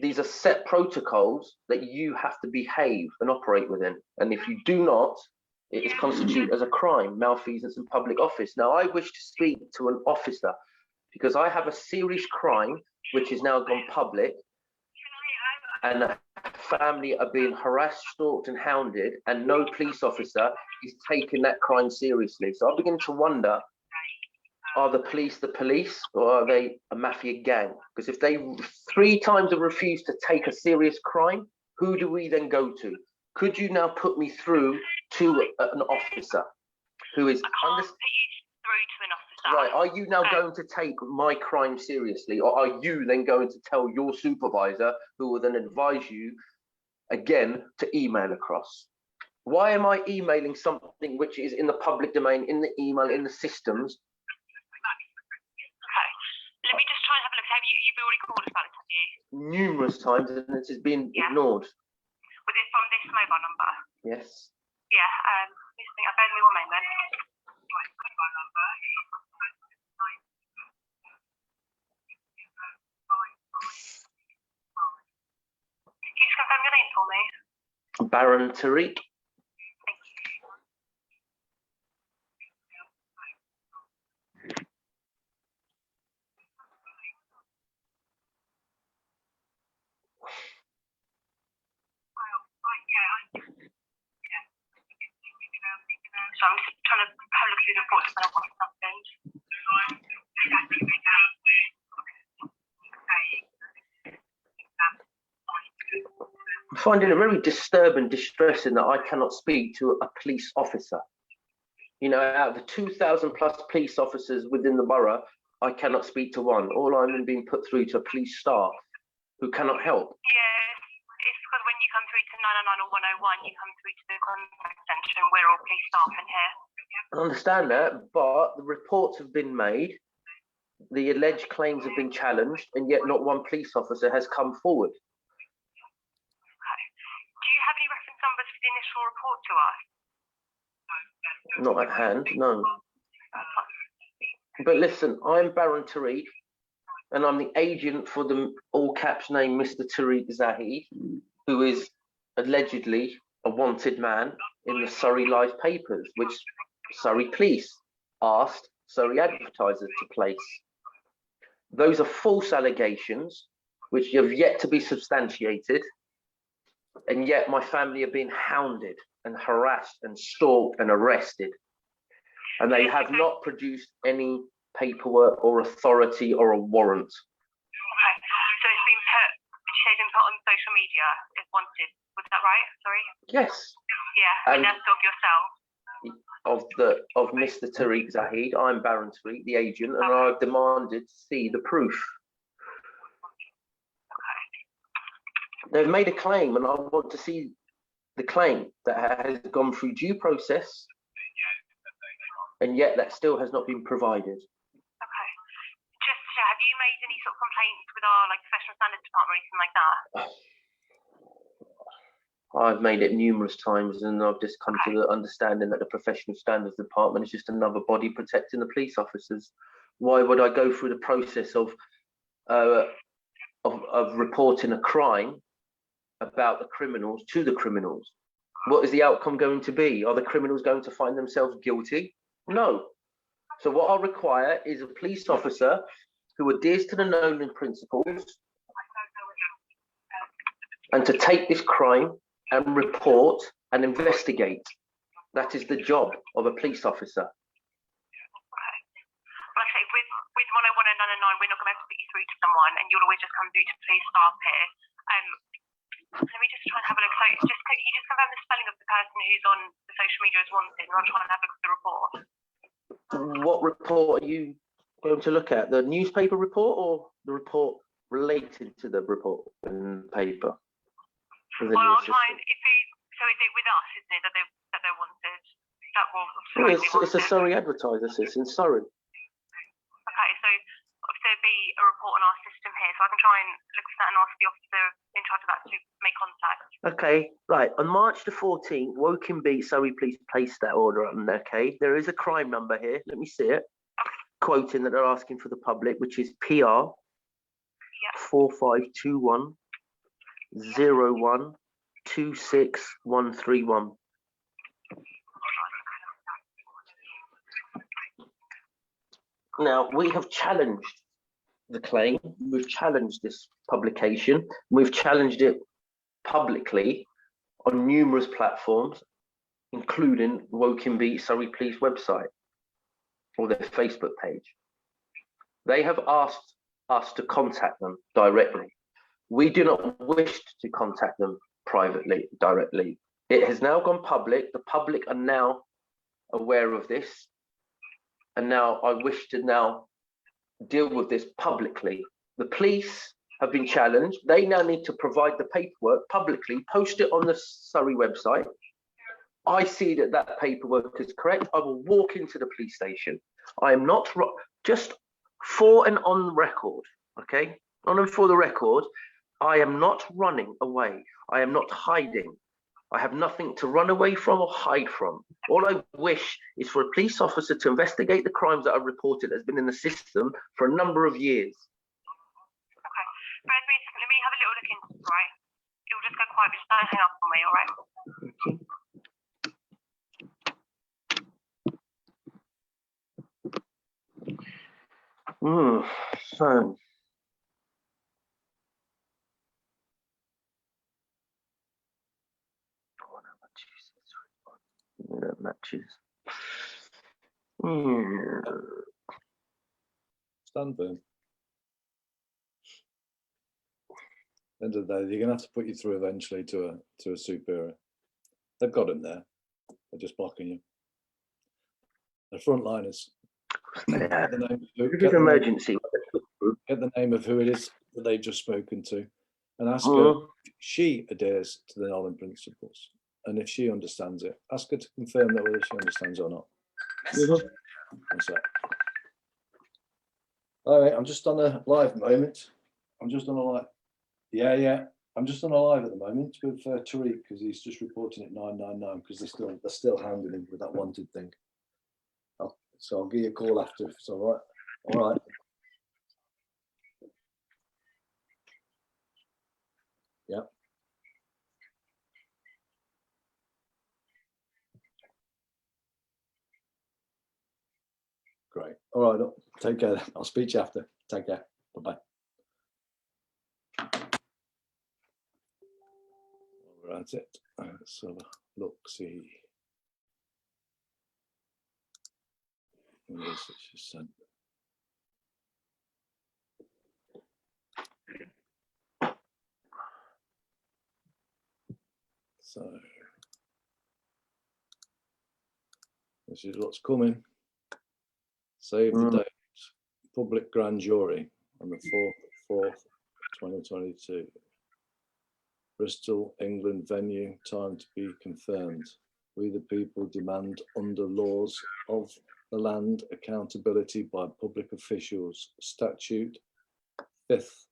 D: these are set protocols that you have to behave and operate within. And if you do not, it is constituted as a crime, malfeasance in public office. Now, I wish to speak to an officer because I have a serious crime which has now gone public, and a family are being harassed, stalked and hounded, and no police officer is taking that crime seriously. So I begin to wonder, are the police, or are they a mafia gang? Because if they 3 times have refused to take a serious crime, who do we then go to? Could you now put me through to an officer who is...
E: I can't put you through to an officer.
D: Right, are you now going to take my crime seriously, or are you then going to tell your supervisor, who will then advise you again to email across? Why am I emailing something which is in the public domain, in the email, in the systems?
E: Okay, let me just try and have a look. You've already called us about this, have
F: you?
D: Numerous times, and it has been ignored.
F: Was it from this mobile number?
D: Yes.
F: Yeah. Bear with me one moment. Can you just confirm your name for me?
D: Baron Tariq.
F: So I'm just trying to have a look through the reports and I've got something.
D: I'm finding it very disturbing, distressing that I cannot speak to a police officer. You know, out of the 2,000 plus police officers within the borough, I cannot speak to one. All I'm being put through to police staff who cannot help.
F: Yeah, it's because when you come through to 999 or 101, you come through to the contact centre and we're all police staff in here.
D: I understand that, but the reports have been made, the alleged claims have been challenged, and yet not one police officer has come forward.
F: Okay. Do you have any reference numbers for the initial report to us?
D: Not at hand, no. But listen, I'm Baron Tariq, and I'm the agent for the all caps name Mr. Tariq Zahid, who is allegedly a wanted man in the Surrey Live papers, which Surrey police asked Surrey advertisers to place. Those are false allegations which have yet to be substantiated, and yet my family have been hounded and harassed and stalked and arrested, and they have not produced any paperwork or authority or a warrant.
F: Okay, so it's been put on social media if wanted, was that right? Sorry?
D: Yes.
F: Yeah, and that's of yourself?
D: Of Mr. Tariq Zahid. I'm Baron Tariq, the agent, and I've demanded to see the proof.
F: Okay.
D: They've made a claim, and I want to see the claim that has gone through due process, and yet that still has not been provided.
F: Okay. Just have you made any sort of complaints with our professional standards department or anything like that?
D: I've made it numerous times, and I've just come to the understanding that the professional standards department is just another body protecting the police officers. Why would I go through the process of reporting a crime about the criminals to the criminals? What is the outcome going to be? Are the criminals going to find themselves guilty? No. So what I require is a police officer who adheres to the known principles and to take this crime and report and investigate. That is the job of a police officer.
F: Okay. Like I say, with 101 and 909, we're not going to be able to put you through to someone, and you'll always just come through to police staff here. Let me just try and have a look. So, can you just confirm the spelling of the person who's on the social media as wanted, and I'll try and have a look at the report.
D: What report are you going to look at? The newspaper report or the report related to the report in the paper?
F: Well, I'll try and so is it with us, isn't it, that they're wanted? That will
D: it's a Surrey advertiser, sis, in Surrey.
F: Okay, so obviously there'll be a report on our system here, so I can try and look at that and ask the officer in charge of that to make contact. Okay, right. On March the 14th, Woking Beat Surrey Police placed that order on. Okay, there is a crime number here. Let me see it. Quoting that they're asking for the public, which is PR 4521 01 26131. Now, we have challenged the claim, we've challenged this publication, we've challenged it publicly on numerous platforms, including Woking Beat Surrey Police website or their Facebook page. They have asked us to contact them directly. We do not wish to contact them privately, directly. It has now gone public. The public are now aware of this. And now I wish to now deal with this publicly. The police have been challenged. They now need to provide the paperwork publicly, post it on the Surrey website. I see that that paperwork is correct. I will walk into the police station. I am not, just for and on record, okay?
D: On and for the record, I am not running away. I am not hiding. I have nothing to run away from or hide from. All I wish is for a police officer to investigate the crimes that are reported that has been in the system for a number of years.
F: Okay. Fred, let me have a little look into this, right? It will just go quiet, just don't hang up on me, all right?
D: So, that matches.
A: Stand firm. End of the day, you're gonna have to put you through eventually to a superior. They've got him there. They're just blocking you. The frontliners.
D: Yeah.
A: Get
D: Emergency.
A: the name of who it is that they've just spoken to, and ask her if she adheres to the Nolan principles. And if she understands it, ask her to confirm that whether she understands or not. What's that? All right, I'm just on a live moment. I'm just on a live. Yeah. I'm just on a live at the moment with Tariq because he's just reporting at 999 because they're still hounding him with that wanted thing. So I'll give you a call after if it's all right. All right. Yeah. Great. All right. Take care. I'll speak to you after. Take care. Bye-bye. That's it. Let's have a look, see. What is it she sent? So, this is what's coming. Save the date. Public grand jury on the 4th, 2022. Bristol, England venue, time to be confirmed. We the people demand under laws of the land accountability by public officials. Statute the 5th,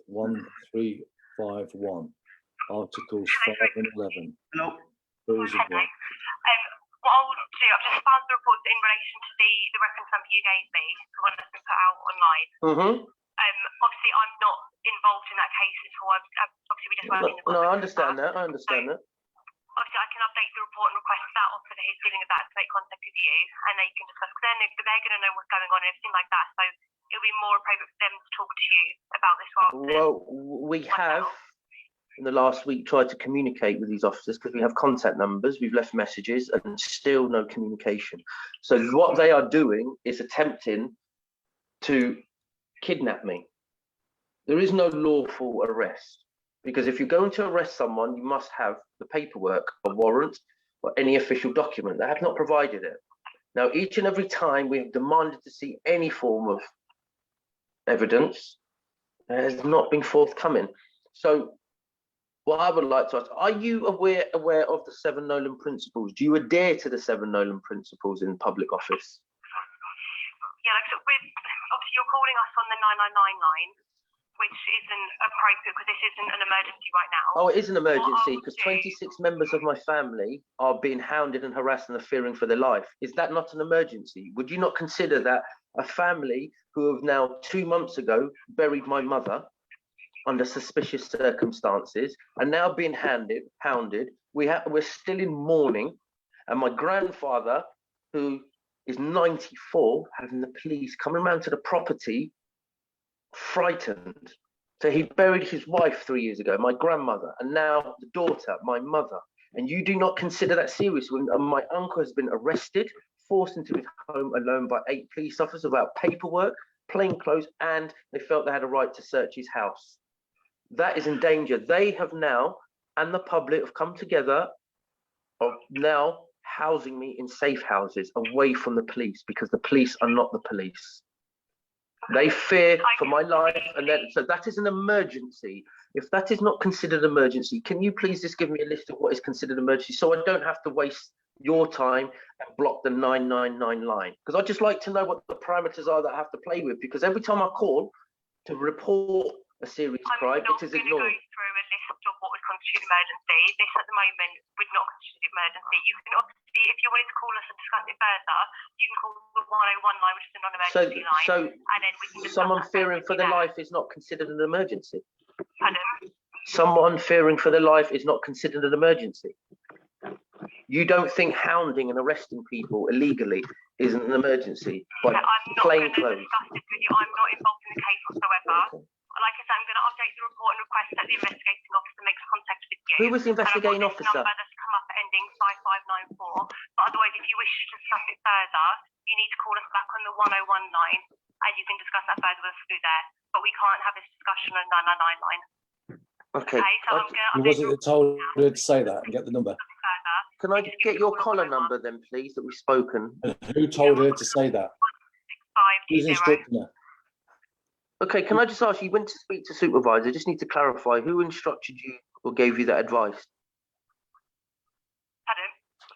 A: 1351, Articles 5 and 11.
F: Hello.
A: Rules of law.
F: What I'll do, I've just found the report in relation to the reference number you gave me, the one that's been put out online. Obviously, I'm not involved in that case at all. Obviously, we just work in the
D: No, I understand that. Obviously,
F: I can update the report and request that officer that is dealing with that to make contact with you, and they can discuss. Because they're going to know what's going on and everything like that. So it'll be more appropriate for them to talk to you about this rather than.
D: Well, we have in the last week tried to communicate with these officers because we have contact numbers. We've left messages and still no communication. So what they are doing is attempting to kidnap me. There is no lawful arrest because if you're going to arrest someone, you must have the paperwork, a warrant, or any official document. They have not provided it. Now, each and every time we have demanded to see any form of evidence, it has not been forthcoming. So what I would like to ask, are you aware of the 7 Nolan principles? Do you adhere to the 7 Nolan principles in public office?
F: Yeah, so obviously you're calling us on the 999 line, which isn't appropriate because this isn't an emergency right now.
D: Oh, it is an emergency because 26 members of my family are being hounded and harassed and are fearing for their life. Is that not an emergency? Would you not consider that a family who have now 2 months ago buried my mother under suspicious circumstances and now being hounded? We're still in mourning, and my grandfather, who is 94, having the police coming around to the property, frightened. So he buried his wife 3 years ago, my grandmother, and now the daughter, my mother. And you do not consider that serious when my uncle has been arrested, forced into his home alone by 8 police officers without paperwork, plainclothes, and they felt they had a right to search his house. That is in danger. They have now, and the public have come together, are now housing me in safe houses away from the police because the police are not the police. They fear for my life, and so that is an emergency. If that is not considered emergency, can you please just give me a list of what is considered emergency so I don't have to waste your time and block the 999 line? Because I'd just like to know what the parameters are that I have to play with, because every time I call, to report a serious crime, it is ignored.
F: I'm not going to go through a list of what would constitute emergency. This at the moment would not constitute emergency. You can obviously, if you wanted to call us and discuss it further, you can call the 101 line, which is a non-emergency line.
D: So
F: and then we can discuss
D: someone
F: that
D: fearing for their
F: further.
D: life is not considered an emergency.
F: Pardon?
D: Someone fearing for their life is not considered an emergency. You don't think hounding and arresting people illegally isn't an emergency by
F: I'm not
D: plain
F: going to
D: clothes?
F: discuss this with you. I'm not involved in the case whatsoever.
D: Okay.
F: Like I said, I'm going to update the report and request that the investigating officer makes contact with you.
D: Who was the investigating
F: and I've got this
D: officer?
F: number that's come up ending 5594. But otherwise, if you wish to discuss it further, you need to call us back on the 101 line, and you can discuss that further with us through there. But we can't have this discussion on the 999 line.
D: Okay.
F: So I'm going to
A: Who was it that told her to say that and get the number?
D: Can I get your collar number then, please, that we've spoken?
A: And who told her to say that? Who's
F: 6520.
A: instructing her?
D: Okay, can I just ask you, when to speak to supervisor, just need to clarify, who instructed you or gave you that advice?
F: Pardon?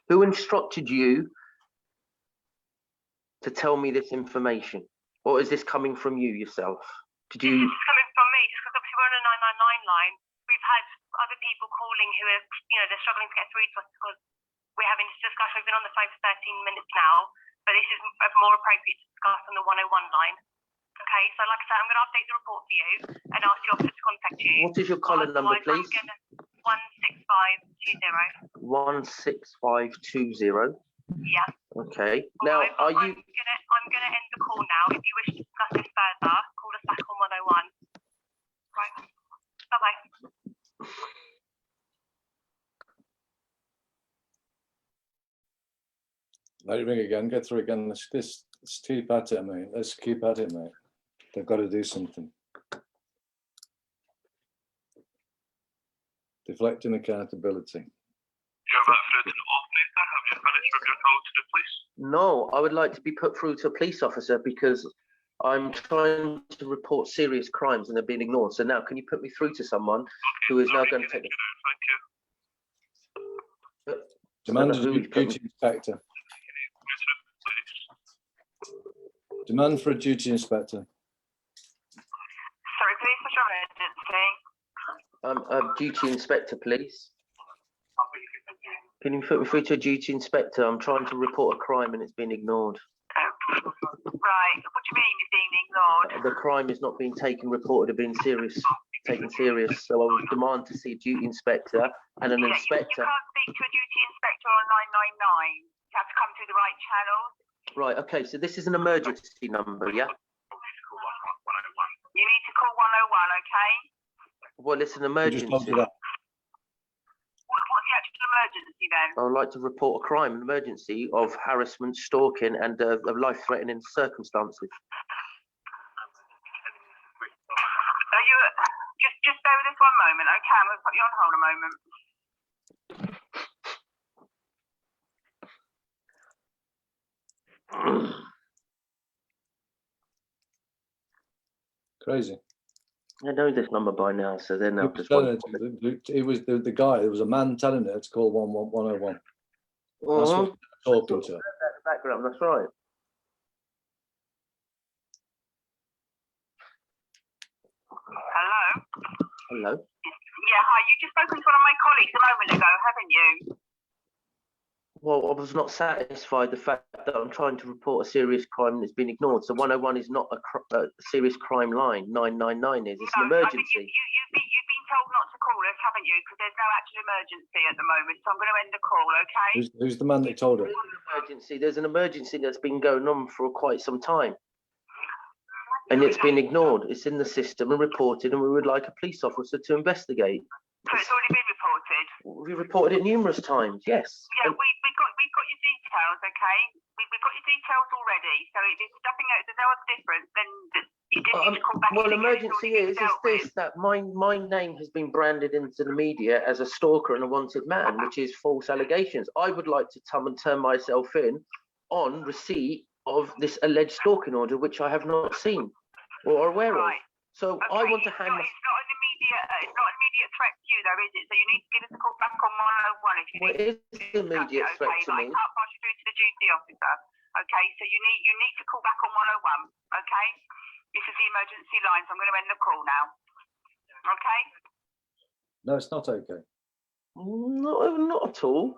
D: Who instructed you to tell me this information? Or is this coming from you yourself? Did you?
F: This is coming from me, just because obviously we're on a 999 line. We've had other people calling who are, they're struggling to get through to us because we're having this discussion. We've been on the phone for 13 minutes now, but this is more appropriate to discuss on the 101 line. Okay, so like I said, I'm going to update the report for you and ask the officer to contact you.
D: What is your collar number, please?
F: 16520.
D: 16520.
F: Yeah.
D: Okay. Now, are you?
F: I'm gonna end the call now. If you wish to discuss this further, call us back on 101. Right. Bye bye.
A: Let it ring again. Get through again. Let's keep at it, mate. Let's keep at it, mate. They've got to do something. Deflecting accountability.
G: You're about through to the operator. Have you finished with your call to the police?
D: No, I would like to be put through to a police officer because I'm trying to report serious crimes and they're being ignored. So now, can you put me through to someone who is now going to take the...
G: Thank you.
A: Demand a duty inspector. Demand for a duty inspector.
F: Sorry, police for emergency.
D: A duty inspector, please. Can you put me through to a duty inspector? I'm trying to report a crime and it's been ignored.
F: Right. What do you mean it's being ignored?
D: The crime is not being reported, or being taken serious. So I would demand to see a duty inspector and an inspector.
F: You can't speak to a duty inspector on 999. You have to come through the right channels.
D: Right. Okay. So this is an emergency number, yeah?
F: You need to call 101, okay?
D: Well, it's an
A: I just told
D: emergency.
A: you that.
F: What's the actual emergency then?
D: I would like to report a crime, an emergency of harassment, stalking, and of life-threatening circumstances.
F: Are you just bear with us one moment, okay? I'm going to put you on hold a moment.
A: Crazy.
D: I know this number by now, so then I'll just...
A: It was the guy. There was a man telling her to call 101. That's what talking to her.
D: Background, that's right.
F: Hello?
D: Hello.
F: Yeah, hi. You just spoken to one of my colleagues a moment ago, haven't you?
D: Well, I was not satisfied the fact that I'm trying to report a serious crime that's been ignored. So 101 is not a serious crime line. 999 is. It's an emergency.
F: You've been told not to call us, haven't you? Because there's no actual emergency at the moment. So I'm going to end the call, okay?
A: Who's the man that told her?
D: There's an emergency that's been going on for quite some time. And it's been ignored. It's in the system and reported, and we would like a police officer to investigate.
F: So it's already been reported?
D: We reported it numerous times, yes.
F: Yeah, we've got your details, okay? We've got your details already. So there's nothing else, there's no other difference than you didn't need to call back.
D: Well, emergency is this, that my name has been branded into the media as a stalker and a wanted man, which is false allegations. I would like to come and turn myself in on receipt of this alleged stalking order, which I have not seen or are aware of. So okay, I want to hand my...
F: It's not an immediate threat to you, though, is it? So you need to give us a call back on 101 if you need.
D: It is an immediate threat to me.
F: I can't pass you through to the duty officer. Okay, so you need to call back on 101. Okay. This is the emergency line, so I'm going to end the call now. Okay?
A: No, it's not okay.
D: No, not at all.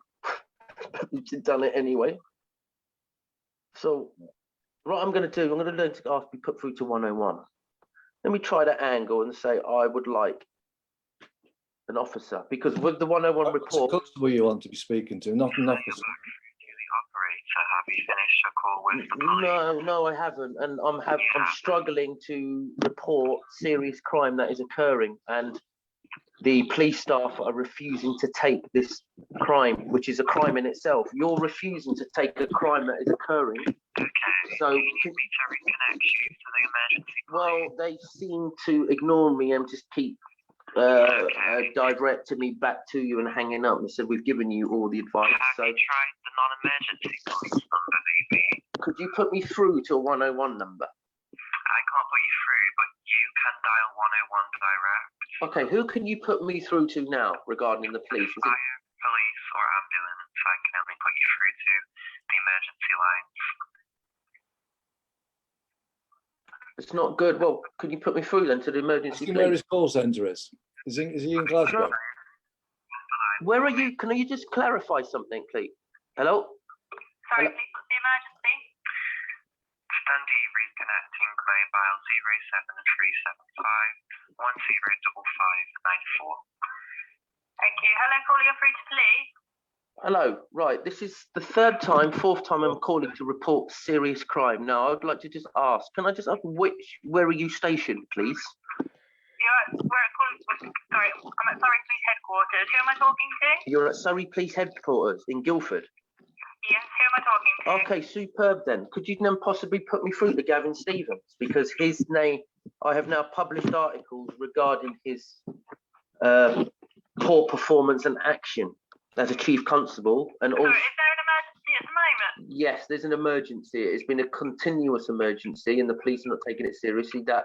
D: You've done it anyway. So, what I'm going to do, I'm going to learn to ask be put through to 101. Let me try that angle and say I would like an officer, because with the 101
A: It's a
D: report.
A: constable you want to be speaking to, not an officer.
G: Operator, have you finished your call with the police?
D: No, I haven't, and I'm struggling to report serious crime that is occurring, and the police staff are refusing to take this crime, which is a crime in itself. You're refusing to take a crime that is occurring.
G: Okay.
D: So,
G: do you need me to reconnect you to the emergency
D: well,
G: line?
D: they seem to ignore me and just keep directing me back to you and hanging up. They said we've given you all the advice.
G: Have
D: So
G: you tried the non-emergency police number, maybe?
D: could you put me through to a 101 number?
G: I can't put you through, but you can dial 101 direct.
D: Okay, who can you put me through to now regarding the police? Is it,
G: Fire, police, or ambulance. I can only put you through to the emergency lines.
D: it's not good. Well, could you put me through then to the emergency
A: Ask him where
D: police?
A: his call centre is. Is he in Glasgow?
D: Where are you? Can you just clarify something, please? Hello?
F: Sorry,
D: Hello?
F: please, what's the emergency?
G: Standy reconnecting mobile 07375 105594.
F: Thank you. Hello, caller, you're through to police.
D: Hello. Right. This is the fourth time I'm calling to report serious crime. Now, I'd like to just ask, can I just ask where are you stationed, please?
F: I'm at Surrey Police Headquarters. Who am I talking to?
D: You're at Surrey Police Headquarters in Guildford.
F: Yes, who am I talking to?
D: Okay, superb then. Could you then possibly put me through to Gavin Stevens? Because his name, I have now published articles regarding his poor performance and action as a chief constable. And also,
F: Sorry, is there an emergency at the moment?
D: yes, there's an emergency. It's been a continuous emergency and the police are not taking it seriously. That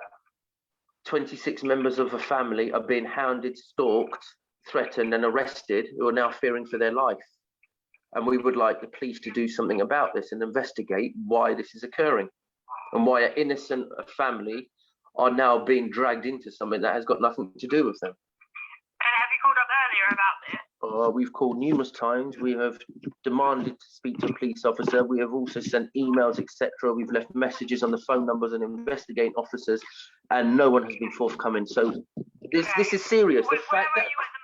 D: 26 members of a family are being hounded, stalked, threatened and arrested, who are now fearing for their life. And we would like the police to do something about this and investigate why this is occurring and why an innocent family are now being dragged into something that has got nothing to do with them.
F: And have you called up earlier about this?
D: We've called numerous times. We have demanded to speak to a police officer. We have also sent emails, etc. We've left messages on the phone numbers and investigating officers, and no one has been forthcoming. So this is serious. The
F: Where
D: fact
F: are
D: that
F: you at the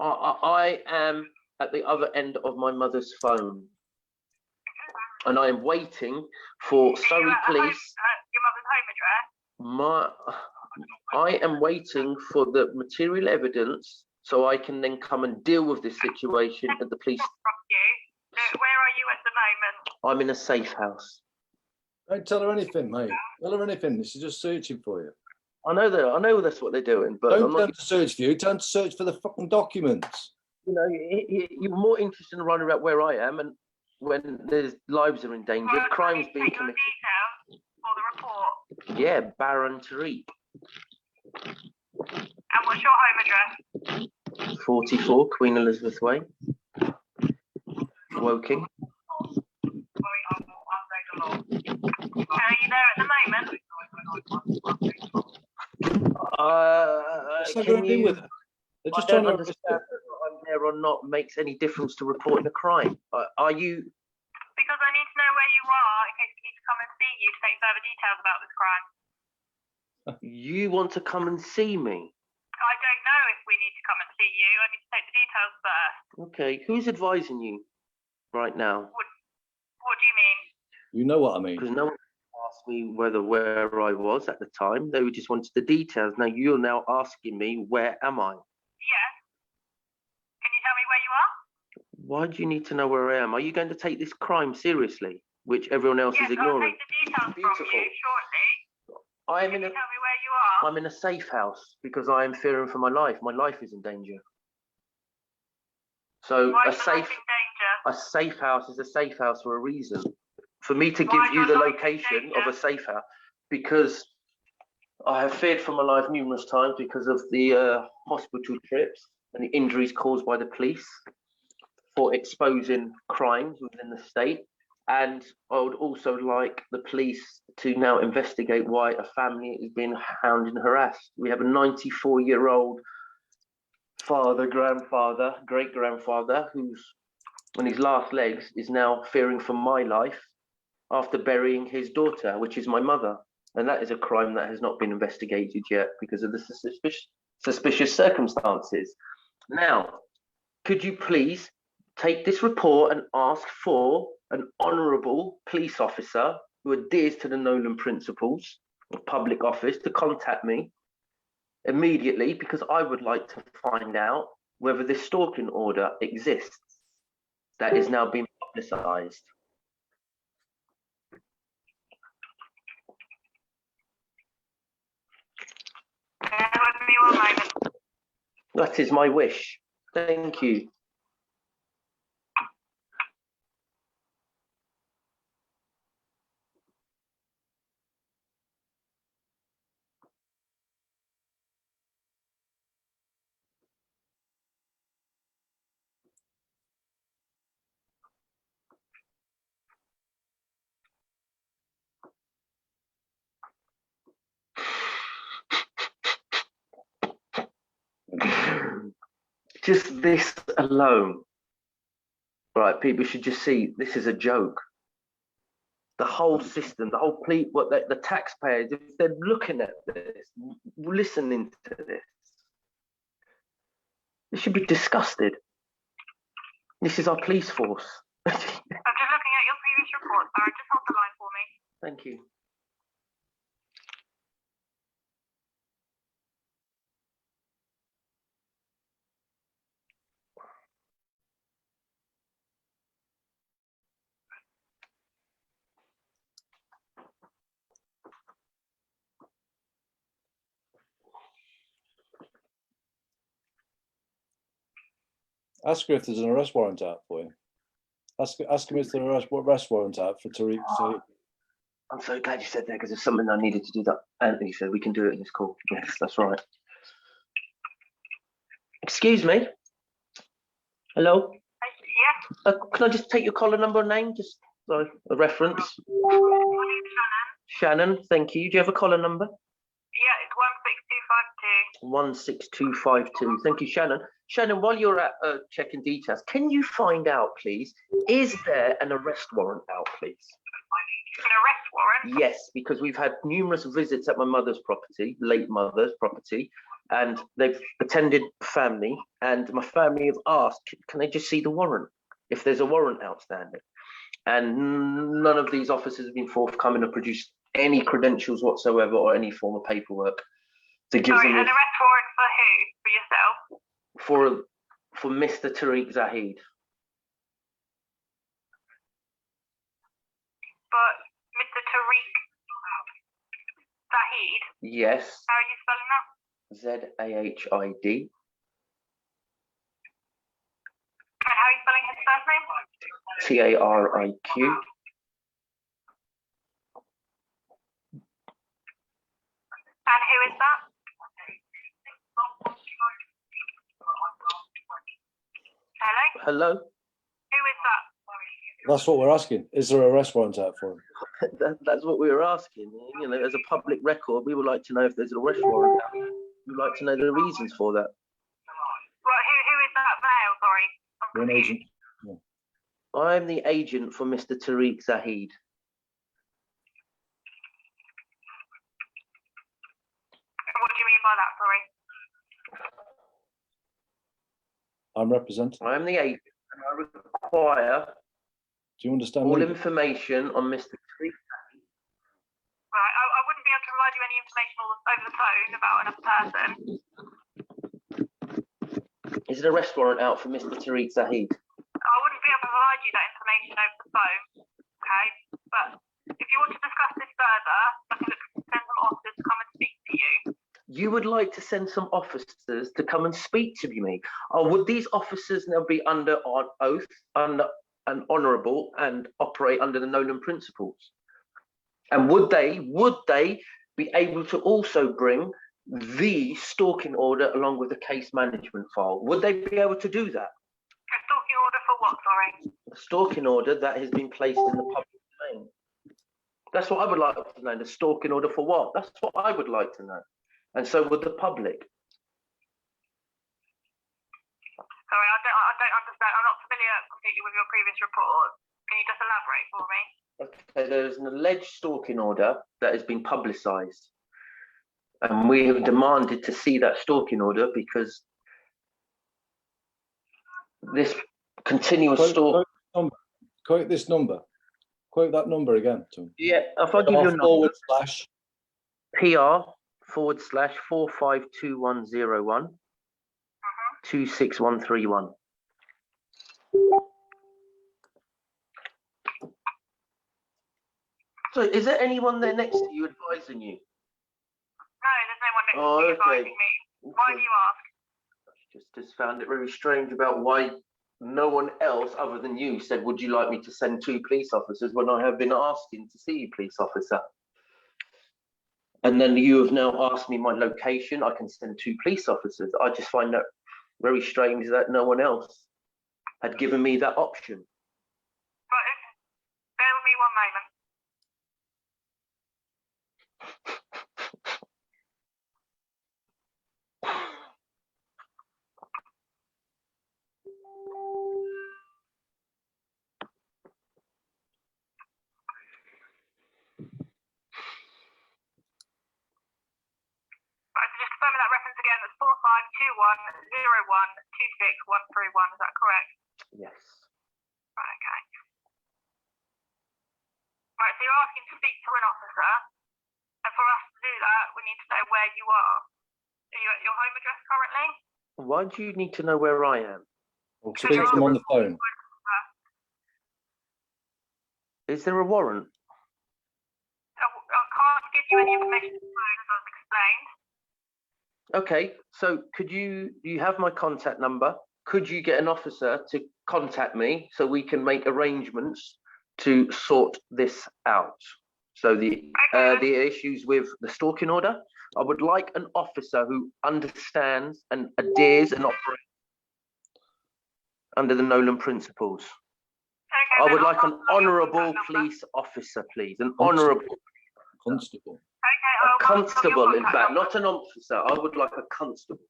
F: moment, Baron?
D: I am at the other end of my mother's phone, and I am waiting for Surrey
F: Are you at
D: Police.
F: Your mother's home address?
D: I am waiting for the material evidence so I can then come and deal with this situation at the police.
F: From you. Where are you at the moment?
D: I'm in a safe house.
A: Don't tell her anything, mate. Tell her anything. This is just searching for you.
D: I know that's what they're doing, but
A: Don't
D: I'm
A: tell
D: not.
A: them to search for you. Tell them to search for the fucking documents.
D: You know, you're more interested in running about where I am, and when there's lives are in danger,
F: Well,
D: crimes
F: can
D: being
F: you take your
D: committed.
F: details for the report.
D: Yeah, Baron Tariq,
F: And what's your home address?
D: 44 Queen Elizabeth Way, Woking.
F: Sorry, I'll say the law. And are you there at the moment?
A: What's that going to do with it? They're
D: I
A: just
D: don't
A: trying to
D: understand whether I'm there or not makes any difference to reporting a crime. Are you?
F: Because I need to know where you are in case we need to come and see you to take further details about this crime.
D: You want to come and see me?
F: I don't know if we need to come and see you. I need to take the details first.
D: Okay, who's advising you right now?
F: What do you mean?
A: You know what I mean.
D: Because no one asked me where I was at the time. They just wanted the details. Now you're now asking me, where am I?
F: Yes. Can you tell me where you are?
D: Why do you need to know where I am? Are you going to take this crime seriously, which everyone else
F: Yes,
D: is
F: I'll
D: ignoring?
F: take the details
D: Beautiful.
F: from you shortly.
D: I'm
F: Can
D: in
F: you
D: a
F: tell me where you are?
D: I'm in a safe house because I am fearing for my life. My life is in danger. So
F: Why
D: a
F: is your life
D: safe
F: in danger?
D: safe house is a safe house for a reason. For me to
F: Why
D: give
F: is
D: you
F: your
D: the
F: life in
D: location of
F: danger?
D: a safe house, because I have feared for my life numerous times because of the hospital trips and the injuries caused by the police for exposing crimes within the state. And I would also like the police to now investigate why a family is being hounded and harassed. We have a 94-year-old father, grandfather, great-grandfather, who's on his last legs, is now fearing for my life after burying his daughter, which is my mother. And that is a crime that has not been investigated yet because of the suspicious circumstances. Now, could you please take this report and ask for an honourable police officer who adheres to the Nolan principles of public office to contact me immediately, because I would like to find out whether this stalking order exists that is now being publicised.
F: Bear with me 1 moment.
D: That is my wish. Thank you. Just this alone, right? People should just see this is a joke. The whole system, the whole the taxpayers, if they're looking at this, listening to this, they should be disgusted. This is our police force.
F: I'm just looking at your previous report, Sarah. Just hold the line for me.
D: Thank you.
A: Ask her if there's an arrest warrant out for you. Ask him if there's an arrest warrant out for Tariq.
D: I'm so glad you said that, because there's something I needed to do that. Anthony said we can do it in this call. Yes, that's right. Excuse me. Hello?
F: Yeah.
D: Can I just take your collar number and name? Just sorry, a reference.
F: My name's Shannon.
D: Shannon, thank you. Do you have a collar number?
F: Yeah, it's 16252.
D: 16252. Thank you, Shannon. Shannon, while you're at checking details, can you find out, please, is there an arrest warrant out, please?
F: An arrest warrant?
D: Yes, because we've had numerous visits at my mother's property, late mother's property, and they've attended family, and my family have asked, can they just see the warrant, if there's a warrant outstanding? And none of these officers have been forthcoming or produced any credentials whatsoever or any form of paperwork to give
F: Sorry,
D: them.
F: an arrest warrant for who? For yourself?
D: For Mr. Tariq Zahid.
F: But Mr. Tariq Zahid?
D: Yes.
F: How are you spelling that?
D: Zahid.
F: And how are you spelling his first name?
D: Tariq.
F: And who is that? Hello?
D: Hello?
F: Who is that?
A: That's what we're asking. Is there an arrest warrant out for him?
D: That's what we were asking. You know, as a public record, we would like to know if there's an arrest warrant out. We'd like to know the reasons for that.
F: Well, who is that male? Sorry.
A: You're an agent.
D: I'm the agent for Mr. Tariq Zahid.
F: What do you mean by that? Sorry.
A: I'm representing.
D: I'm the agent, and I require
A: Do you understand?
D: all
A: me?
D: information on Mr. Tariq.
F: Right, I wouldn't be able to provide you any information over the phone about another person.
D: Is an arrest warrant out for Mr. Tariq Zahid?
F: I wouldn't be able to provide you that information over the phone, okay? But if you want to discuss this further, I can send some officers to come and speak to you.
D: You would like to send some officers to come and speak to me? Or would these officers now be under on oath, under an honourable, and operate under the Nolan principles? And would they be able to also bring the stalking order along with the case management file? Would they be able to do that?
F: A stalking order for what, sorry?
D: A stalking order that has been placed in the public domain. That's what I would like to know. The stalking order for what? That's what I would like to know. And so would the public.
F: Sorry, I don't understand. I'm not familiar completely with your previous report. Can you just elaborate for me?
D: Okay, there's an alleged stalking order that has been publicised. And we have demanded to see that stalking order because this continuous stalk.
A: Quote this number. Quote that number again, Tom.
D: Yeah, if I give you a number.
A: Forward slash.
D: PR/452101 26131. So is there anyone there next to you advising you?
F: No, there's no one next to
D: Oh,
F: me
D: okay.
F: advising me. Why do you ask?
D: Just found it very strange about why no one else other than you said, would you like me to send 2 police officers when I have been asking to see you, police officer? And then you have now asked me my location. I can send 2 police officers. I just find that very strange that no one else had given me that option.
F: Right, bear with me one moment. Right, so just confirming that reference again, that's 452101266131, is that correct?
D: Yes.
F: Right, okay. Right, so you're asking to speak to an officer, and for us to do that, we need to know where you are. Are you at your home address currently?
D: Why do you need to know where I am?
A: Or speak to them on the phone.
D: Is there a warrant?
F: I can't give you any information on the phone, as I've explained.
D: Okay, so could you have my contact number? Could you get an officer to contact me so we can make arrangements to sort this out? So the issues with the stalking order, I would like an officer who understands and adheres and operates under the Nolan principles.
F: Okay,
D: I would
F: then
D: like
F: I'll
D: an
F: call your
D: honourable
F: contact number.
D: police officer, please. An honourable
A: Constable.
F: Okay,
D: a
F: I'll call your
D: constable, in
F: contact
D: fact,
F: number.
D: not an officer. I would like a constable.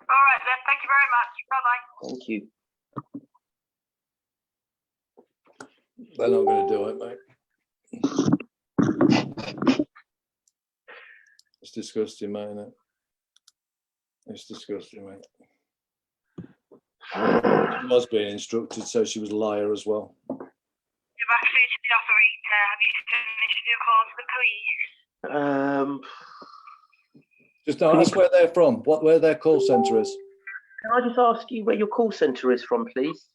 F: All right then, thank you very much. Bye-bye.
D: Thank you.
A: They're not going to do it, mate. It's disgusting, mate, isn't it? It's disgusting, mate. She was being instructed, so she was a liar as well.
F: You're back through to the operator. Have you finished your call to the police?
A: Just ask where they're from, where their call centre is.
D: Can I just ask you where your call centre is from, please?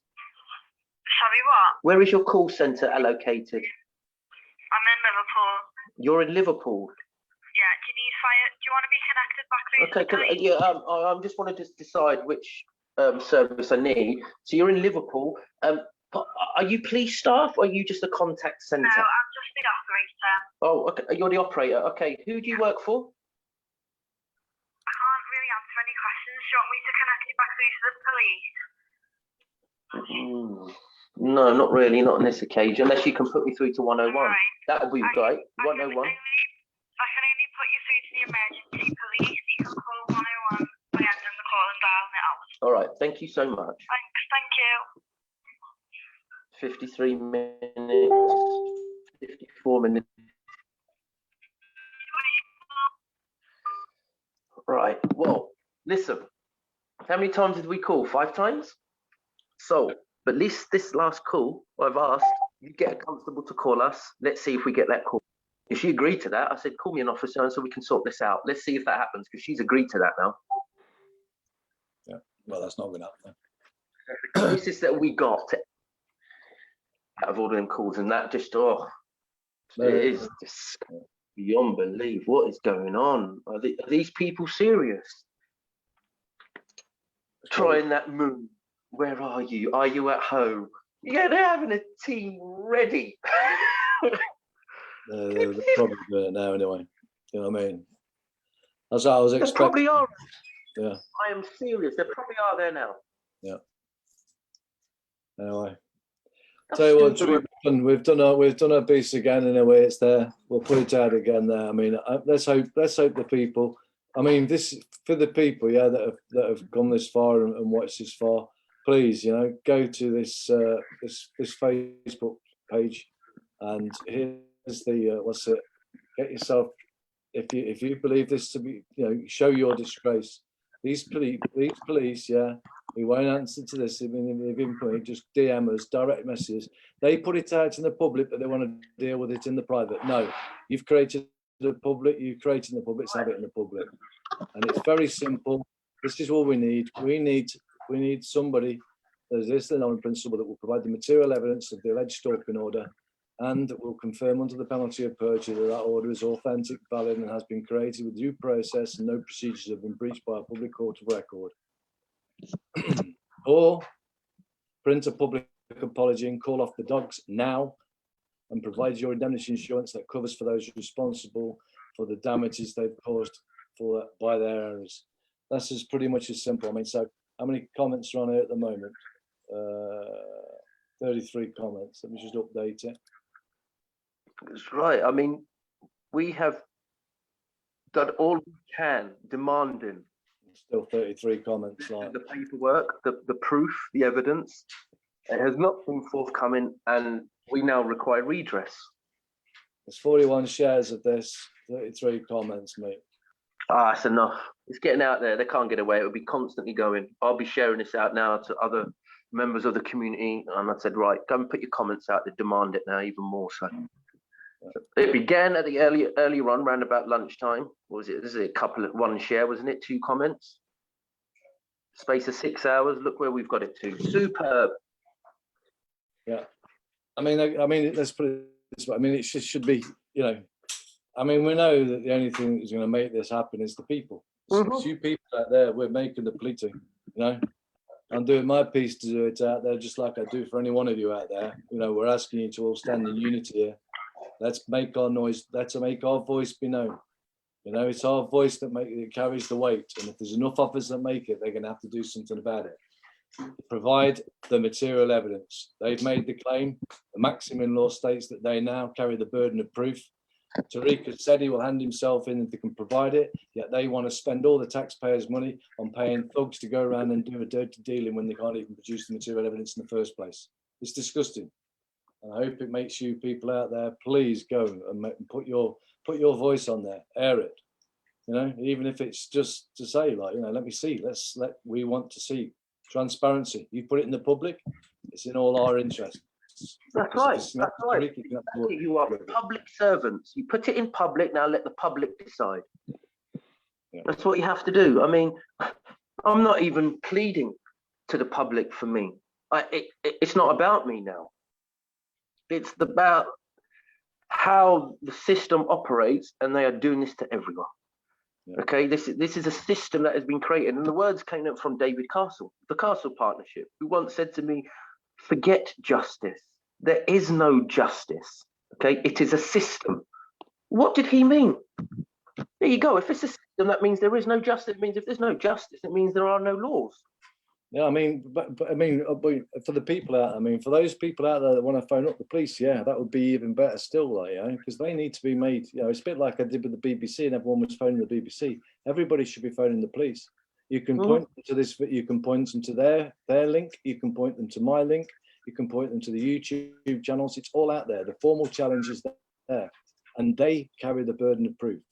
F: Sorry, what?
D: Where is your call centre allocated?
F: I'm in Liverpool.
D: You're in Liverpool.
F: Yeah, do you want to be connected back through to the police?
D: I just want to decide which service I need. So you're in Liverpool. Are you police staff or are you just a contact centre?
F: No, I'm just the operator.
D: Oh, okay. You're the operator. Okay. Who do you work for?
F: I can't really answer any questions. Do you want me to connect you back through to the police?
D: No, not really. Not on this occasion. Unless you can put me through to 101.
F: Right.
D: That would be great.
F: I can
D: 101.
F: only put you through to the emergency police. You can call 101 by ending the call and dialing it out.
D: All right. Thank you so much.
F: Thanks, thank you.
D: 53 minutes. 54 minutes. Right. Well, listen. How many times did we call? 5 times? So, but at least this last call, I've asked, you get a constable to call us. Let's see if we get that call. If she agreed to that, I said, call me an officer and so we can sort this out. Let's see if that happens because she's agreed to that now.
A: Yeah, well, that's not going to happen.
D: The closest that we got out of all of them calls, and that just, it is just beyond belief. What is going on? Are these people serious? Trying that move. Where are you? Are you at home? Yeah, they're having a team ready.
A: They're probably doing it now anyway. You know what I mean? That's what I was
D: They
A: expecting.
D: probably are.
A: Yeah.
D: I am serious. They probably are there now.
A: Yeah. Anyway, Tell you what, we've done our piece again in a way. It's there. We'll put it out again there. I mean, let's hope the people. I mean, this for the people, yeah, that have gone this far and watched this far. Please, go to this this Facebook page, and here's the what's it? Get yourself, if you believe this to be, show your disgrace. These police, yeah, we won't answer to this. I mean, they've been just DM us, direct messages. They put it out in the public, but they want to deal with it in the private. No, you've created the public. You've created the public. Let's have it in the public, and it's very simple. This is all we need. We need somebody that is the non-principal that will provide the material evidence of the alleged stalking order, and will confirm under the penalty of perjury that that order is authentic, valid, and has been created with due process, and no procedures have been breached by a public court of record. Or print a public apology and call off the dogs now, and provide your indemnity insurance that covers for those responsible for the damages they've caused by their errors. That's just pretty much as simple. I mean, so how many comments are on here at the moment? 33 comments. Let me just update it.
D: That's right. I mean, we have done all we can, demanding.
A: Still 33 comments. Like
D: the paperwork, the proof, the evidence. It has not been forthcoming, and we now require redress.
A: There's 41 shares of this, 33 comments, mate.
D: That's enough. It's getting out there. They can't get away. It'll be constantly going. I'll be sharing this out now to other members of the community. And I said, right, go and put your comments out. They demand it now even more so. It began at the earlier on, around about lunchtime. What was it? This is one share, wasn't it? 2 comments. Space of 6 hours. Look where we've got it to. Superb.
A: Yeah. I mean, let's put it this way. I mean, it should be, I mean, we know that the only thing that's going to make this happen is the people. Mm-hmm. It's you people out there, we're making the pleading, I'm doing my piece to do it out there, just like I do for any one of you out there. We're asking you to all stand in unity here. Let's make our noise. Let's make our voice be known. It's our voice that carries the weight. And if there's enough of us that make it, they're going to have to do something about it. Provide the material evidence. They've made the claim. The maximum law states that they now carry the burden of proof. Tariq has said he will hand himself in if they can provide it, yet they want to spend all the taxpayers' money on paying thugs to go around and do a dirty dealing when they can't even produce the material evidence in the first place. It's disgusting. And I hope it makes you people out there, please go and put your voice on there, air it. Even if it's just to say, like, let me see, we want to see transparency. You put it in the public, it's in all our interests.
D: That's right. That's right. You are public servants. You put it in public, now let the public decide. Yeah. That's what you have to do. I mean, I'm not even pleading to the public for me. It's not about me now. It's about how the system operates, and they are doing this to everyone. Yeah. Okay, this is a system that has been created, and the words came up from David Castle, the Castle Partnership, who once said to me, "Forget justice. There is no justice. Okay, it is a system." What did he mean? There you go. If it's a system, that means there is no justice. It means if there's no justice, it means there are no laws.
A: Yeah, I mean, but for the people out, for those people out there that want to phone up the police, yeah, that would be even better still, because they need to be made. It's a bit like I did with the BBC, and everyone was phoning the BBC. Everybody should be phoning the police. You can point them to this. You can point them to their link. You can point them to my link. You can point them to the YouTube channels. It's all out there. The formal challenge is there, and they carry the burden of proof.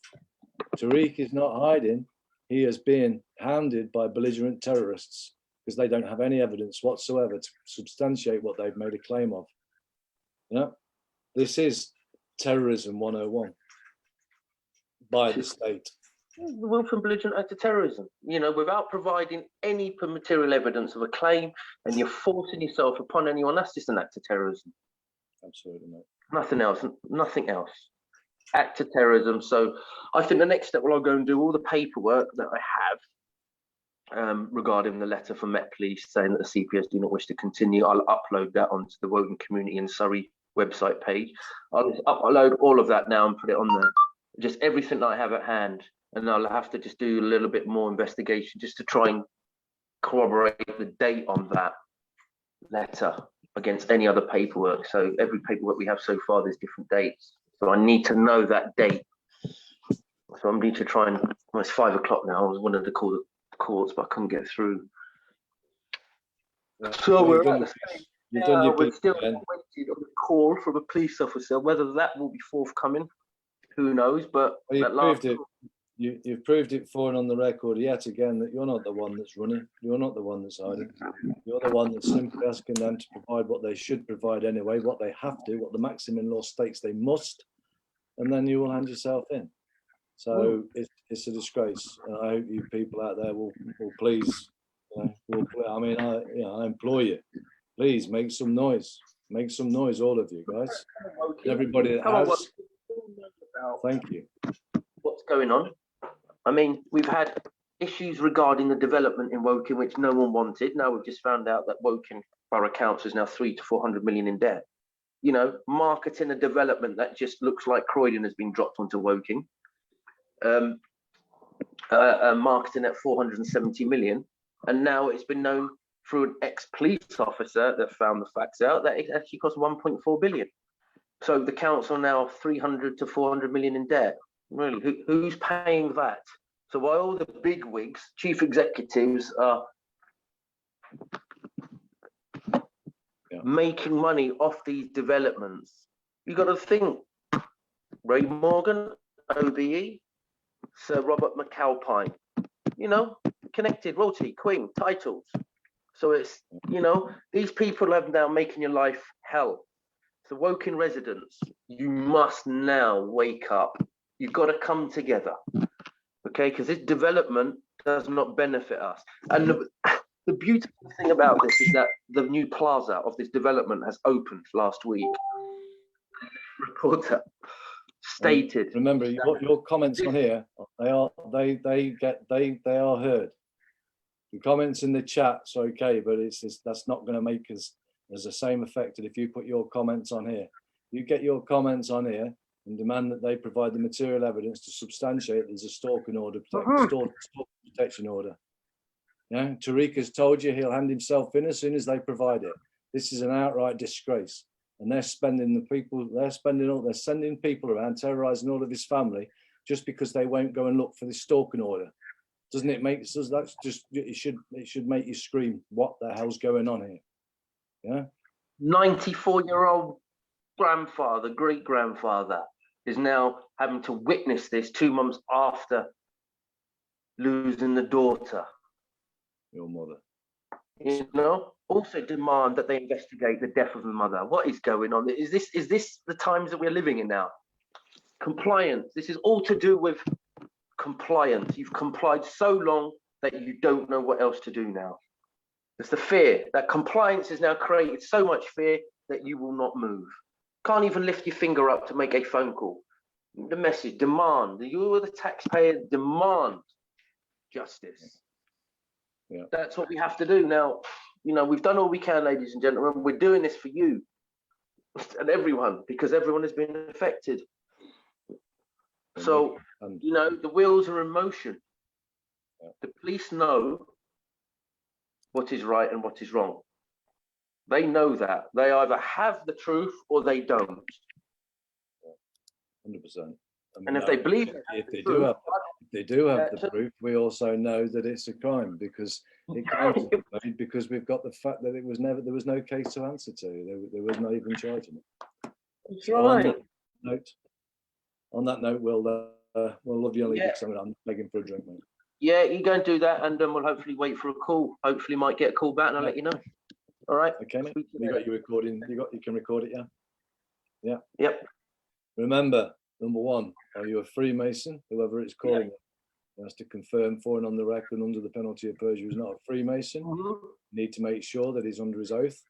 A: Tariq is not hiding. He is being hounded by belligerent terrorists, because they don't have any evidence whatsoever to substantiate what they've made a claim of. This is terrorism 101 by the state.
D: The willful and belligerent act of terrorism, without providing any material evidence of a claim, and you're forcing yourself upon anyone. That's just an act of terrorism.
A: Absolutely, mate.
D: Nothing else. Act of terrorism. So I think the next step, I'll go and do all the paperwork that I have regarding the letter from Met Police saying that the CPS do not wish to continue. I'll upload that onto the Woking Community in Surrey website page. I'll upload all of that now and put it on there. Just everything that I have at hand. And I'll have to just do a little bit more investigation just to try and corroborate the date on that letter. against any other paperwork. So every paperwork we have so far, there's different dates. So I need to know that date. So I need to try and, well, it's 5 o'clock now. I was wanting to call the courts, but I couldn't get through. So we're at the stage. We're still waiting on a call from a police officer. Whether that will be forthcoming, who knows? But
A: you've proved it for and on the record yet again that you're not the one that's running. You're not the one that's hiding. You're the one that's simply asking them to provide what they should provide anyway, what they have to, what the maximum law states they must, and then you will hand yourself in. So it's a disgrace. And I hope you people out there will please, I implore you, please make some noise. Make some noise, all of you guys. Everybody that has. Thank you.
D: What's going on? I mean, we've had issues regarding the development in Woking, which no one wanted. Now we've just found out that Woking Borough Council is now 300 to 400 million in debt. You know, marketing a development that just looks like Croydon has been dropped onto Woking. Marketing at 470 million. And now it's been known through an ex-police officer that found the facts out that it actually cost 1.4 billion. So the council now 300 to 400 million in debt. Really, who's paying that? So while all the big wigs, chief executives are making money off these developments, you got to think, Ray Morgan, OBE, Sir Robert McAlpine, you know, connected, royalty, Queen, titles. So it's, you know, these people are now making your life hell. So Woking residents, you must now wake up. You've got to come together, okay? Because this development does not benefit us. And the beautiful thing about this is that the new plaza of this development has opened last week. Reporter stated.
A: Remember, your comments on here, they are heard. The comments in the chat's okay, but that's not going to make us as the same affected if you put your comments on here. You get your comments on here and demand that they provide the material evidence to substantiate there's a stalking order, stalking protection order. Yeah, Tariq has told you he'll hand himself in as soon as they provide it. This is an outright disgrace, and they're sending people around, terrorising all of his family, just because they won't go and look for this stalking order. Doesn't it make sense? That's just it should make you scream, what the hell's going on here? Yeah,
D: 94-year-old grandfather, great grandfather, is now having to witness this 2 months after losing the daughter.
A: Your mother.
D: You know, also demand that they investigate the death of the mother. What is going on? Is this the times that we're living in now? Compliance. This is all to do with compliance. You've complied so long that you don't know what else to do now. It's the fear that compliance has now created so much fear that you will not move. Can't even lift your finger up to make a phone call. The message, demand. You are the taxpayer, demand justice.
A: Yeah.
D: That's what we have to do now. You know, we've done all we can, ladies and gentlemen. We're doing this for you and everyone, because everyone has been affected. So, you know, the wheels are in motion.
A: Yeah.
D: The police know what is right and what is wrong. They know that. They either have the truth or they don't.
A: 100%.
D: And if they believe
A: if they do have the proof, we also know that it's a crime, because it can't be made, because we've got the fact that there was no case to answer to. There was not even charging it.
D: That's right.
A: On that note, we'll love you and leave you, because I'm begging for a drink, mate.
D: Yeah, you go and do that, and we'll hopefully wait for a call. Hopefully, might get a call back, and I'll let you know. All right.
A: Okay, mate. You got your recording. You can record it, yeah. Yeah.
D: Yep.
A: Remember, number one, are you a Freemason? Whoever it's calling it has to confirm for and on the record under the penalty of perjury he's not a Freemason. You need to make sure that he's under his oath.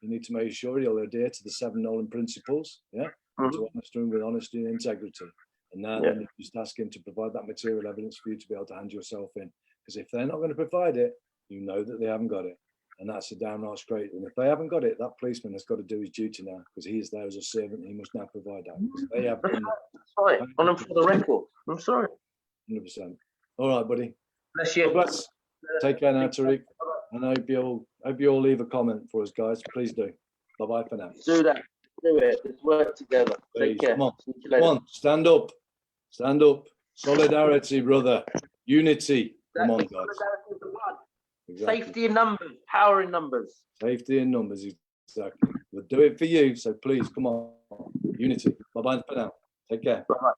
A: You need to make sure he'll adhere to the 7 Nolan principles, to honesty with honesty and integrity. And now then you just ask him to provide that material evidence for you to be able to hand yourself in. Because if they're not going to provide it, you know that they haven't got it. And that's a downright scrape. And if they haven't got it, that policeman has got to do his duty now, because he is there as a servant. He must now provide that. Because they have done that.
D: That's right. On them for the record. I'm sorry.
A: 100%. All right, buddy.
D: Bless you.
A: God bless. Take care now, Tariq. And I hope you all leave a comment for us, guys. Please do. Bye-bye for now.
D: Do that. Do it. Let's work together.
A: Please,
D: Take care.
A: come on.
D: See you
A: Come
D: later.
A: on, stand up. Stand up. Solidarity, brother. Unity. Come on,
D: That's
A: guys.
D: solidarity of the one.
A: Exactly.
D: Safety in numbers, power in numbers.
A: Safety in numbers, exactly. We'll do it for you, so please, come on. Unity. Bye-bye for now. Take care.
D: Bye-bye.